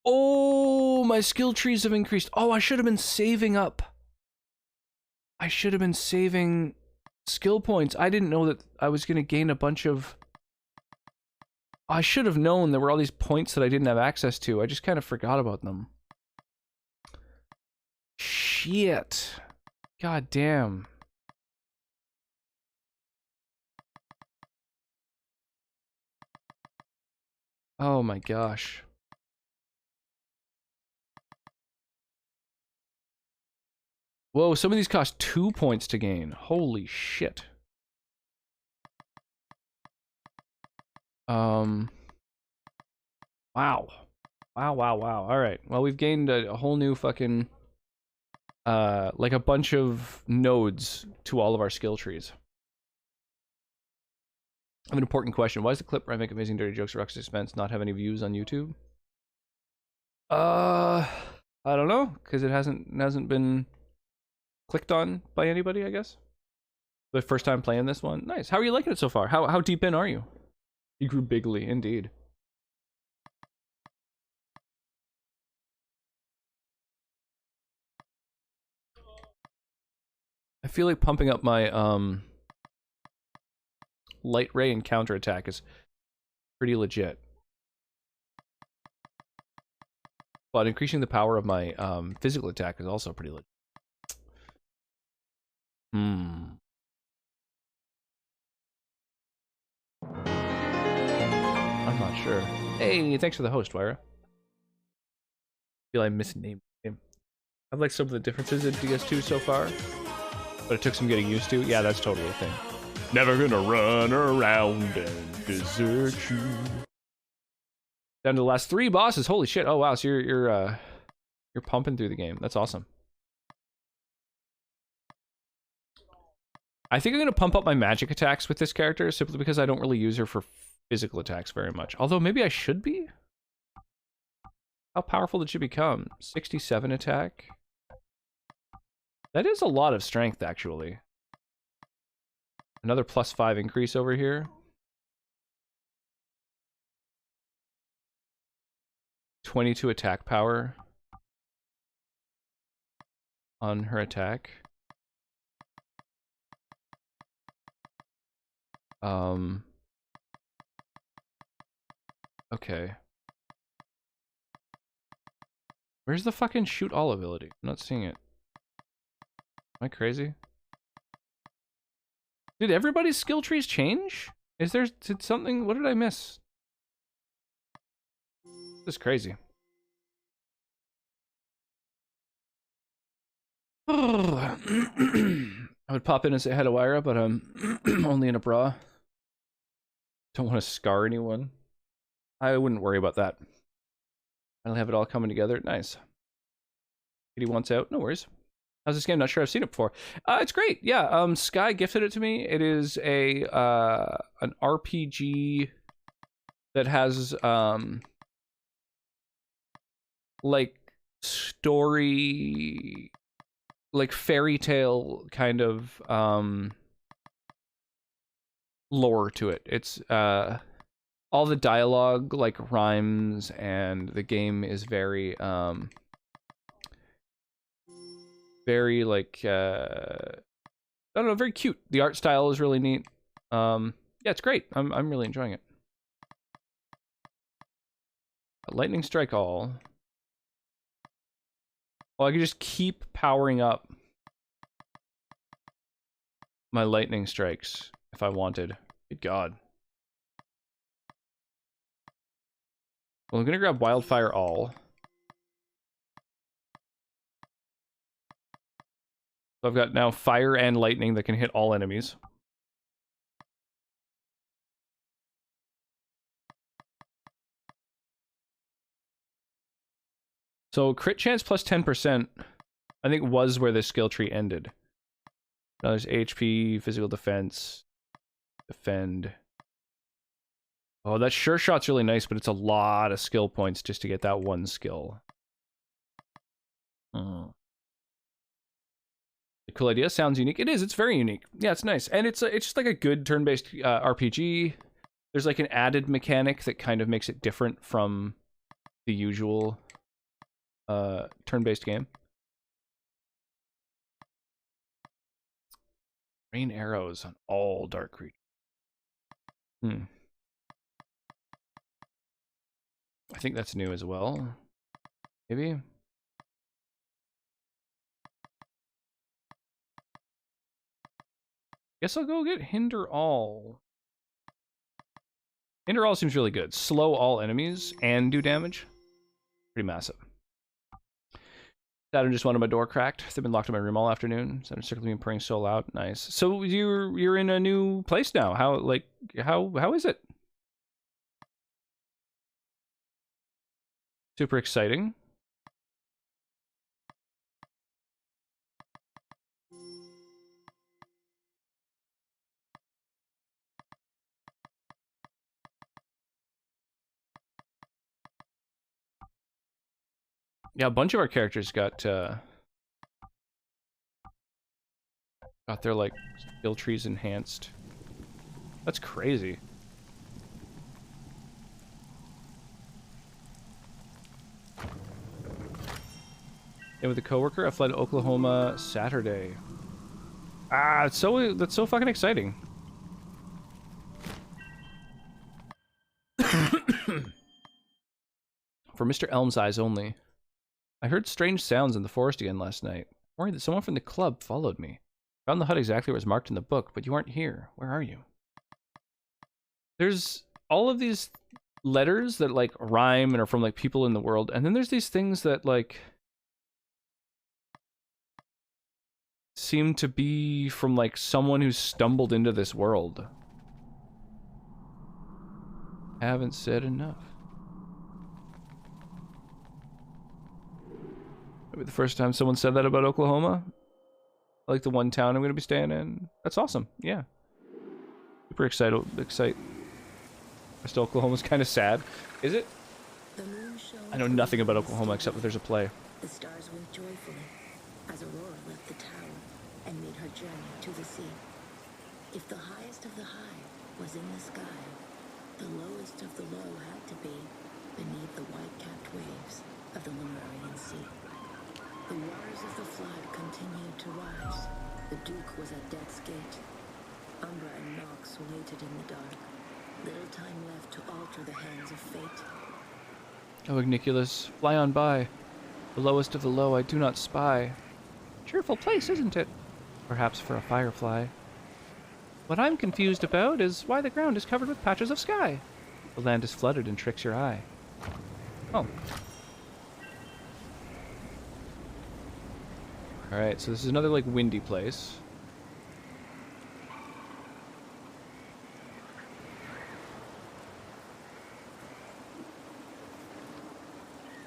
Speaker 1: Oh, my skill trees have increased. Oh, I should have been saving up. I should have been saving skill points. I didn't know that I was going to gain a bunch of... I should have known there were all these points that I didn't have access to. I just kind of forgot about them. Shit. God damn. Oh my gosh. Whoa, some of these cost 2 points to gain. Holy shit. Wow. Wow, wow, wow. Alright, well, we've gained a whole new fucking... like a bunch of nodes to all of our skill trees. I have an important question. Why does the clip where I make amazing dirty jokes at Rux's expense not have any views on YouTube? I don't know, because it hasn't been clicked on by anybody, I guess. The first time playing this one. Nice. How are you liking it so far? How deep in are you? You grew bigly, indeed. I feel like pumping up my light ray and counterattack is pretty legit. But increasing the power of my physical attack is also pretty legit. I'm not sure. Hey, thanks for the host, Wyra. I feel I misnamed him. I've liked some of the differences in DS2 so far, but it took some getting used to. Yeah, that's totally a thing. Never gonna run around and desert you. Down to the last 3 bosses. Holy shit! Oh wow, so you're pumping through the game. That's awesome. I think I'm gonna pump up my magic attacks with this character simply because I don't really use her for physical attacks very much. Although maybe I should be. How powerful did she become? 67 attack. That is a lot of strength, actually. Another +5 increase over here. 22 attack power on her attack. Okay. Where's the fucking shoot all ability? I'm not seeing it. Am I crazy? Did everybody's skill trees change? Did something, what did I miss? This is crazy. I would pop in and say hi to Wyra, but I'm only in a bra. Don't want to scar anyone. I wouldn't worry about that. I'll have it all coming together. Nice. Kitty wants out. No worries. How's this game? Not sure I've seen it before. It's great. Yeah. Sky gifted it to me. It is an RPG that has like story, like fairy tale kind of lore to it. It's all the dialogue like rhymes, and the game is very very like I don't know, very cute. The art style is really neat. Yeah, it's great. I'm really enjoying it. Lightning strike all. Well, I can just keep powering up my lightning strikes if I wanted. Good God. Well, I'm gonna grab Wildfire All. So I've got now fire and lightning that can hit all enemies. So crit chance plus 10%, I think, was where this skill tree ended. Now there's HP, physical defense, defend. Oh, that sure shot's really nice, but it's a lot of skill points just to get that one skill. Cool idea. Sounds unique. It is. It's very unique. Yeah, it's nice, and it's just like a good turn-based RPG. There's like an added mechanic that kind of makes it different from the usual turn-based game. Rain arrows on all dark creatures. I think that's new as well. Maybe. Guess I'll go get Hinder All. Hinder All seems really good. Slow all enemies and do damage. Pretty massive. Saturn just wanted my door cracked. They've been locked in my room all afternoon. Saturn circling and praying so loud. Nice. So you're in a new place now. How is it? Super exciting. Yeah, a bunch of our characters got their like skill trees enhanced. That's crazy. And with a coworker, I fly to Oklahoma Saturday. Ah, that's so fucking exciting. For Mr. Elm's eyes only. I heard strange sounds in the forest again last night. I'm worried that someone from the club followed me. Found the hut exactly where it was marked in the book, but you aren't here. Where are you? There's all of these letters that like rhyme and are from like people in the world, and then there's these things that like seem to be from like someone who stumbled into this world. Haven't said enough. Maybe the first time someone said that about Oklahoma. Like the one town I'm going to be staying in. That's awesome. Yeah. Super excited. West Oklahoma's kind of sad. Is it? I know nothing about Oklahoma except that there's a play.
Speaker 12: The stars winked joyfully as Aurora left the tower and made her journey to the sea. If the highest of the high was in the sky, the lowest of the low had to be beneath the white-capped waves of the Lemurian Sea. The waters of the flood continued to rise. The Duke was at death's gate. Umbra and Nox waited in the dark. Little time left to alter the hands of fate.
Speaker 1: Oh, Igniculus, fly on by. The lowest of the low I do not spy. Cheerful place, isn't it? Perhaps for a firefly. What I'm confused about is why the ground is covered with patches of sky. The land is flooded and tricks your eye. Oh. Alright, so this is another, like, windy place.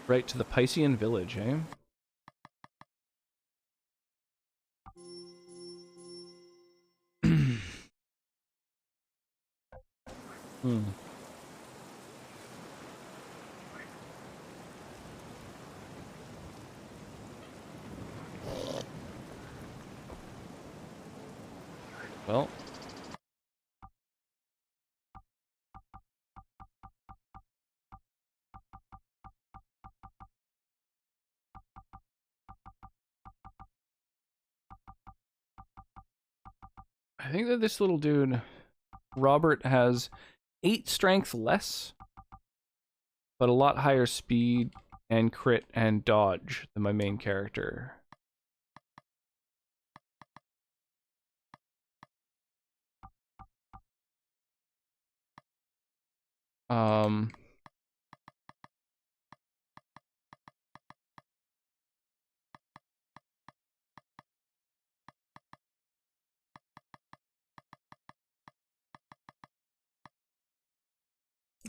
Speaker 1: Right to the Piscean village, eh? Well. I think that this little dude, Robert, has 8 strength less, but a lot higher speed and crit and dodge than my main character. Um.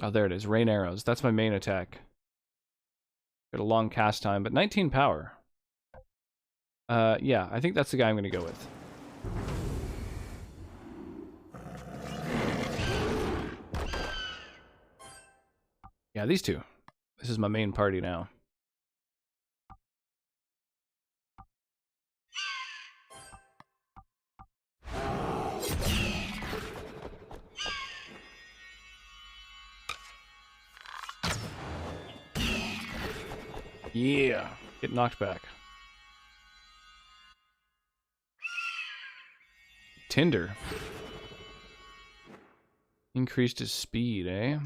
Speaker 1: Oh, there it is. Rain arrows. That's my main attack. Got a long cast time, but 19 power. Yeah, I think that's the guy I'm going to go with. Yeah, these two. This is my main party now. Yeah, get knocked back. Tinder. Increased his speed, eh?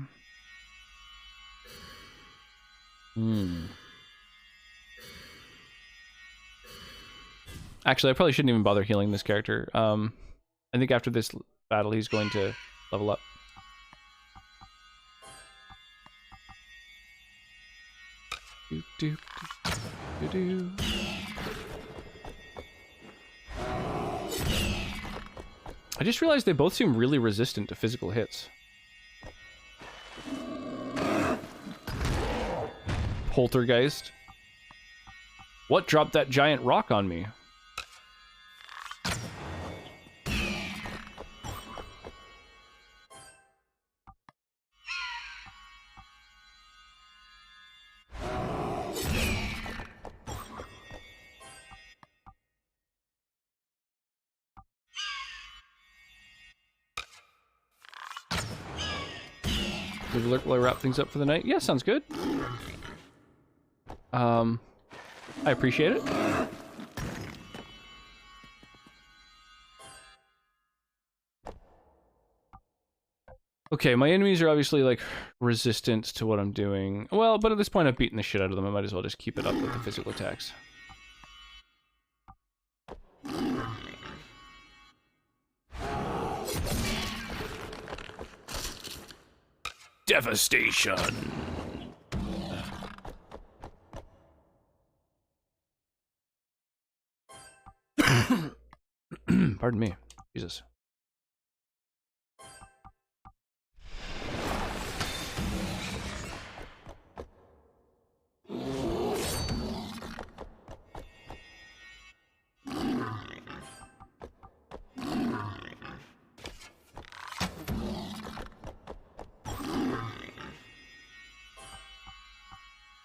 Speaker 1: Actually, I probably shouldn't even bother healing this character. I think after this battle, he's going to level up. Do, do, do, do, do. I just realized they both seem really resistant to physical hits. Poltergeist. What dropped that giant rock on me? Leave alert while I wrap things up for the night. Yeah, sounds good. I appreciate it. Okay, my enemies are obviously, like, resistant to what I'm doing. Well, but at this point I've beaten the shit out of them. I might as well just keep it up with the physical attacks. Devastation! Pardon me. Jesus.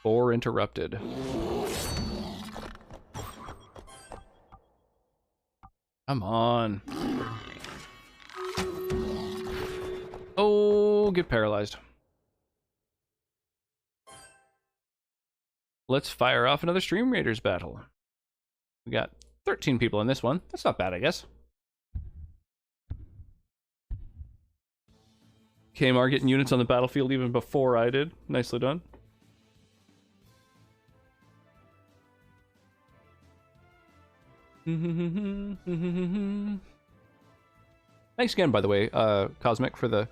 Speaker 1: Or interrupted. Come on. Oh, get paralyzed. Let's fire off another Stream Raiders battle. We got 13 people in this one. That's not bad, I guess. KMR getting units on the battlefield even before I did. Nicely done. Thanks again, by the way, Cosmic, for the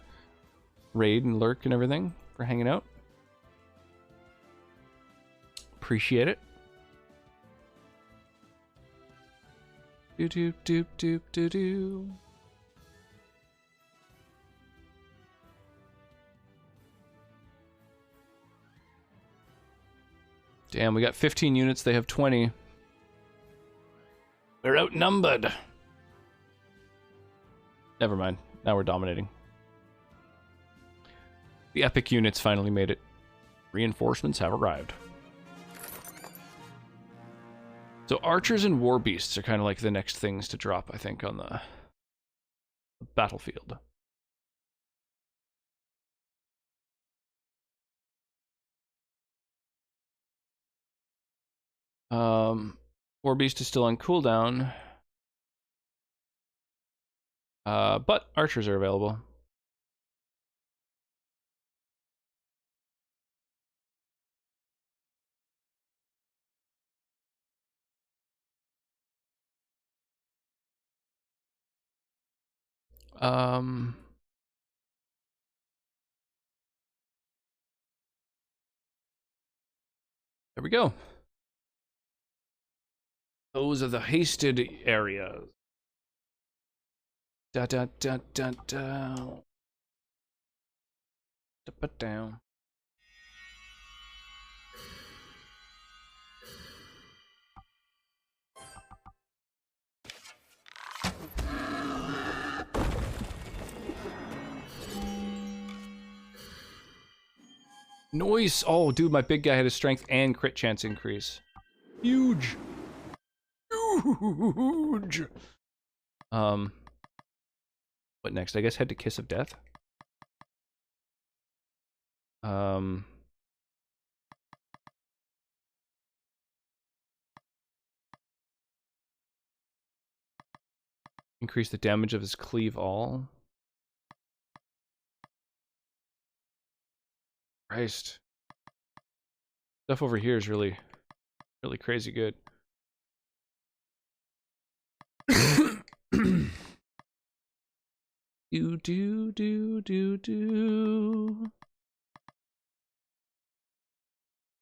Speaker 1: raid and lurk and everything, for hanging out. Appreciate it. Do do do do do do. Damn, we got 15 units, they have 20. We're outnumbered. Never mind. Now we're dominating. The epic units finally made it. Reinforcements have arrived. So archers and war beasts are kind of like the next things to drop, I think, on the battlefield. War beast is still on cooldown. But archers are available. There we go. Those are the hasted areas. Da da da da da. Da ba down. Noise! Oh, dude, my big guy had his strength and crit chance increase. Huge! Huge! What next? I guess head to Kiss of Death? Increase the damage of his cleave all. Christ. Stuff over here is really crazy good. do.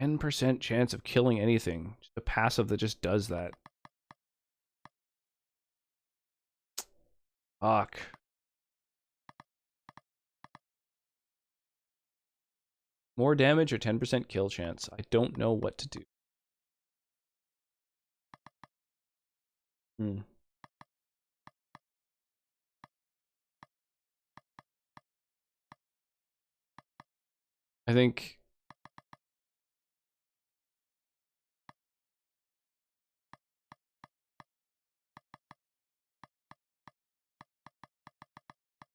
Speaker 1: 10% chance of killing anything. Just a passive that just does that. Fuck. More damage or 10% kill chance. I don't know what to do. I think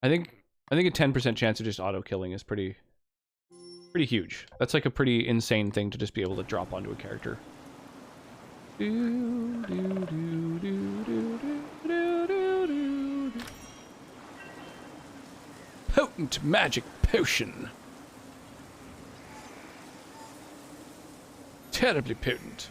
Speaker 1: a 10% chance of just auto killing is pretty huge. That's like a pretty insane thing to just be able to drop onto a character. Potent magic potion. Terribly potent.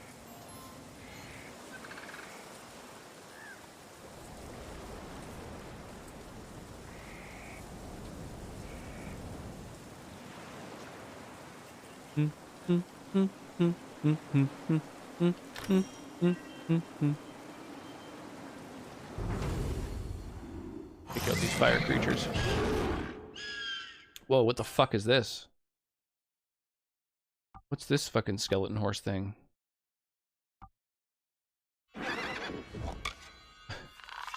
Speaker 1: Pick out these fire creatures. Whoa, what the fuck is this? What's this fucking skeleton horse thing?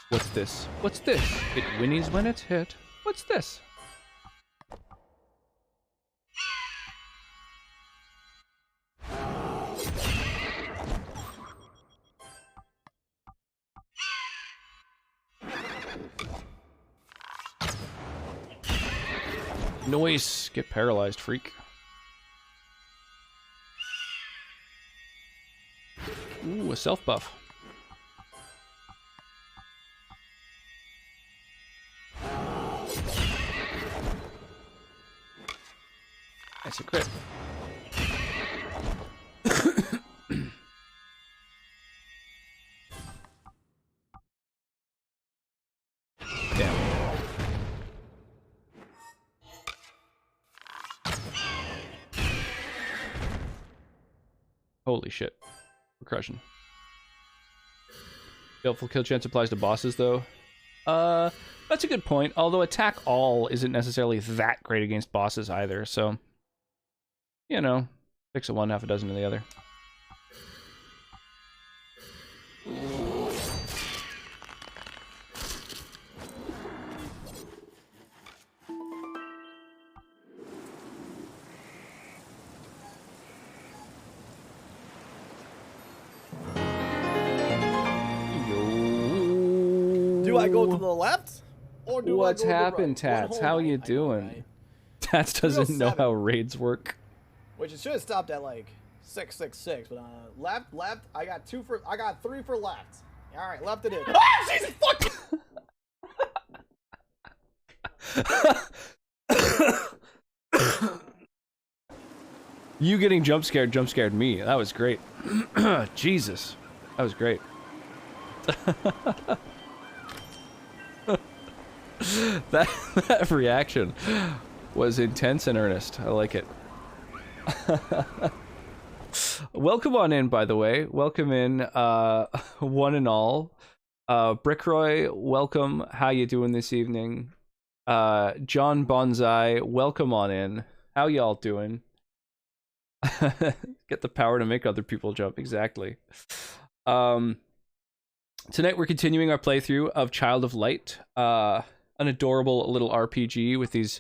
Speaker 1: What's this? What's this? It whinnies when it's hit. What's this? Noise! Get paralyzed, freak. Ooh, a self buff. That's a crit. Damn. Holy shit. We're crushing. Helpful kill chance applies to bosses, though. That's a good point. Although attack all isn't necessarily that great against bosses either, so... You know, 6 of one, half a dozen of the other.
Speaker 13: Do I go to the left? Or do
Speaker 1: What's
Speaker 13: I go
Speaker 1: happened,
Speaker 13: to the right?
Speaker 1: Tats? How you doing? Tats doesn't know how raids work.
Speaker 13: Which it should have stopped at like 666, but left. I got 3 for left. All right, left it is. Ah, Jesus fuck!
Speaker 1: You getting jump scared me. That was great. Jesus, that was great. that reaction was intense and earnest. I like it. Welcome on in, by the way. Welcome in, one and all. Brickroy, welcome. How you doing this evening? John Bonsai, welcome on in. How y'all doing? Get the power to make other people jump. Exactly. Tonight we're continuing our playthrough of Child of Light, an adorable little RPG with these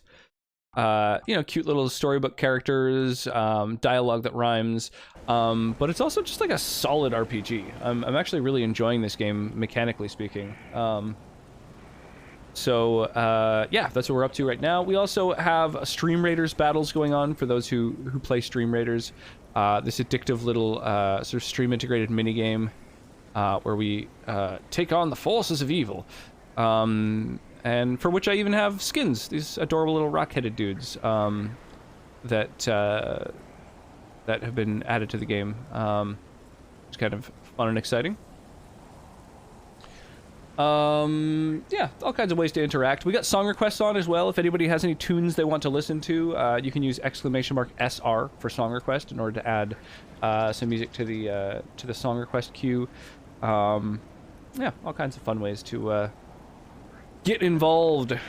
Speaker 1: cute little storybook characters, dialogue that rhymes, but it's also just like a solid RPG. I'm actually really enjoying this game, mechanically speaking. So that's what we're up to right now. We also have Stream Raiders battles going on for those who play Stream Raiders. This addictive little sort of stream integrated minigame where we take on the forces of evil. And for which I even have skins, these adorable little rock-headed dudes that have been added to the game. It's kind of fun and exciting. All kinds of ways to interact. We got song requests on as well. If anybody has any tunes they want to listen to, you can use !SR for song request in order to add some music to the song request queue. All kinds of fun ways to get involved.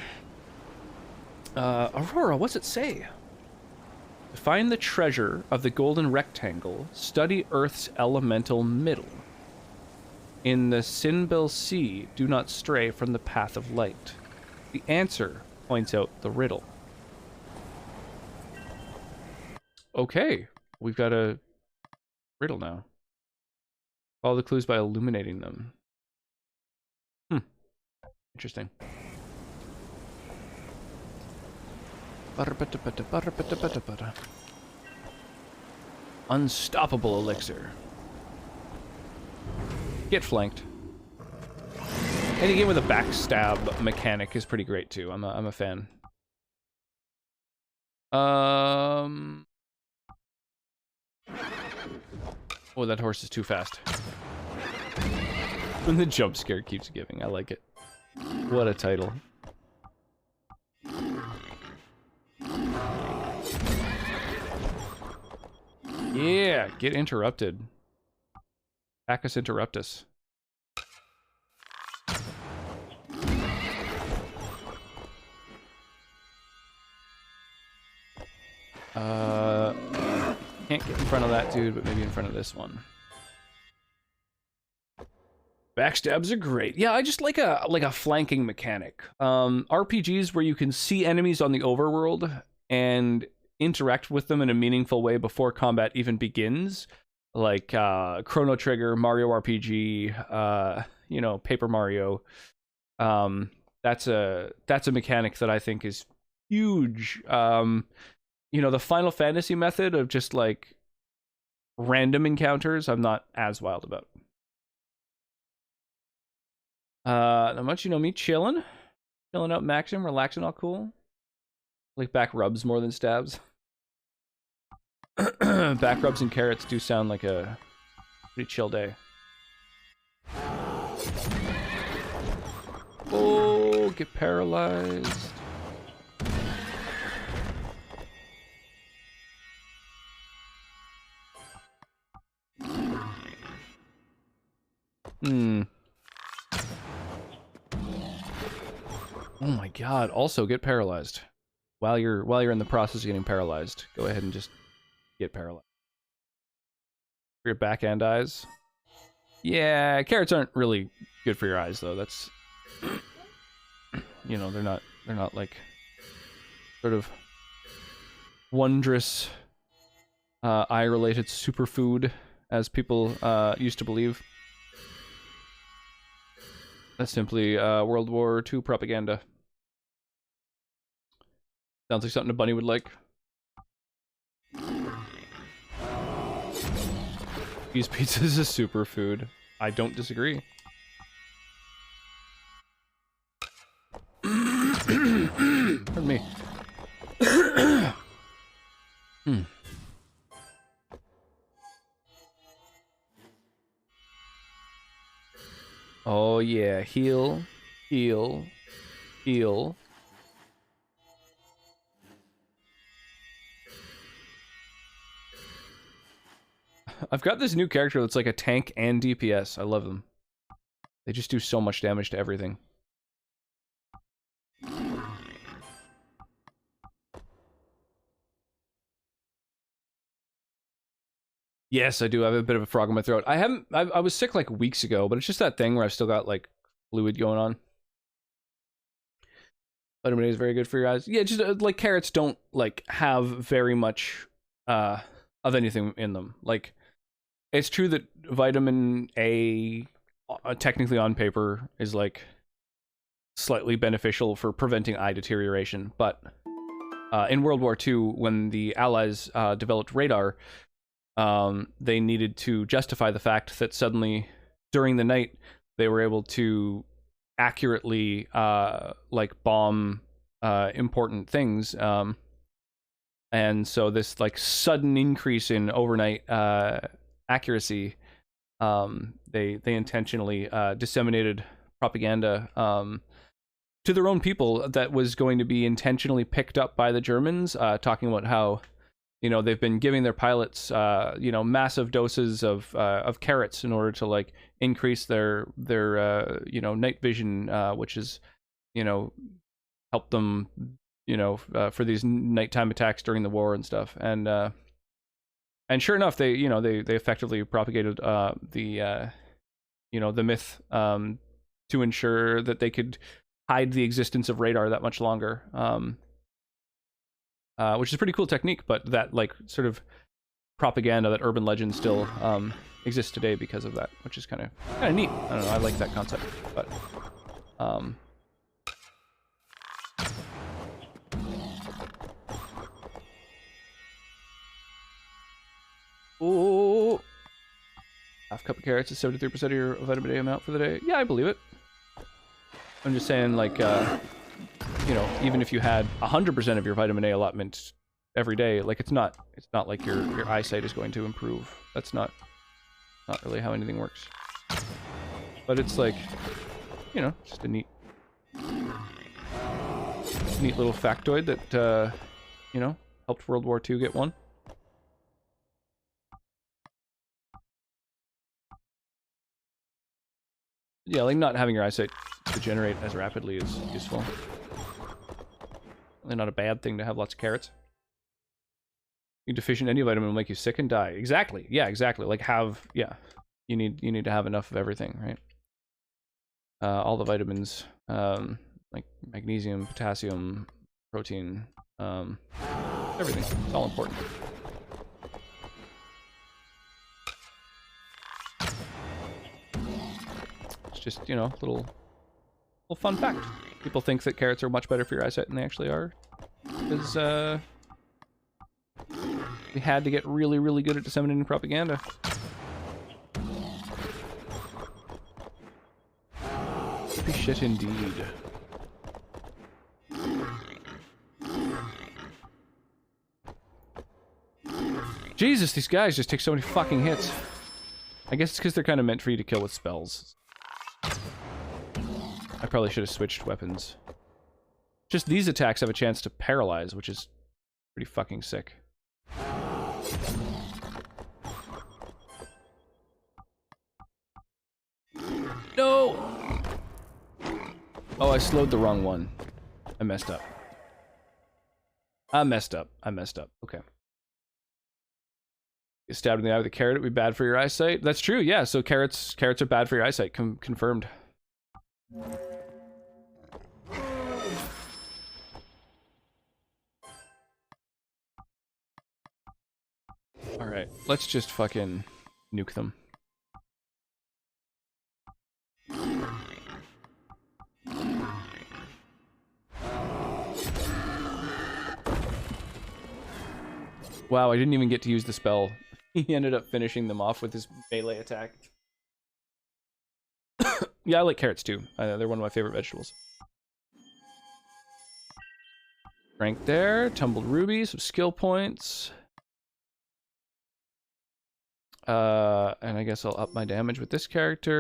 Speaker 1: Aurora, what's it say? To find the treasure of the golden rectangle, study Earth's elemental middle. In the Sinbil Sea, do not stray from the path of light. The answer points out the riddle. Okay, we've got a riddle now. Follow the clues by illuminating them. Interesting. Unstoppable elixir. Get flanked. Any game with a backstab mechanic is pretty great too. I'm a fan. Oh, that horse is too fast. When the jump scare keeps giving, I like it. What a title. Yeah, get interrupted. Bacchus interruptus. Can't get in front of that dude, but maybe in front of this one. Backstabs are great. Yeah, I just like a flanking mechanic. RPGs where you can see enemies on the overworld and interact with them in a meaningful way before combat even begins, like Chrono Trigger, Mario RPG, Paper Mario. That's a mechanic that I think is huge. The Final Fantasy method of just like random encounters, I'm not as wild about. Not much, me chilling out, maxing, relaxing, all cool. Like back rubs more than stabs. Back rubs and carrots do sound like a pretty chill day. Oh, get paralyzed. Oh my god, also get paralyzed. While you're in the process of getting paralyzed, go ahead and just get paralyzed. For your back and eyes. Yeah, carrots aren't really good for your eyes though. That's they're not like sort of wondrous eye related superfood as people used to believe. That's simply World War II propaganda. Sounds like something a bunny would like. Cheese pizza is a superfood. I don't disagree. Pardon me. Oh yeah, heal, heal, heal. I've got this new character that's like a tank and DPS. I love them. They just do so much damage to everything. Yes, I do. I have a bit of a frog in my throat. I was sick like weeks ago, but it's just that thing where I've still got like fluid going on. Vitamin A is very good for your eyes. Yeah, just like carrots don't like have very much of anything in them. Like, it's true that vitamin A, technically on paper, is like slightly beneficial for preventing eye deterioration, but in World War II, when the Allies developed radar, they needed to justify the fact that suddenly during the night they were able to accurately like bomb important things, and so this like sudden increase in overnight accuracy, they intentionally disseminated propaganda to their own people that was going to be intentionally picked up by the Germans, talking about how, you know, they've been giving their pilots, you know, massive doses of carrots in order to like increase their you know, night vision, which is, you know, help them, you know, for these nighttime attacks during the war and stuff. And sure enough, they, you know, they effectively propagated the you know, the myth to ensure that they could hide the existence of radar that much longer. Which is a pretty cool technique, but that like sort of propaganda, that urban legend still exists today because of that, which is kind of neat. I don't know, I like that concept, but oh, half cup of carrots is 73% of your vitamin A amount for the day. Yeah, I believe it. I'm just saying, like, you know, even if you had 100% of your vitamin A allotment every day, like, it's not like your eyesight is going to improve. That's not really how anything works. But it's like, you know, just a neat little factoid that you know, helped World War II get won. Yeah, like not having your eyesight degenerate as rapidly is useful. Really not a bad thing to have lots of carrots. Being deficient in any vitamin will make you sick and die. Exactly. Yeah, exactly. Like you need to have enough of everything, right? All the vitamins, like magnesium, potassium, protein, everything. It's all important. It's just, you know, little fun fact. People think that carrots are much better for your eyesight than they actually are, because we had to get really, really good at disseminating propaganda. Pretty shit indeed. Jesus, these guys just take so many fucking hits. I guess it's because they're kind of meant for you to kill with spells. I probably should have switched weapons. Just these attacks have a chance to paralyze, which is pretty fucking sick. No! Oh, I slowed the wrong one. I messed up. I messed up. Okay. Get stabbed in the eye with a carrot, it would be bad for your eyesight. That's true, yeah. So carrots are bad for your eyesight. Confirmed. Alright, let's just fucking nuke them. Wow, I didn't even get to use the spell. He ended up finishing them off with his melee attack. Yeah, I like carrots too. They're one of my favorite vegetables. Rank there, tumbled ruby, some skill points. And I guess I'll up my damage with this character.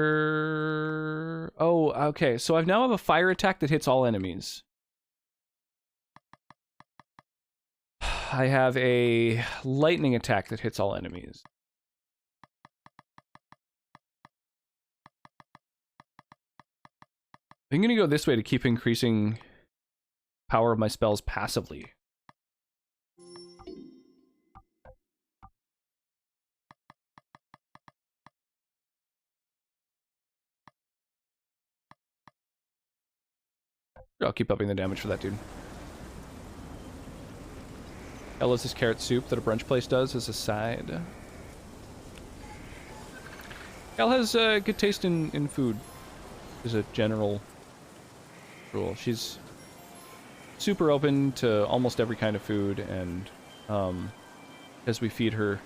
Speaker 1: Oh, okay. So I now have a fire attack that hits all enemies. I have a lightning attack that hits all enemies. I'm gonna go this way to keep increasing power of my spells passively. I'll keep upping the damage for that dude. Ella's is carrot soup that a brunch place does as a side. Elle has good taste in food, is a general rule. She's super open to almost every kind of food, and as we feed her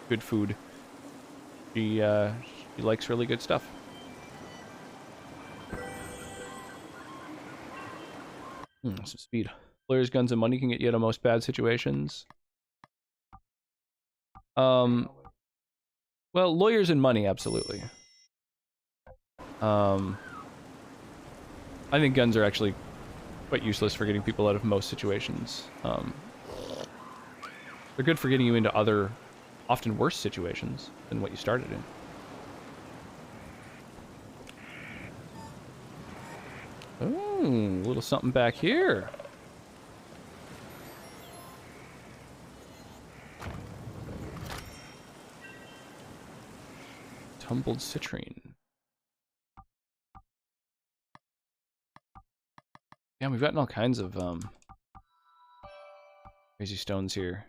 Speaker 1: good food, she likes really good stuff. Some speed. Lawyers, guns, and money can get you out of most bad situations. Well, lawyers and money, absolutely. I think guns are actually quite useless for getting people out of most situations. They're good for getting you into other, often worse situations than what you started in. Ooh, a little something back here. Tumbled citrine. Yeah, we've gotten all kinds of crazy stones here.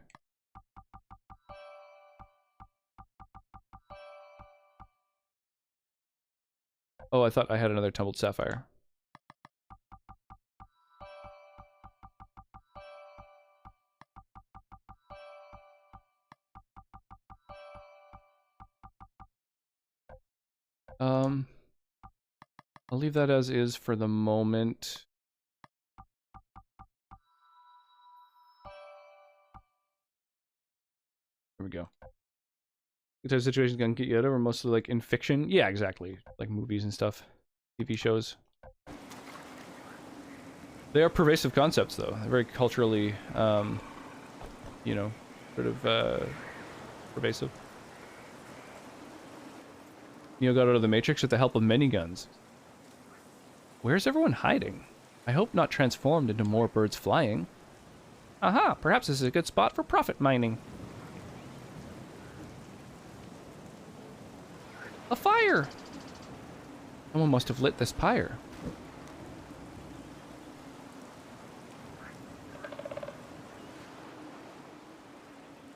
Speaker 1: Oh, I thought I had another tumbled sapphire. I'll leave that as is for the moment. There we go. What type of situations can get you out of, or mostly like in fiction? Yeah, exactly. Like movies and stuff. TV shows. They are pervasive concepts, though. They're very culturally, you know, sort of pervasive. Neo got out of the Matrix with the help of many guns. Where's everyone hiding? I hope not transformed into more birds flying. Aha, perhaps this is a good spot for profit mining. A fire! Someone must have lit this pyre.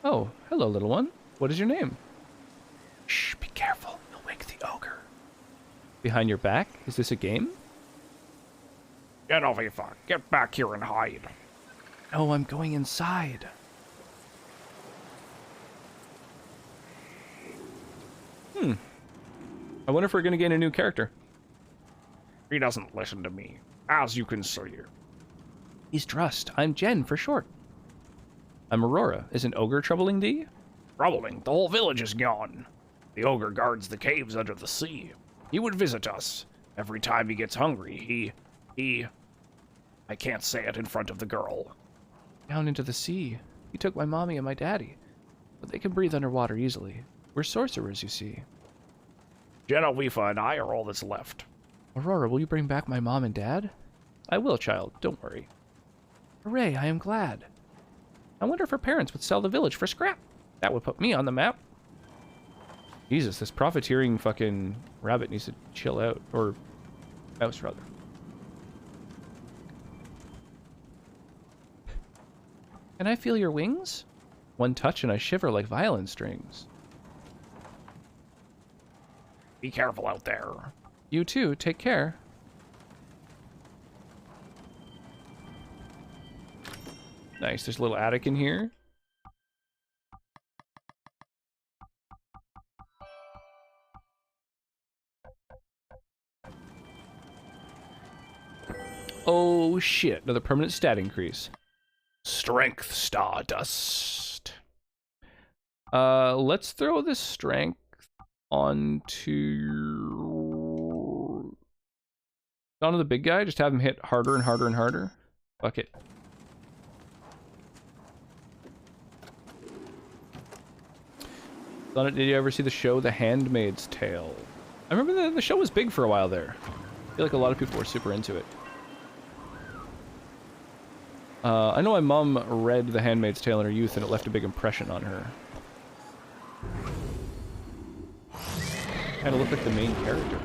Speaker 1: Oh, hello, little one. What is your name? Shh, be careful. You'll wake the ogre. Behind your back? Is this a game?
Speaker 7: Genevieve, get back here and hide.
Speaker 1: No, I'm going inside. I wonder if we're going to gain a new character.
Speaker 7: He doesn't listen to me, as you can see.
Speaker 1: He's Drust. I'm Jen, for short. I'm Aurora. Isn't ogre troubling thee?
Speaker 7: Troubling? The whole village is gone. The ogre guards the caves under the sea. He would visit us. Every time he gets hungry, I can't say it in front of the girl.
Speaker 1: Down into the sea. He took my mommy and my daddy. But they can breathe underwater easily. We're sorcerers, you see.
Speaker 7: Genevieve and I are all that's left.
Speaker 1: Aurora, will you bring back my mom and dad? I will, child. Don't worry. Hooray, I am glad. I wonder if her parents would sell the village for scrap. That would put me on the map. Jesus, this profiteering fucking rabbit needs to chill out. Or mouse, rather. Can I feel your wings? One touch and I shiver like violin strings.
Speaker 7: Be careful out there.
Speaker 1: You too, take care. Nice, there's a little attic in here. Oh shit, another permanent stat increase.
Speaker 7: Strength Stardust.
Speaker 1: Let's throw this strength onto the big guy. Just have him hit harder and harder and harder. Fuck it. Did you ever see the show The Handmaid's Tale? I remember the show was big for a while there. feel like a lot of people were super into it. I know my mom read The Handmaid's Tale in her youth, and it left a big impression on her. Kind of looked like the main character.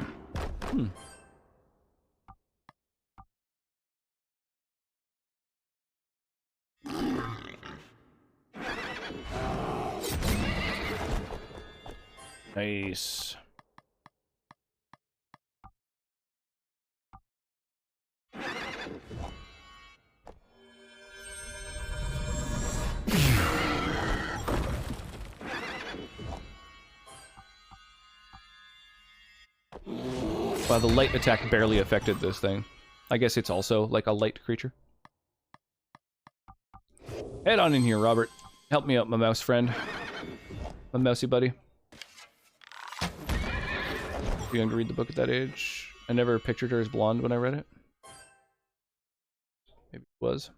Speaker 1: Hmm. Nice. Wow, the light attack barely affected this thing. I guess it's also like a light creature. Head on in here, Robert. Help me out, my mouse friend. My mousey buddy. Too young to read the book at that age. I never pictured her as blonde when I read it. Maybe it was.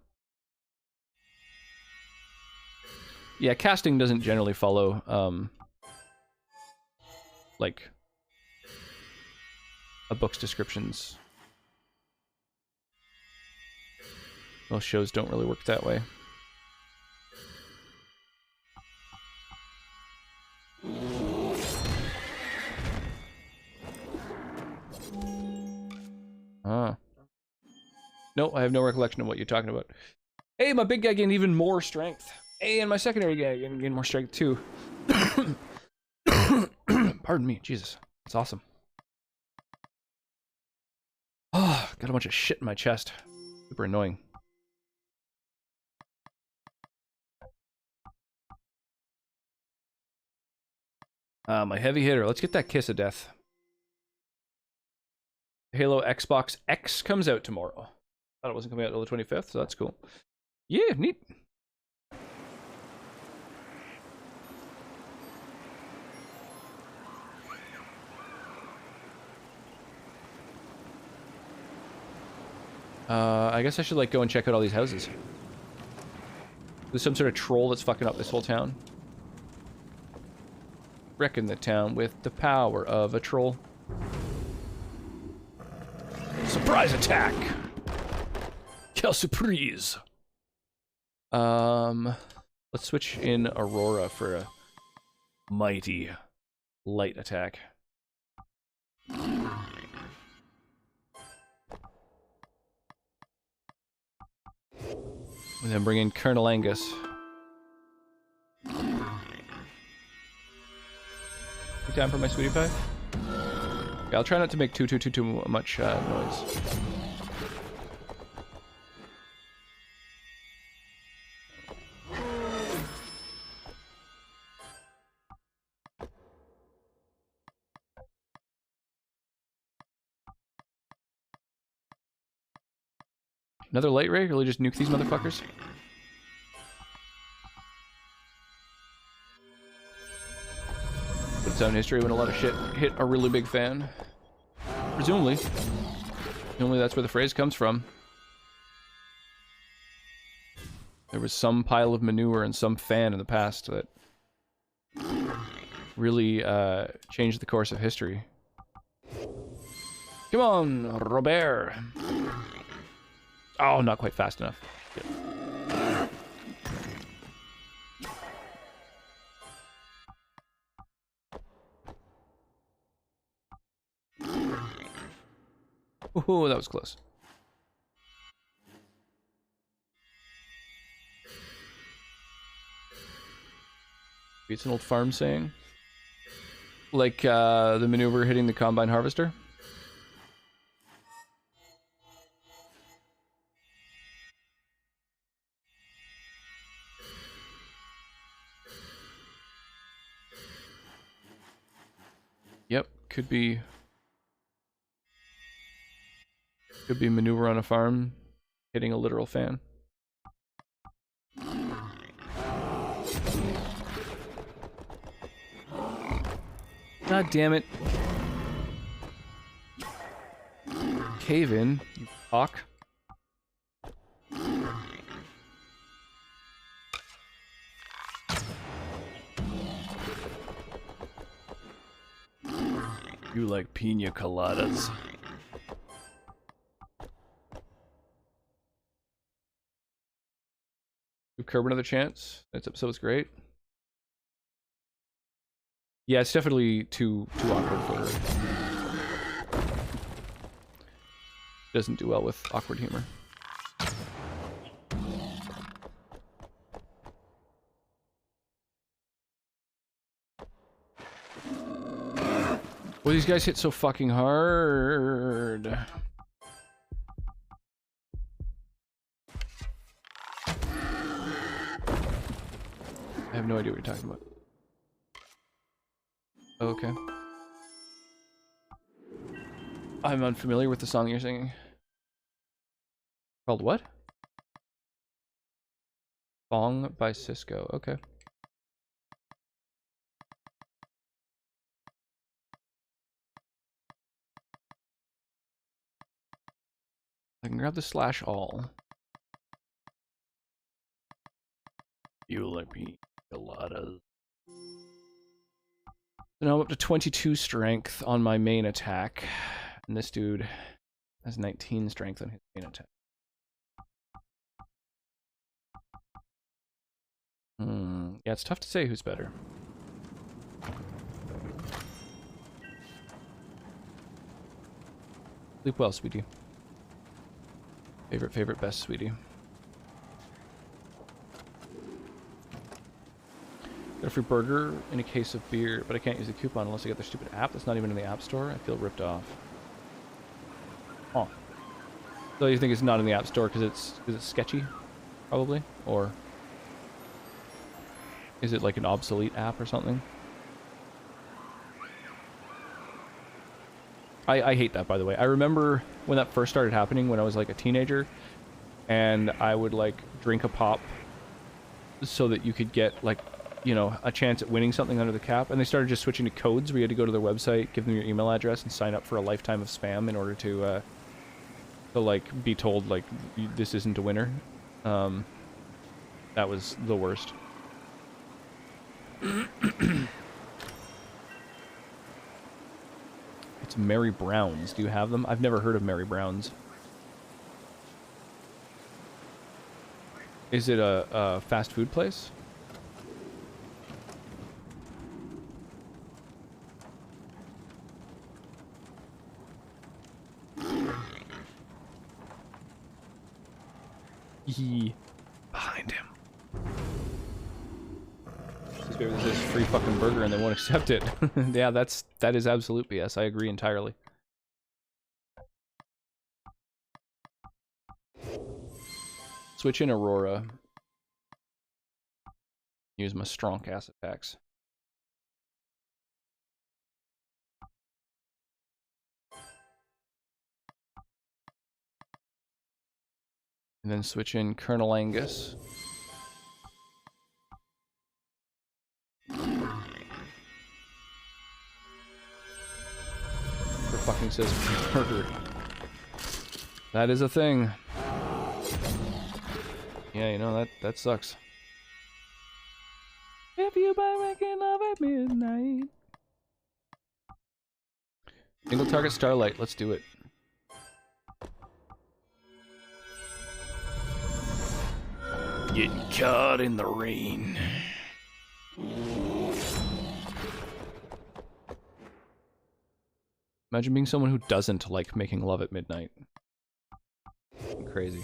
Speaker 1: Yeah, casting doesn't generally follow, like, a book's descriptions. Most shows don't really work that way. Ah. No, I have no recollection of what you're talking about. Hey, my big guy gained even more strength. Hey, and my secondary guy gained more strength too. Pardon me, Jesus. That's awesome. Oh, got a bunch of shit in my chest. Super annoying. My heavy hitter. Let's get that kiss of death. Halo Xbox X comes out tomorrow. Thought it wasn't coming out until the 25th, so that's cool. Yeah, neat. I guess I should like go and check out all these houses. There's some sort of troll that's fucking up this whole town. Wrecking the town with the power of a troll. Surprise attack! Quelle surprise! Let's switch in Aurora for a mighty light attack. And then bring in Colonel Angus. You time for my sweetie pie? Yeah, I'll try not to make too much noise. Another light ray? Really just nuke these motherfuckers? Put its own history when a lot of shit hit a really big fan. Presumably. Presumably that's where the phrase comes from. There was some pile of manure and some fan in the past that really changed the course of history. Come on, Robert. Oh, not quite fast enough. Ooh, that was close. It's an old farm saying. Like the maneuver hitting the combine harvester. Yep, could be maneuver on a farm hitting a literal fan. God damn it. Cave in, you cock. You like pina coladas. Give Curb another chance. This episode was great. Yeah, it's definitely too awkward for her. Doesn't do well with awkward humor. Well, these guys hit so fucking hard. I have no idea what you're talking about. Okay. I'm unfamiliar with the song you're singing. Called what? Bong by Cisco. Okay. I can grab the /all. You like me a lot of. So now I'm up to 22 strength on my main attack. And this dude has 19 strength on his main attack. Yeah, it's tough to say who's better. Sleep well, sweetie. Favorite, best, sweetie. Got a free burger and a case of beer, but I can't use the coupon unless I get their stupid app that's not even in the App Store. I feel ripped off. Oh. So you think it's not in the App Store because it's sketchy? Probably? Or is it like an obsolete app or something? I hate that, by the way. I remember when that first started happening when I was like a teenager, and I would like drink a pop so that you could get like, you know, a chance at winning something under the cap, and they started just switching to codes where you had to go to their website, give them your email address, and sign up for a lifetime of spam in order to like be told like this isn't a winner. That was the worst. It's Mary Brown's. Do you have them? I've never heard of Mary Brown's. Is it a fast food place? Behind him. This is free fucking burger and they won't accept it. Yeah, that is absolute BS. I agree entirely. Switch in Aurora. Use my strong ass attacks. And then switch in Colonel Angus. For fucking says burger. That is a thing. Yeah, you know, that sucks. If you by making love at midnight. Single target Starlight, let's do it. Getting caught in the rain. Imagine being someone who doesn't like making love at midnight. Crazy.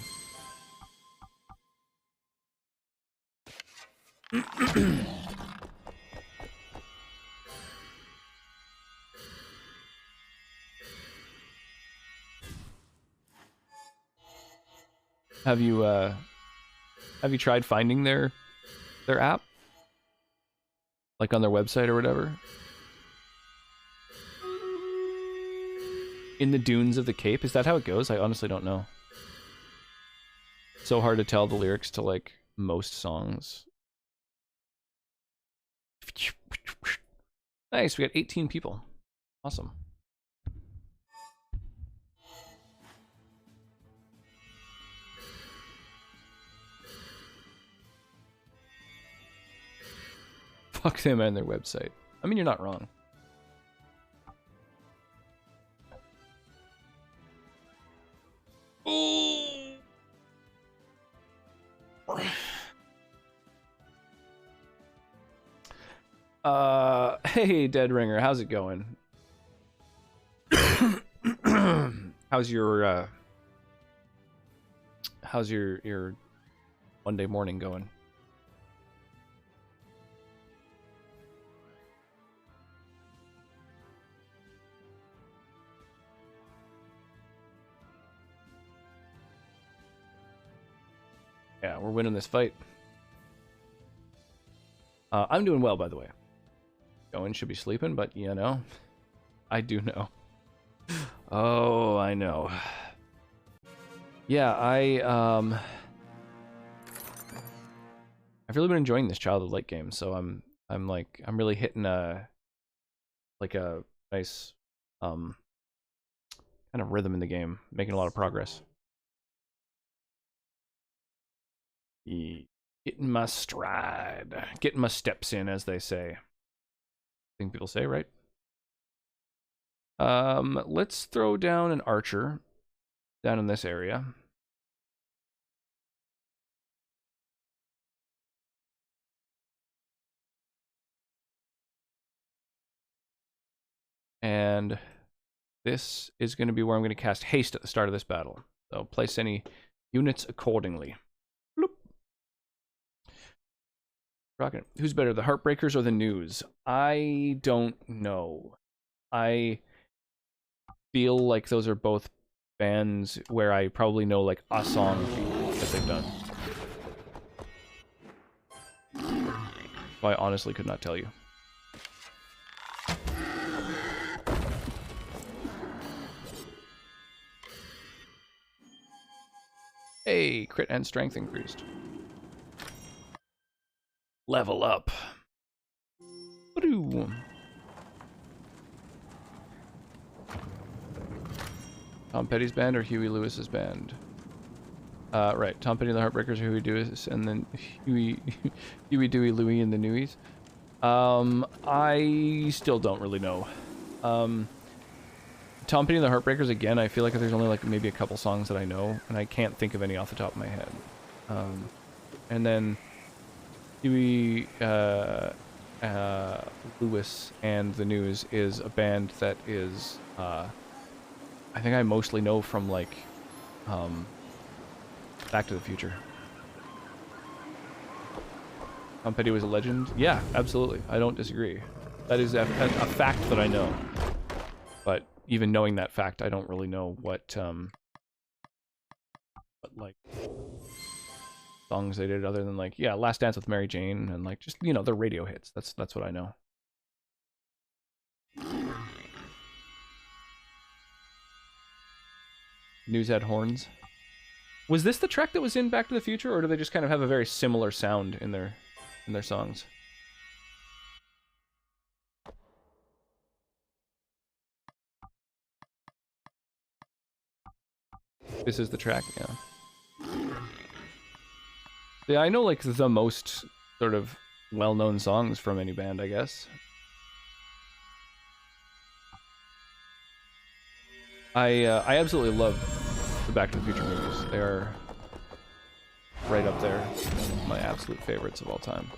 Speaker 1: Have you tried finding their app? Like on their website or whatever? In the dunes of the Cape? Is that how it goes? I honestly don't know. So hard to tell the lyrics to like most songs. Nice, we got 18 people. Awesome. Fuck them and their website. I mean, you're not wrong. Hey, Dead Ringer, how's it going? How's your Monday morning going? Yeah, we're winning this fight. I'm doing well, by the way. Owen should be sleeping, but you know, I do know. Oh, I know. Yeah, I've really been enjoying this Child of Light game, so I'm really hitting a nice kind of rhythm in the game, making a lot of progress. Getting my stride, getting my steps in, as they say. I think people say, right? Let's throw down an archer down in this area. And this is going to be where I'm going to cast haste at the start of this battle. So place any units accordingly. Bloop. Rockin'. Who's better, the Heartbreakers or the News? I don't know. I feel like those are both bands where I probably know like a song that they've done. I honestly could not tell you. Hey, crit and strength increased. Level up. Ba-doo. Tom Petty's band or Huey Lewis's band? Right. Tom Petty and the Heartbreakers, Huey Lewis, and then Huey Dewey Louie and the Newies. I still don't really know. Tom Petty and the Heartbreakers, again, I feel like there's only like maybe a couple songs that I know, and I can't think of any off the top of my head. And then Huey Lewis and the News is a band that is I think I mostly know from like Back to the Future. Tom Petty was a legend? Yeah, absolutely. I don't disagree. That is a fact that I know. But even knowing that fact, I don't really know what like songs they did other than like, yeah, Last Dance with Mary Jane and like just, you know, the radio hits. That's what I know. News had horns. Was this the track that was in Back to the Future, or do they just kind of have a very similar sound in their songs? This is the track, yeah. Yeah, I know like the most sort of well-known songs from any band, I guess. I absolutely love the Back to the Future movies. They are right up there, my absolute favorites of all time.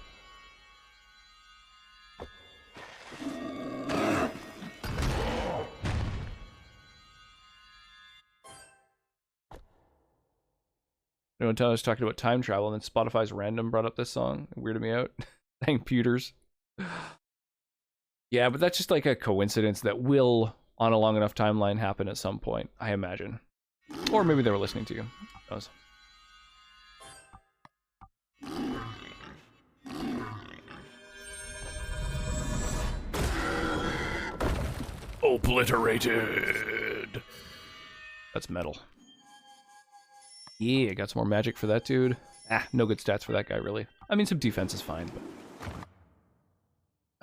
Speaker 1: You know, until I was talking about time travel, and then Spotify's Random brought up this song. It weirded me out. Thank Pewters. Yeah, but that's just like a coincidence that will, on a long enough timeline, happen at some point, I imagine. Or maybe they were listening to you. Who knows? Obliterated. That's metal. Yeah, got some more magic for that dude. Ah, no good stats for that guy, really. I mean, some defense is fine, but...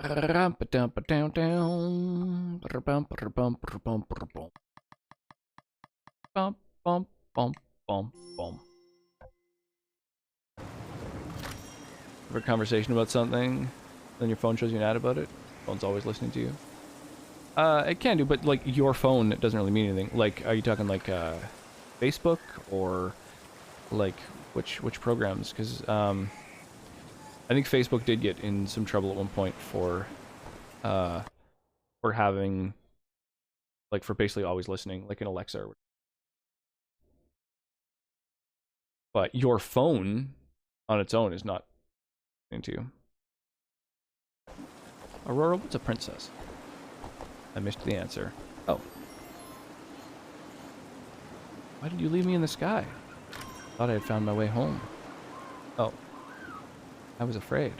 Speaker 1: Have a conversation about something, then your phone shows you an ad about it. Phone's always listening to you. It can do, but like your phone, it doesn't really mean anything. Like, are you talking like Facebook or like which programs? Because I I think Facebook did get in some trouble at one point for having, like, for basically always listening, like in Alexa. But your phone on its own is not into you. Aurora, what's a princess? I missed the answer. Oh. Why did you leave me in the sky? Thought I had found my way home. Oh. I was afraid.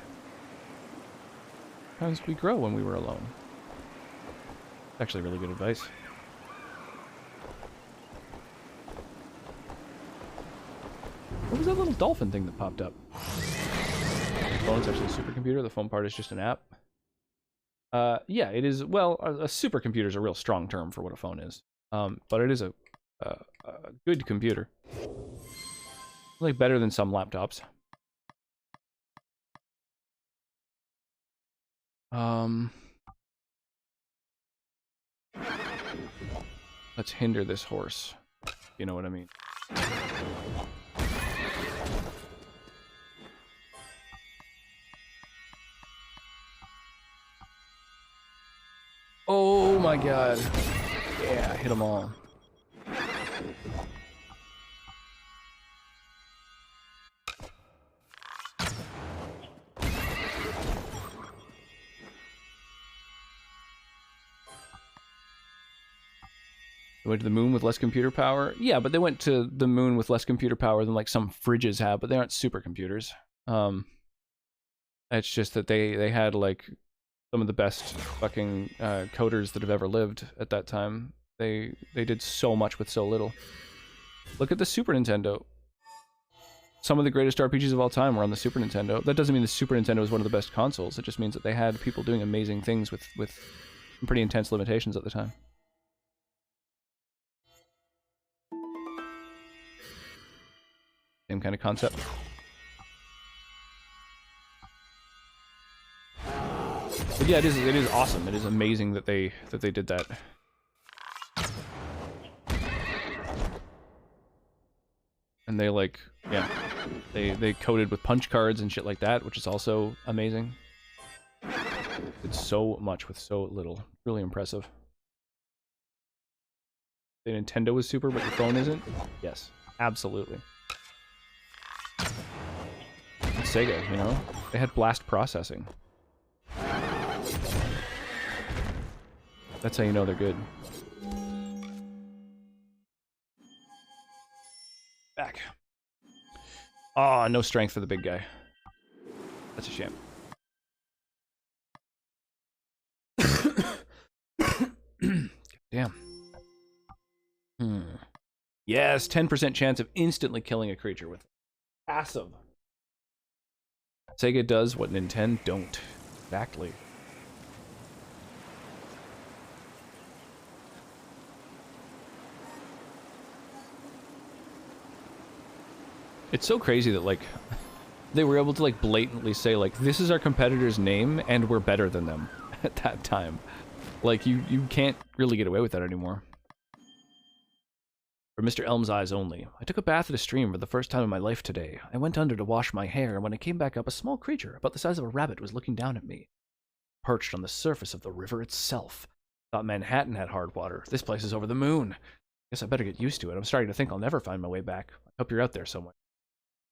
Speaker 1: Sometimes we grow when we were alone. Actually really good advice. What was that little dolphin thing that popped up? The phone's actually a supercomputer. The phone part is just an app. Yeah, it is. Well, a supercomputer is a real strong term for what a phone is. But it is a good computer. Like better than some laptops. Let's hinder this horse. You know what I mean. Oh my god. Yeah, hit them all. They went to the moon with less computer power? Yeah, but they went to the moon with less computer power than like some fridges have, but they aren't supercomputers. It's just that they had like some of the best fucking coders that have ever lived at that time. They did so much with so little. Look at the Super Nintendo. Some of the greatest RPGs of all time were on the Super Nintendo. That doesn't mean the Super Nintendo is one of the best consoles. It just means that they had people doing amazing things with pretty intense limitations at the time. Same kind of concept. But yeah, it is awesome. It is amazing that they did that. And they like, yeah, they coded with punch cards and shit like that, which is also amazing. Did so much with so little. Really impressive. The Nintendo was super, but your phone isn't? Yes, absolutely. And Sega, you know, they had blast processing. That's how you know they're good. Back. Ah, no strength for the big guy. That's a shame. Damn. Yes, 10% chance of instantly killing a creature with passive. Sega does what Nintendo don't. Exactly. It's so crazy that, like, they were able to, like, blatantly say, like, this is our competitor's name, and we're better than them at that time. Like, you can't really get away with that anymore. For Mr. Elm's eyes only. I took a bath at a stream for the first time in my life today. I went under to wash my hair, and when I came back up, a small creature, about the size of a rabbit, was looking down at me. Perched on the surface of the river itself. Thought Manhattan had hard water. This place is over the moon. Guess I better get used to it. I'm starting to think I'll never find my way back. I hope you're out there somewhere.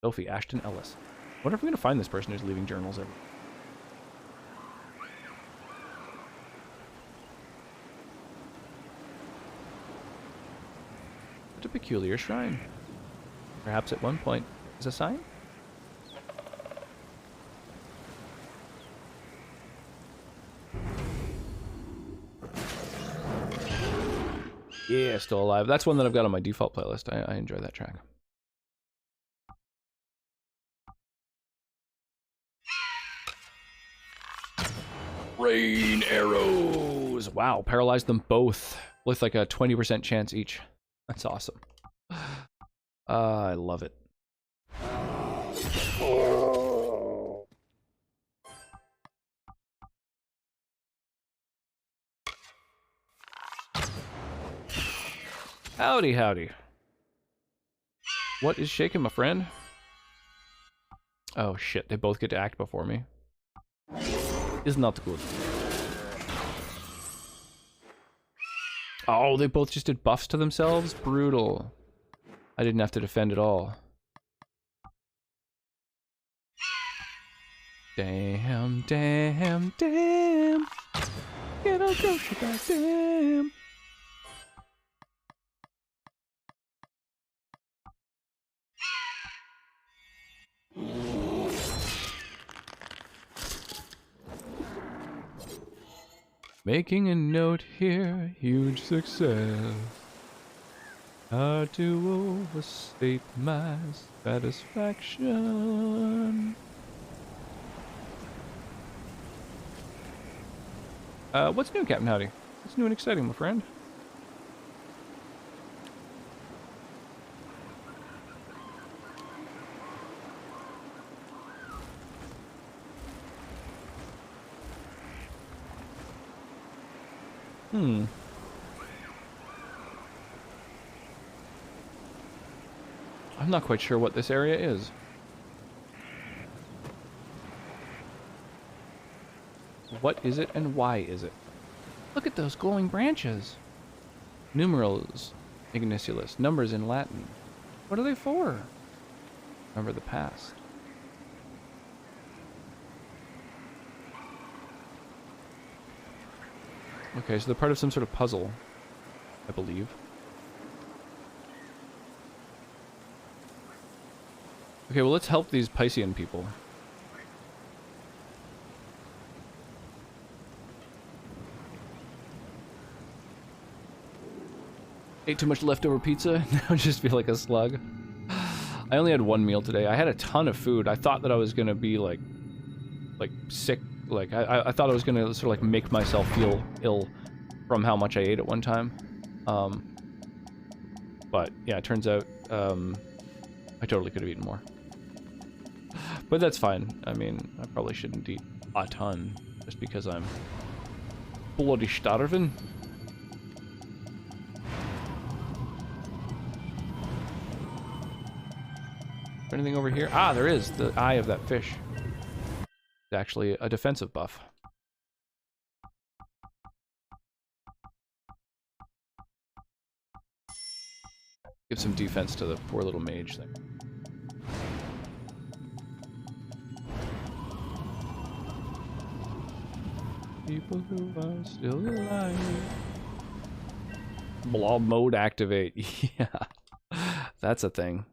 Speaker 1: Sophie Ashton Ellis. I wonder if we're going to find this person who's leaving journals every... What a peculiar shrine. Perhaps at one point is a sign? Yeah, still alive. That's one that I've got on my default playlist. I enjoy that track. Rain arrows! Wow, paralyzed them both with like a 20% chance each. That's awesome. I love it. Howdy, howdy. What is shaking, my friend? Oh shit, they both get to act before me. Is not good. Oh, they both just did buffs to themselves? Brutal. I didn't have to defend at all. Damn, damn, damn. Get a grocery bag, damn. Making a note here, huge success. Hard to overstate my satisfaction. What's new, Captain Howdy? What's new and exciting, my friend? I'm not quite sure what this area is. What is it and why is it? Look at those glowing branches. Numerals, igniculus, numbers in Latin. What are they for? Remember the past. Okay, so they're part of some sort of puzzle, I believe. Okay, well, let's help these Piscean people. Ate too much leftover pizza, now I just feel like a slug. I only had one meal today. I had a ton of food. I thought that I was gonna be like sick. Like I thought I was gonna sort of like make myself feel ill from how much I ate at one time. But yeah, it turns out I totally could have eaten more. But that's fine. I mean, I probably shouldn't eat a ton just because I'm bloody starving. Anything over here? Ah, there is. The eye of that fish. It's actually a defensive buff. Give some defense to the poor little mage thing. People who are still alive. Blob mode activate. Yeah. That's a thing.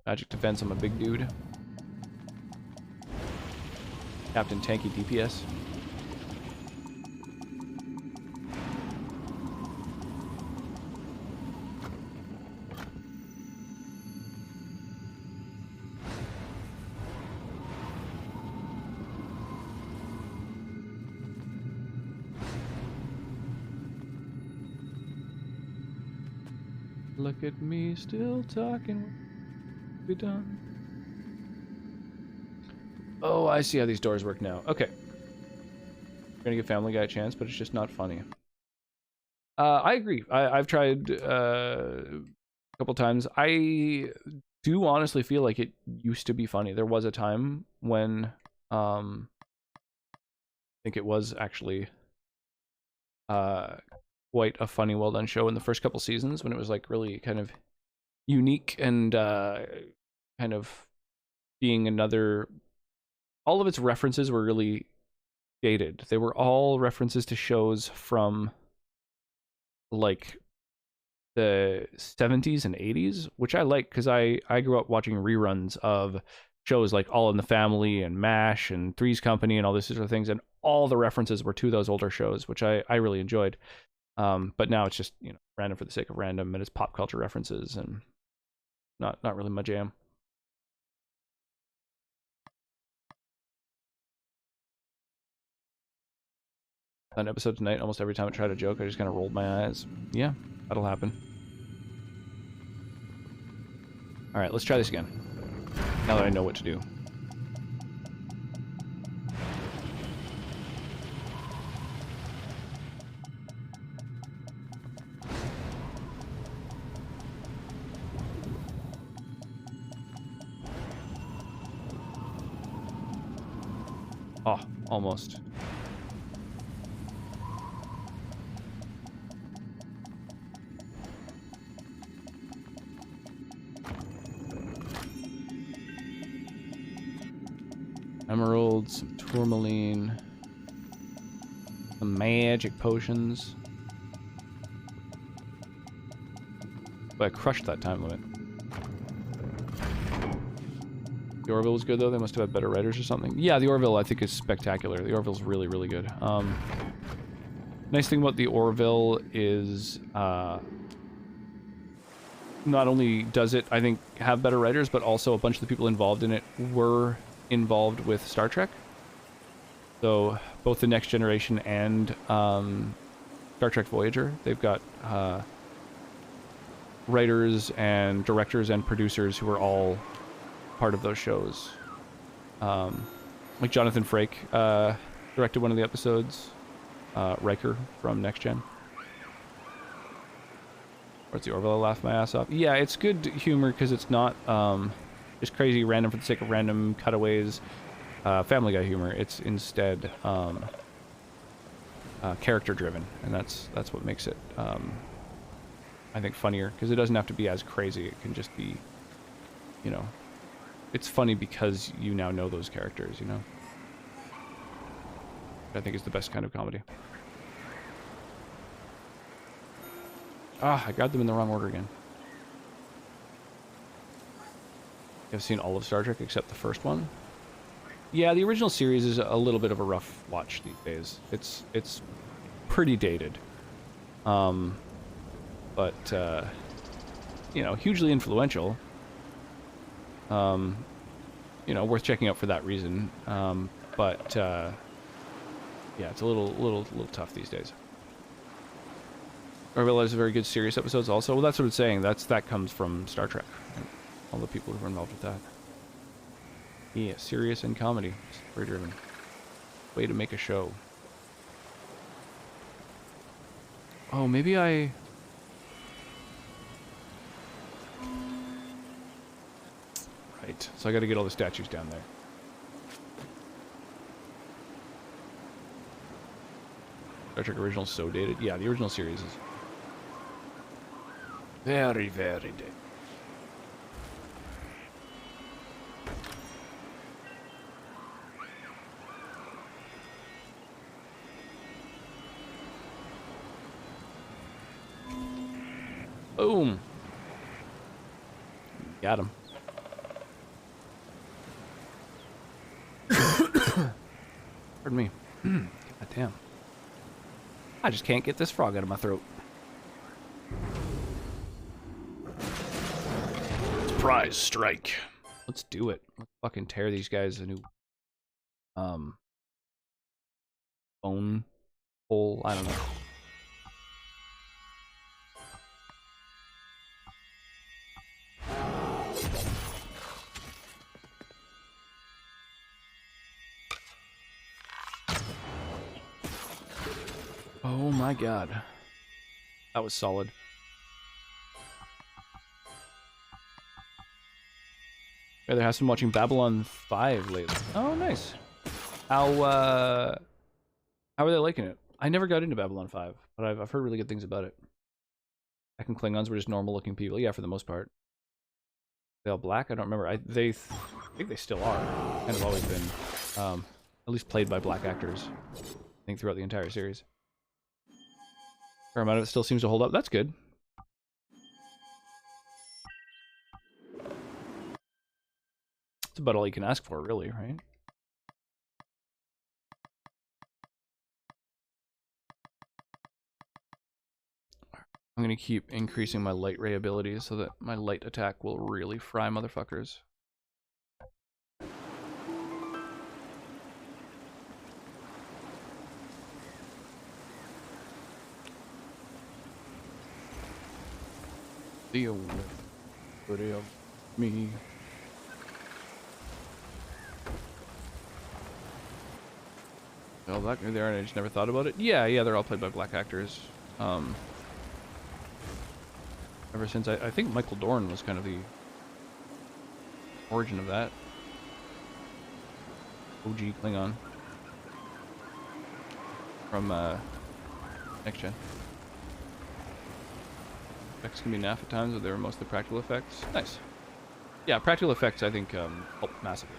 Speaker 1: Magic defense, I'm a big dude. Captain Tanky DPS. Look at me still talking. Be done. Oh, I see how these doors work now. Okay. We're gonna give Family Guy a chance, but it's just not funny. I agree. I've tried a couple times. I do honestly feel like it used to be funny. There was a time when I think it was actually quite a funny, well done show in the first couple seasons when it was like really kind of unique and kind of being another. All of its references were really dated. They were all references to shows from like the 70s and 80s, which I like because I grew up watching reruns of shows like All in the Family and MASH and Three's Company and all these sort of things, and all the references were to those older shows, which I really enjoyed. But now it's just, you know, random for the sake of random, and it's pop culture references and not really my jam. An episode tonight, almost every time I tried a joke, I just kind of rolled my eyes. Yeah, that'll happen. Alright, let's try this again. Now that I know what to do. Oh, almost. Emeralds, some tourmaline, some magic potions. But I crushed that time limit. The Orville was good though. They must have had better writers or something. Yeah, the Orville I think is spectacular. The Orville's really, really good. Nice thing about the Orville is not only does it, I think, have better writers, but also a bunch of the people involved in it were involved with Star Trek. So both the Next Generation and Star Trek Voyager, they've got writers and directors and producers who are all part of those shows. Like Jonathan Frakes directed one of the episodes. Riker from Next Gen. Where's the Orville? I laughed my ass off. Yeah, it's good humor because it's not just crazy random for the sake of random cutaways. Family Guy humor. It's instead character driven, and that's what makes it I think funnier, because it doesn't have to be as crazy. It can just be, you know, it's funny because you now know those characters, you know. I think is the best kind of comedy. Ah, I got them in the wrong order again. I've seen all of Star Trek except the first one. Yeah, the original series is a little bit of a rough watch these days. It's pretty dated. But you know, hugely influential. You know, worth checking out for that reason. But yeah, it's a little tough these days. I realize very good serious episodes also. Well, that's what it's saying. That comes from Star Trek. And all the people who were involved with that. Yeah, serious and comedy. Story driven. Way to make a show. Oh, maybe I... Right. So I gotta get all the statues down there. Star Trek original so dated. Yeah, the original series is very, very dated. Boom. Got him. Pardon me. God damn. I just can't get this frog out of my throat. Surprise strike. Let's do it. Let's fucking tear these guys a new bone hole. I don't know. Oh my god. That was solid. Rather has been watching Babylon 5 lately. Oh, nice. How are they liking it? I never got into Babylon 5, but I've heard really good things about it. Back in Klingons were just normal looking people. Yeah, for the most part. They all black? I don't remember. I think they still are. Kind of always been. At least played by black actors. I think throughout the entire series. Fair amount of it still seems to hold up. That's good. That's about all you can ask for, really, right? I'm gonna keep increasing my light ray abilities so that my light attack will really fry motherfuckers. Deal with it of me. Oh, black there, and I just never thought about it. Yeah, they're all played by black actors. Ever since I think Michael Dorn was kind of the origin of that. OG Klingon. from next gen. Effects can be naff at times, but they were mostly practical effects. Nice. Yeah, practical effects I think help massively.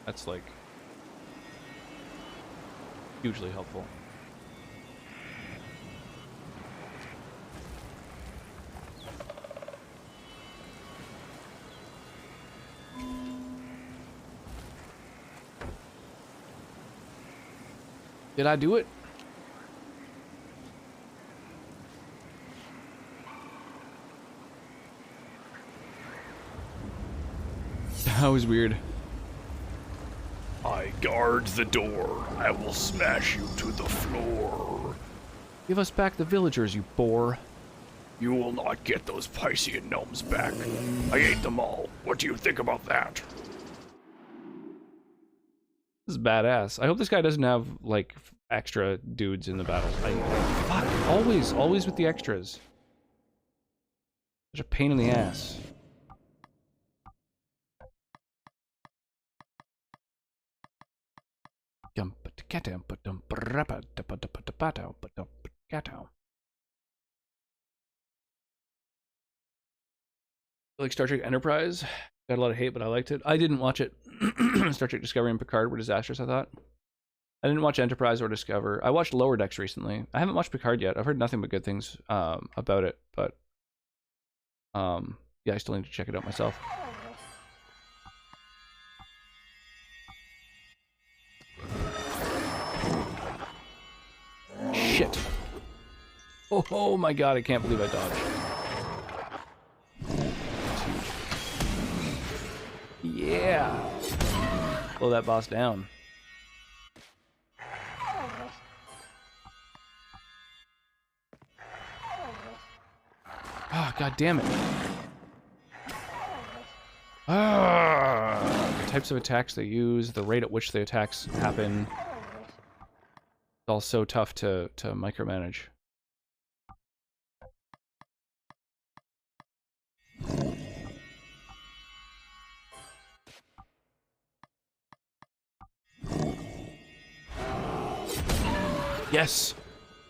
Speaker 1: That's like hugely helpful. Did I do it? That was weird.
Speaker 7: I guard the door. I will smash you to the floor.
Speaker 1: Give us back the villagers, you bore.
Speaker 7: You will not get those Piscean gnomes back. I ate them all. What do you think about that?
Speaker 1: This is badass. I hope this guy doesn't have, like, extra dudes in the battle. Fuck, always with the extras. Such a pain in the ass. Like Star Trek Enterprise? Got a lot of hate, but I liked it. I didn't watch it. Star Trek Discovery and Picard were disastrous, I thought. I didn't watch Enterprise or Discover. I watched Lower Decks recently. I haven't watched Picard yet. I've heard nothing but good things about it, but yeah, I still need to check it out myself. Shit. Oh my god, I can't believe I dodged. Yeah. Blow that boss down. Ah, god damn it. Ah, the types of attacks they use, the rate at which the attacks happen. It's all so tough to micromanage. Yes!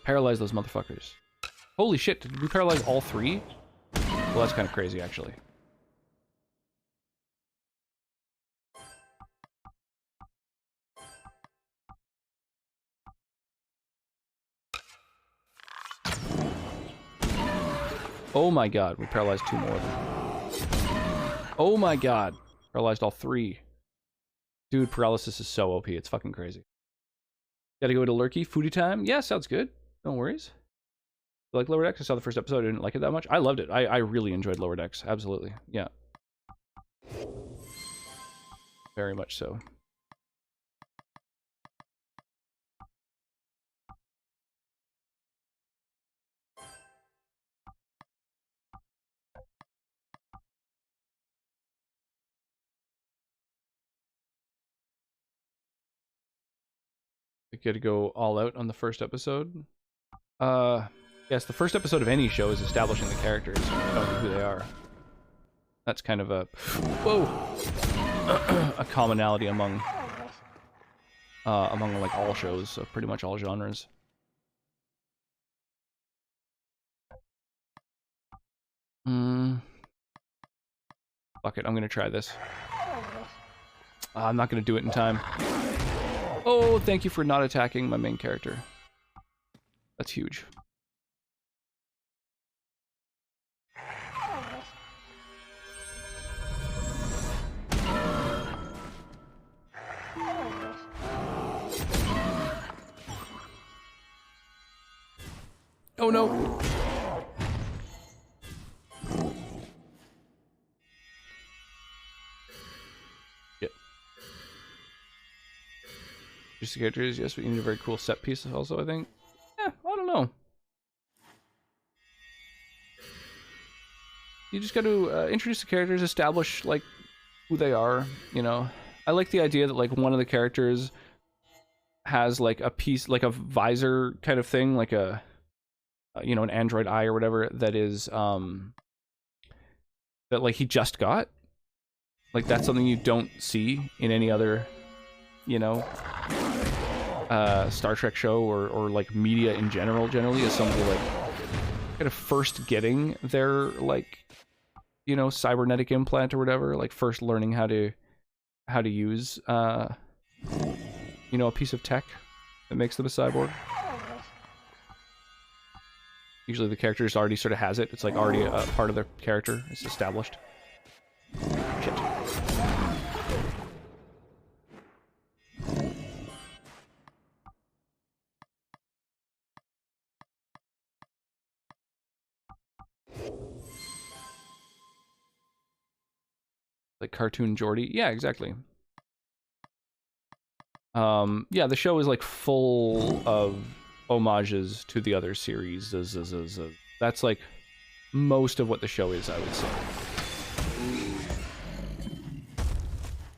Speaker 1: Paralyze those motherfuckers. Holy shit, did we paralyze all three? Well, that's kind of crazy, actually. Oh my god, we paralyzed two more of them. Oh my god, paralyzed all three. Dude, paralysis is so OP, it's fucking crazy. Gotta go to Lurky, foodie time? Yeah, sounds good. No worries. You like Lower Decks? I saw the first episode, I didn't like it that much. I loved it. I really enjoyed Lower Decks, absolutely. Yeah. Very much so. I get to go all out on the first episode. Yes, the first episode of any show is establishing the characters, knowing who they are. That's kind of a a commonality among like all shows of pretty much all genres. Fuck it, I'm gonna try this. I'm not gonna do it in time. Oh, thank you for not attacking my main character. That's huge. Oh no! Shit. Just the characters, yes, but you need a very cool set piece also, I think. Yeah, I don't know. You just got to introduce the characters, establish, like, who they are, you know. I like the idea that, like, one of the characters has, like, a piece, like a visor kind of thing, like a, you know, an android eye or whatever, that is, that, like, he just got. Like, that's something you don't see in any other, you know, Star Trek show or like media in generally is somebody like kind of first getting their like, you know, cybernetic implant or whatever, like first learning how to use you know, a piece of tech that makes them a cyborg. Usually the character just already sort of has it. It's like already a part of their character. It's established. Shit. Like Cartoon Geordie. Yeah, exactly. Yeah, the show is like full of homages to the other series. That's like most of what the show is, I would say.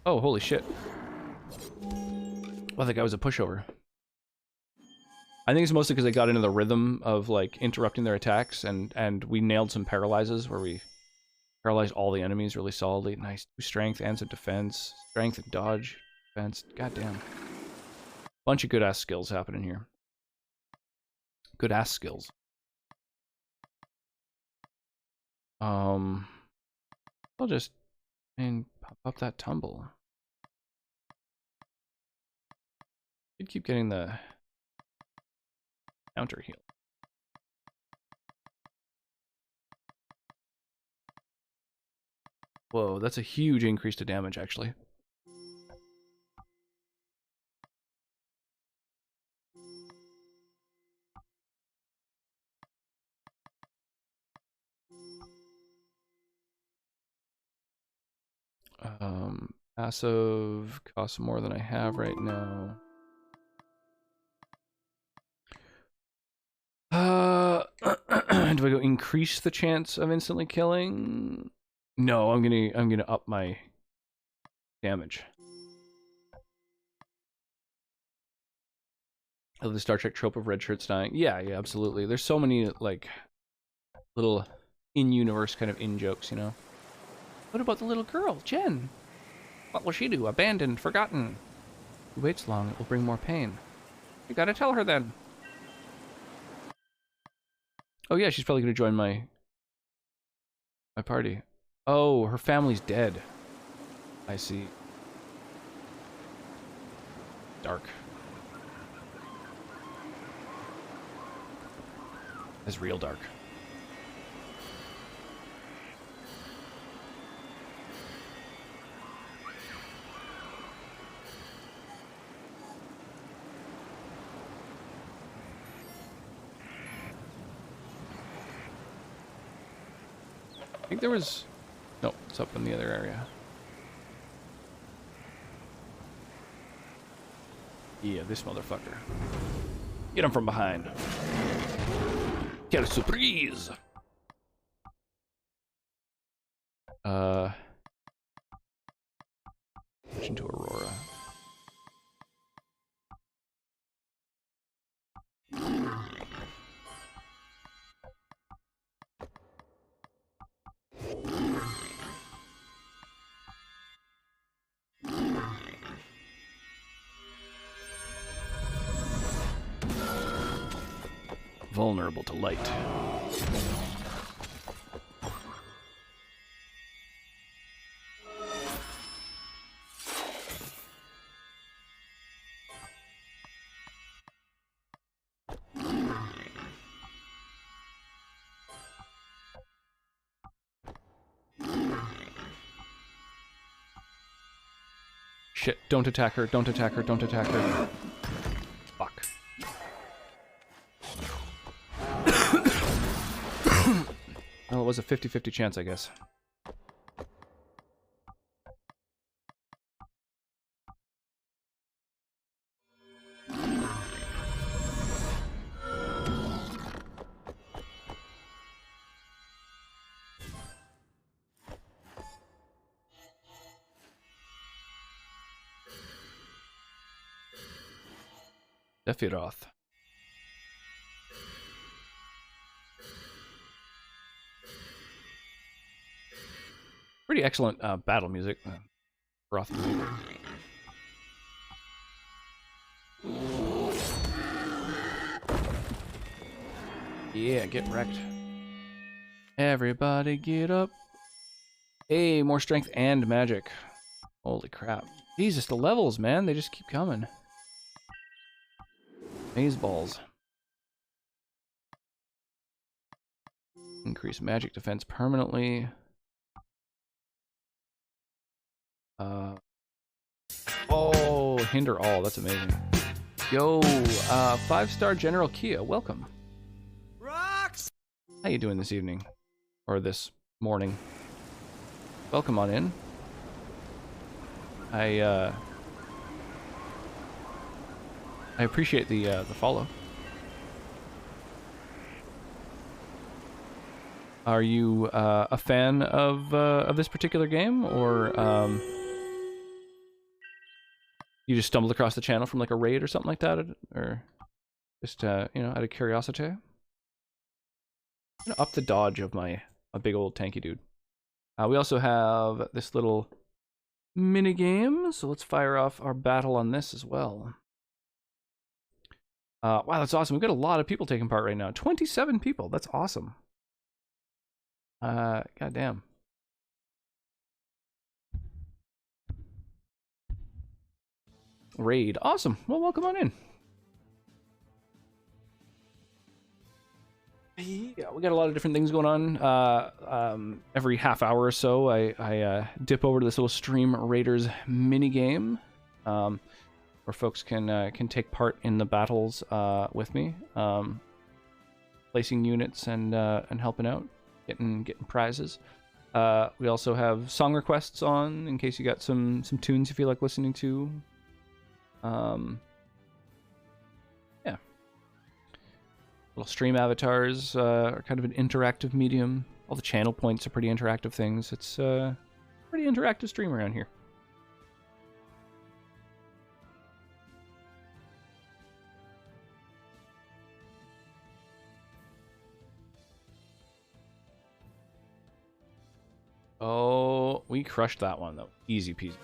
Speaker 1: Oh, holy shit. Well, that guy was a pushover. I think it's mostly because they got into the rhythm of like interrupting their attacks, and we nailed some paralyzes where we paralyzed all the enemies really solidly. Nice. Strength and some defense. Strength and dodge. Defense. Goddamn. Bunch of good ass skills happening here. Good ass skills. I'll just pop up that tumble. You'd keep getting the counter heal. Whoa, that's a huge increase to damage, actually. Passive costs more than I have right now. Do I go increase the chance of instantly killing? No, I'm gonna up my damage. Oh, the Star Trek trope of red shirts dying. Yeah, absolutely. There's so many like little in-universe kind of in-jokes, you know. What about the little girl, Jen? What will she do? Abandoned, forgotten. If she waits long, it will bring more pain. You gotta tell her then. Oh yeah, she's probably gonna join my party. Oh, her family's dead. I see. Dark. It's real dark. I think there was... No, it's up in the other area. Yeah, this motherfucker. Get him from behind. Quelle surprise! Switch into Aurora. Vulnerable to light. Shit, don't attack her, don't attack her, don't attack her. Fuck. Well, it was a 50-50 chance, I guess. Sephiroth. Pretty excellent battle music. Roth music. Yeah, get wrecked. Everybody get up. Hey, more strength and magic. Holy crap. Jesus, the levels, man. They just keep coming. Maze balls. Increase magic defense permanently. Oh, hinder all. That's amazing. Yo, 5-star General Kia, welcome.
Speaker 14: Rocks!
Speaker 1: How you doing this evening? Or this morning? Welcome on in. I appreciate the follow. Are you a fan of this particular game, or you just stumbled across the channel from like a raid or something like that, or just you know, out of curiosity? I'm gonna up the dodge of a big old tanky dude. We also have this little mini game, so let's fire off our battle on this as well. Wow, that's awesome. We've got a lot of people taking part right now. 27 people. That's awesome. Goddamn. Raid. Awesome. Well, welcome on in. Yeah, we got a lot of different things going on. Every half hour or so, I dip over to this little Stream Raiders mini game, where folks can take part in the battles with me, placing units and helping out, getting prizes. We also have song requests on in case you got some tunes you feel like listening to. Yeah. Little stream avatars are kind of an interactive medium. All the channel points are pretty interactive things. It's a pretty interactive stream around here. Oh, we crushed that one though. Easy peasy.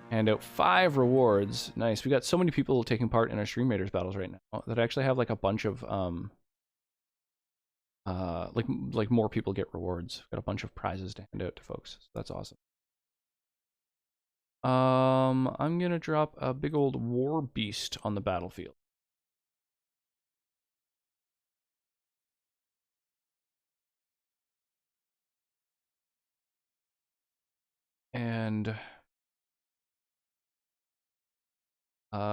Speaker 1: Hand out 5 rewards. Nice. We got so many people taking part in our Stream Raiders battles right now that I actually have like a bunch of like more people get rewards. Got a bunch of prizes to hand out to folks. So that's awesome. I'm gonna drop a big old war beast on the battlefield. And you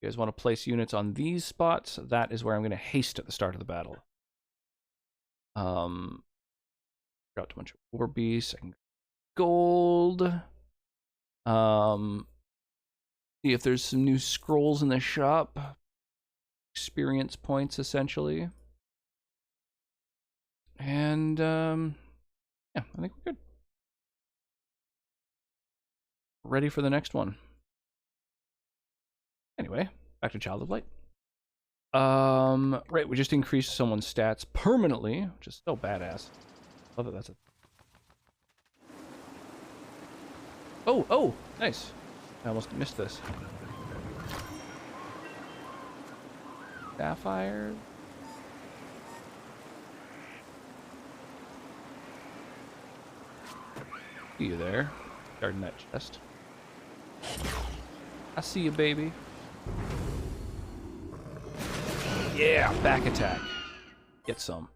Speaker 1: guys want to place units on these spots? That is where I'm going to haste at the start of the battle. Dropped a bunch of war beasts. I can gold. See if there's some new scrolls in the shop. Experience points, essentially. And yeah, I think we're good. Ready for the next one. Anyway, back to Child of Light. Right, we just increased someone's stats permanently, which is so badass. Love that that's a... Oh, nice. I almost missed this. Sapphire. See you there. Guarding that chest. I see you, baby. Yeah, back attack. Get some.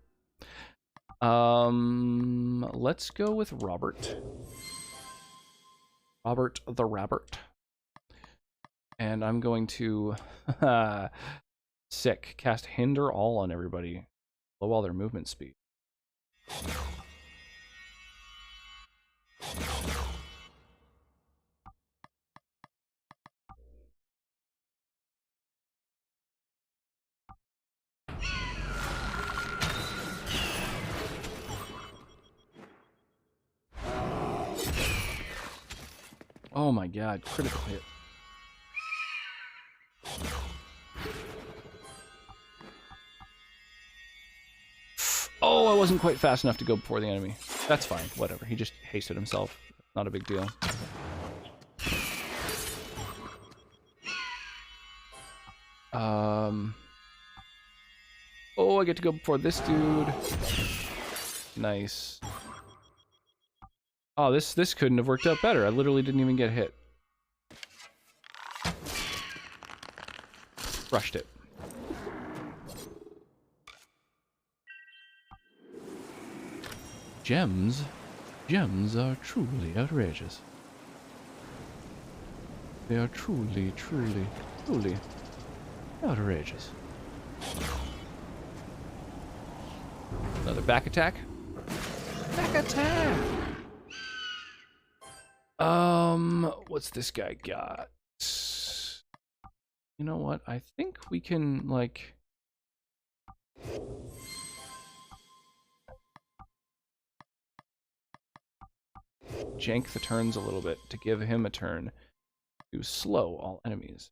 Speaker 1: Let's go with Robert. Robert the Rabbit. And I'm going to sick cast hinder all on everybody. Slow all their movement speed. Oh my god, critical hit. Oh, I wasn't quite fast enough to go before the enemy. That's fine, whatever. He just hasted himself. Not a big deal. Oh, I get to go before this dude. Nice. Oh, this couldn't have worked out better. I literally didn't even get hit. Crushed it. Gems? Gems are truly outrageous. They are truly, truly, truly outrageous. Another back attack. Back attack! What's this guy got? You know what? I think we can, like... jank the turns a little bit to give him a turn to slow all enemies.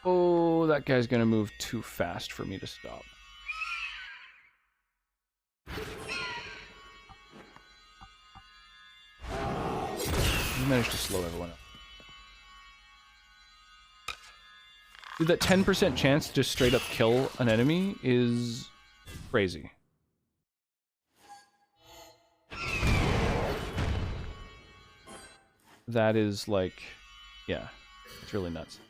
Speaker 1: Oh, that guy's gonna move too fast for me to stop. He managed to slow everyone up. Dude, that 10% chance to just straight up kill an enemy is crazy. That is like, yeah, it's really nuts.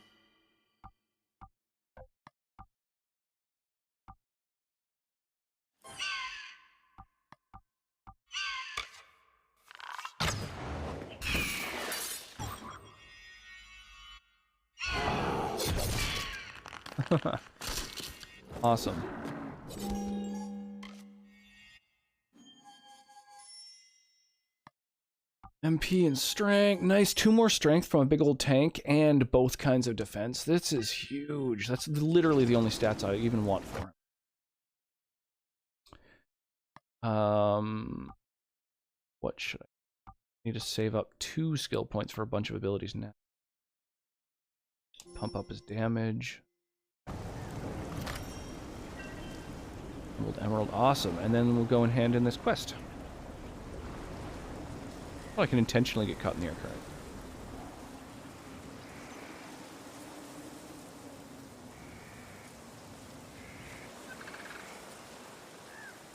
Speaker 1: Awesome. MP and strength. Nice. 2 more strength from a big old tank and both kinds of defense. This is huge. That's literally the only stats I even want for him. What should I need to save up 2 skill points for a bunch of abilities now? Pump up his damage. Emerald, awesome. And then we'll go and hand in this quest. Oh, I can intentionally get caught in the air current.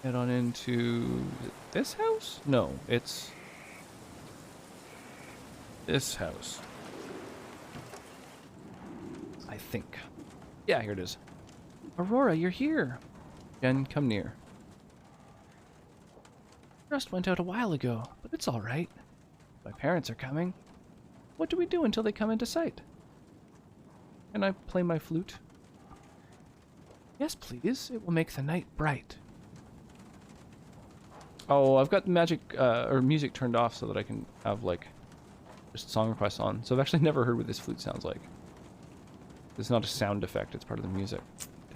Speaker 1: Head on into... is it this house? No, it's... this house. I think. Yeah, here it is. Aurora, you're here. Jen, come near. Just went out a while ago, but it's all right. My parents are coming. What do we do until they come into sight? Can I play my flute? Yes, please. It will make the night bright. Oh, I've got magic or music turned off so that I can have like just song requests on. So I've actually never heard what this flute sounds like. It's not a sound effect, it's part of the music.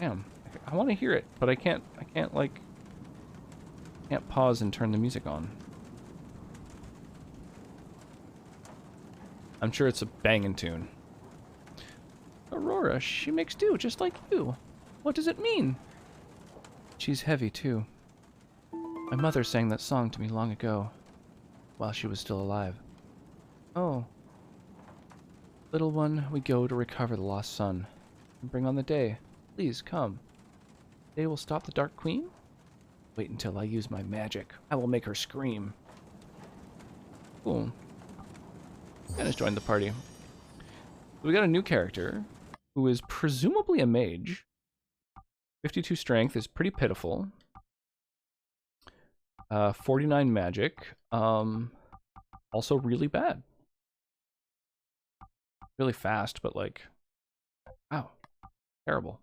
Speaker 1: Damn. I want to hear it, but I can't like can't pause and turn the music on. I'm sure it's a banging tune. Aurora, she makes do just like you. What does it mean? She's heavy too. My mother sang that song to me long ago, while she was still alive. Oh. Little one, we go to recover the lost sun and bring on the day. Please come. They will stop the Dark Queen? Wait until I use my magic. I will make her scream. Cool. Dennis joined the party. We got a new character who is presumably a mage. 52 strength is pretty pitiful. 49 magic. Also really bad. Really fast, but like, wow, terrible.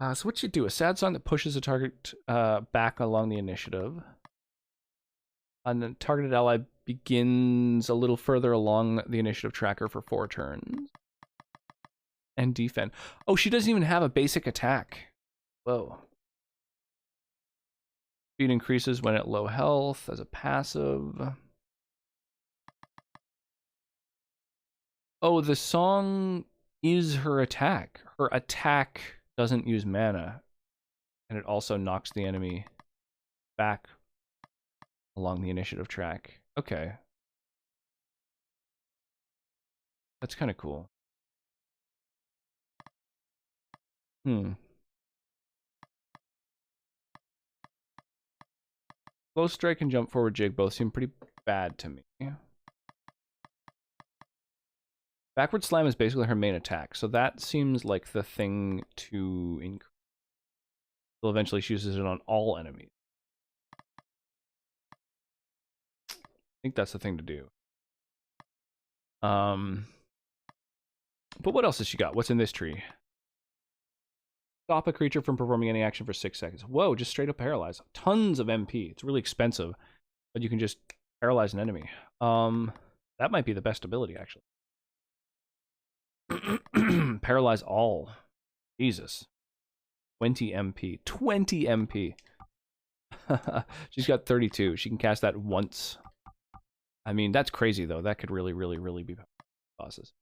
Speaker 1: So what you do? A sad song that pushes a target back along the initiative. And the targeted ally begins a little further along the initiative tracker for 4 turns. And defend. Oh, she doesn't even have a basic attack. Whoa. Speed increases when at low health as a passive. Oh, the song is her attack. Her attack doesn't use mana, and it also knocks the enemy back along the initiative track. Okay. That's kind of cool. Close strike and jump forward jig both seem pretty bad to me. Backward slam is basically her main attack, so that seems like the thing to increase. Well, eventually she uses it on all enemies. I think that's the thing to do. But what else has she got? What's in this tree? Stop a creature from performing any action for 6 seconds. Whoa, just straight up paralyze. Tons of MP. It's really expensive, but you can just paralyze an enemy. That might be the best ability, actually. Paralyze all. Jesus. 20 MP. 20 MP. She's got 32. She can cast that once. I mean, that's crazy, though. That could really, really, really be bosses.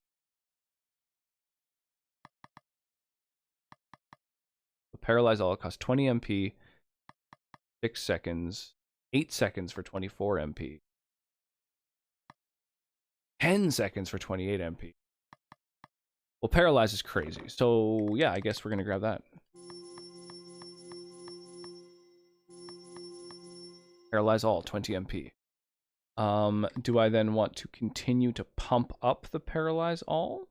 Speaker 1: Paralyze all costs 20 MP, 6 seconds, 8 seconds for 24 MP, 10 seconds for 28 MP. Well, paralyze is crazy. So, yeah, I guess we're going to grab that. Paralyze all, 20 MP. Do I then want to continue to pump up the paralyze all?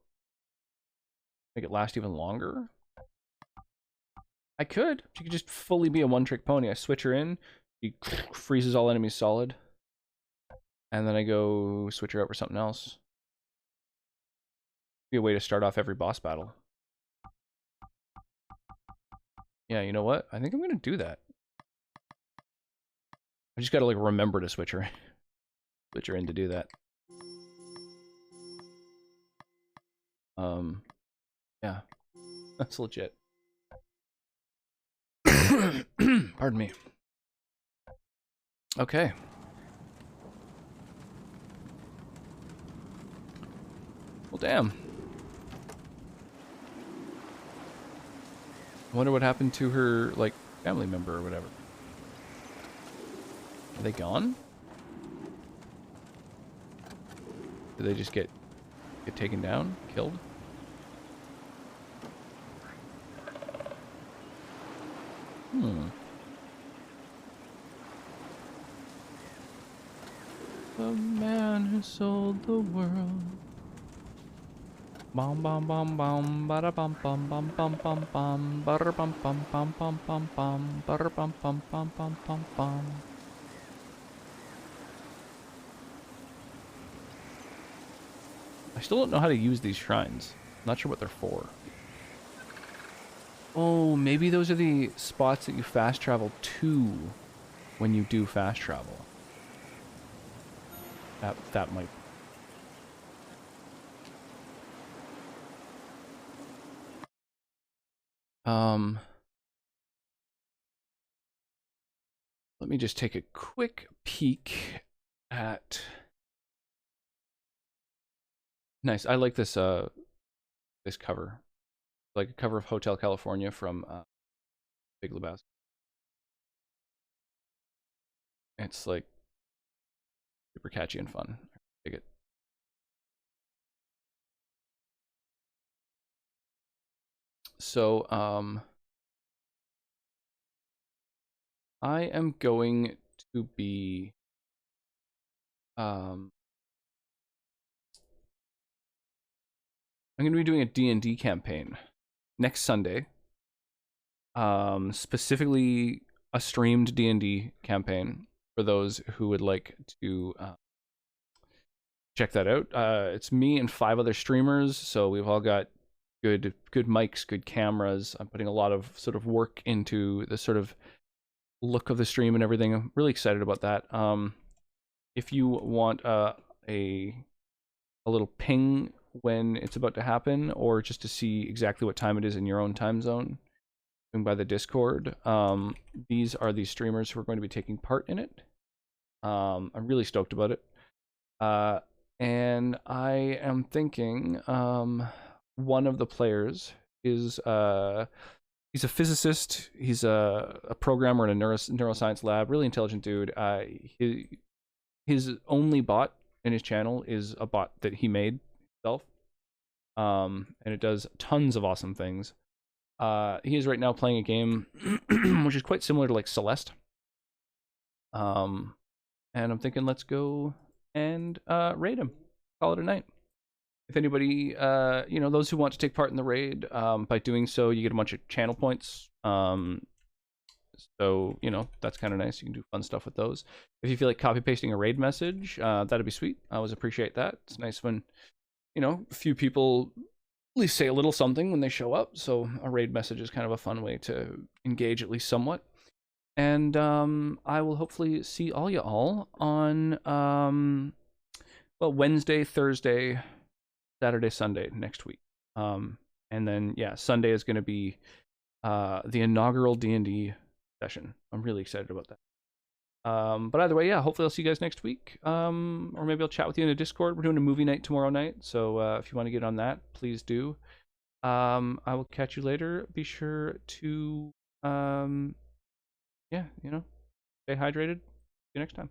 Speaker 1: Make it last even longer? I could. She could just fully be a one-trick pony. I switch her in, she freezes all enemies solid, and then I go switch her out for something else. Be a way to start off every boss battle. Yeah, you know what? I think I'm gonna do that. I just gotta like remember to switch her in to do that. Yeah, that's legit. Pardon me. Okay. Well, damn. I wonder what happened to her, like, family member or whatever. Are they gone? Did they just get taken down? Killed? The man who sold the world. Bum bum bum bum bada bum bum bum bum bum bum bada bum bum bum bum bum bum bada bum bum bum bum bum bum. I still don't know how to use these shrines. I'm not sure what they're for. Oh, maybe those are the spots that you fast travel to when you do fast travel. That might. Let me just take a quick peek at. Nice. I like this this cover. Like a cover of Hotel California from Big Lebowski. It's like super catchy and fun. I dig it. So I am going to be I'm going to be doing a D&D campaign next Sunday. Specifically a streamed D&D campaign for those who would like to check that out. It's me and 5 other streamers, so we've all got good mics, good cameras. I'm putting a lot of sort of work into the sort of look of the stream and everything. I'm really excited about that. If you want a little ping when it's about to happen, or just to see exactly what time it is in your own time zone, by the Discord, these are the streamers who are going to be taking part in it. I'm really stoked about it. And I am thinking one of the players is he's a physicist. He's a programmer in a neuroscience lab. Really intelligent dude. His only bot in his channel is a bot that he made himself. And it does tons of awesome things. He is right now playing a game which is quite similar to like Celeste. And I'm thinking let's go and raid him. Call it a night. If anybody, those who want to take part in the raid, by doing so, you get a bunch of channel points. So, that's kind of nice. You can do fun stuff with those. If you feel like copy pasting a raid message, that'd be sweet. I always appreciate that. It's nice when, a few people at least say a little something when they show up. So a raid message is kind of a fun way to engage at least somewhat. And I will hopefully see all y'all on Wednesday, Thursday, Saturday, Sunday next week. And then Sunday is going to be the inaugural D&D session. I'm really excited about that. But either way, hopefully I'll see you guys next week. Or maybe I'll chat with you in a Discord. We're doing a movie night tomorrow night, so if you want to get on that, please do. I will catch you later. Be sure to stay hydrated. See you next time.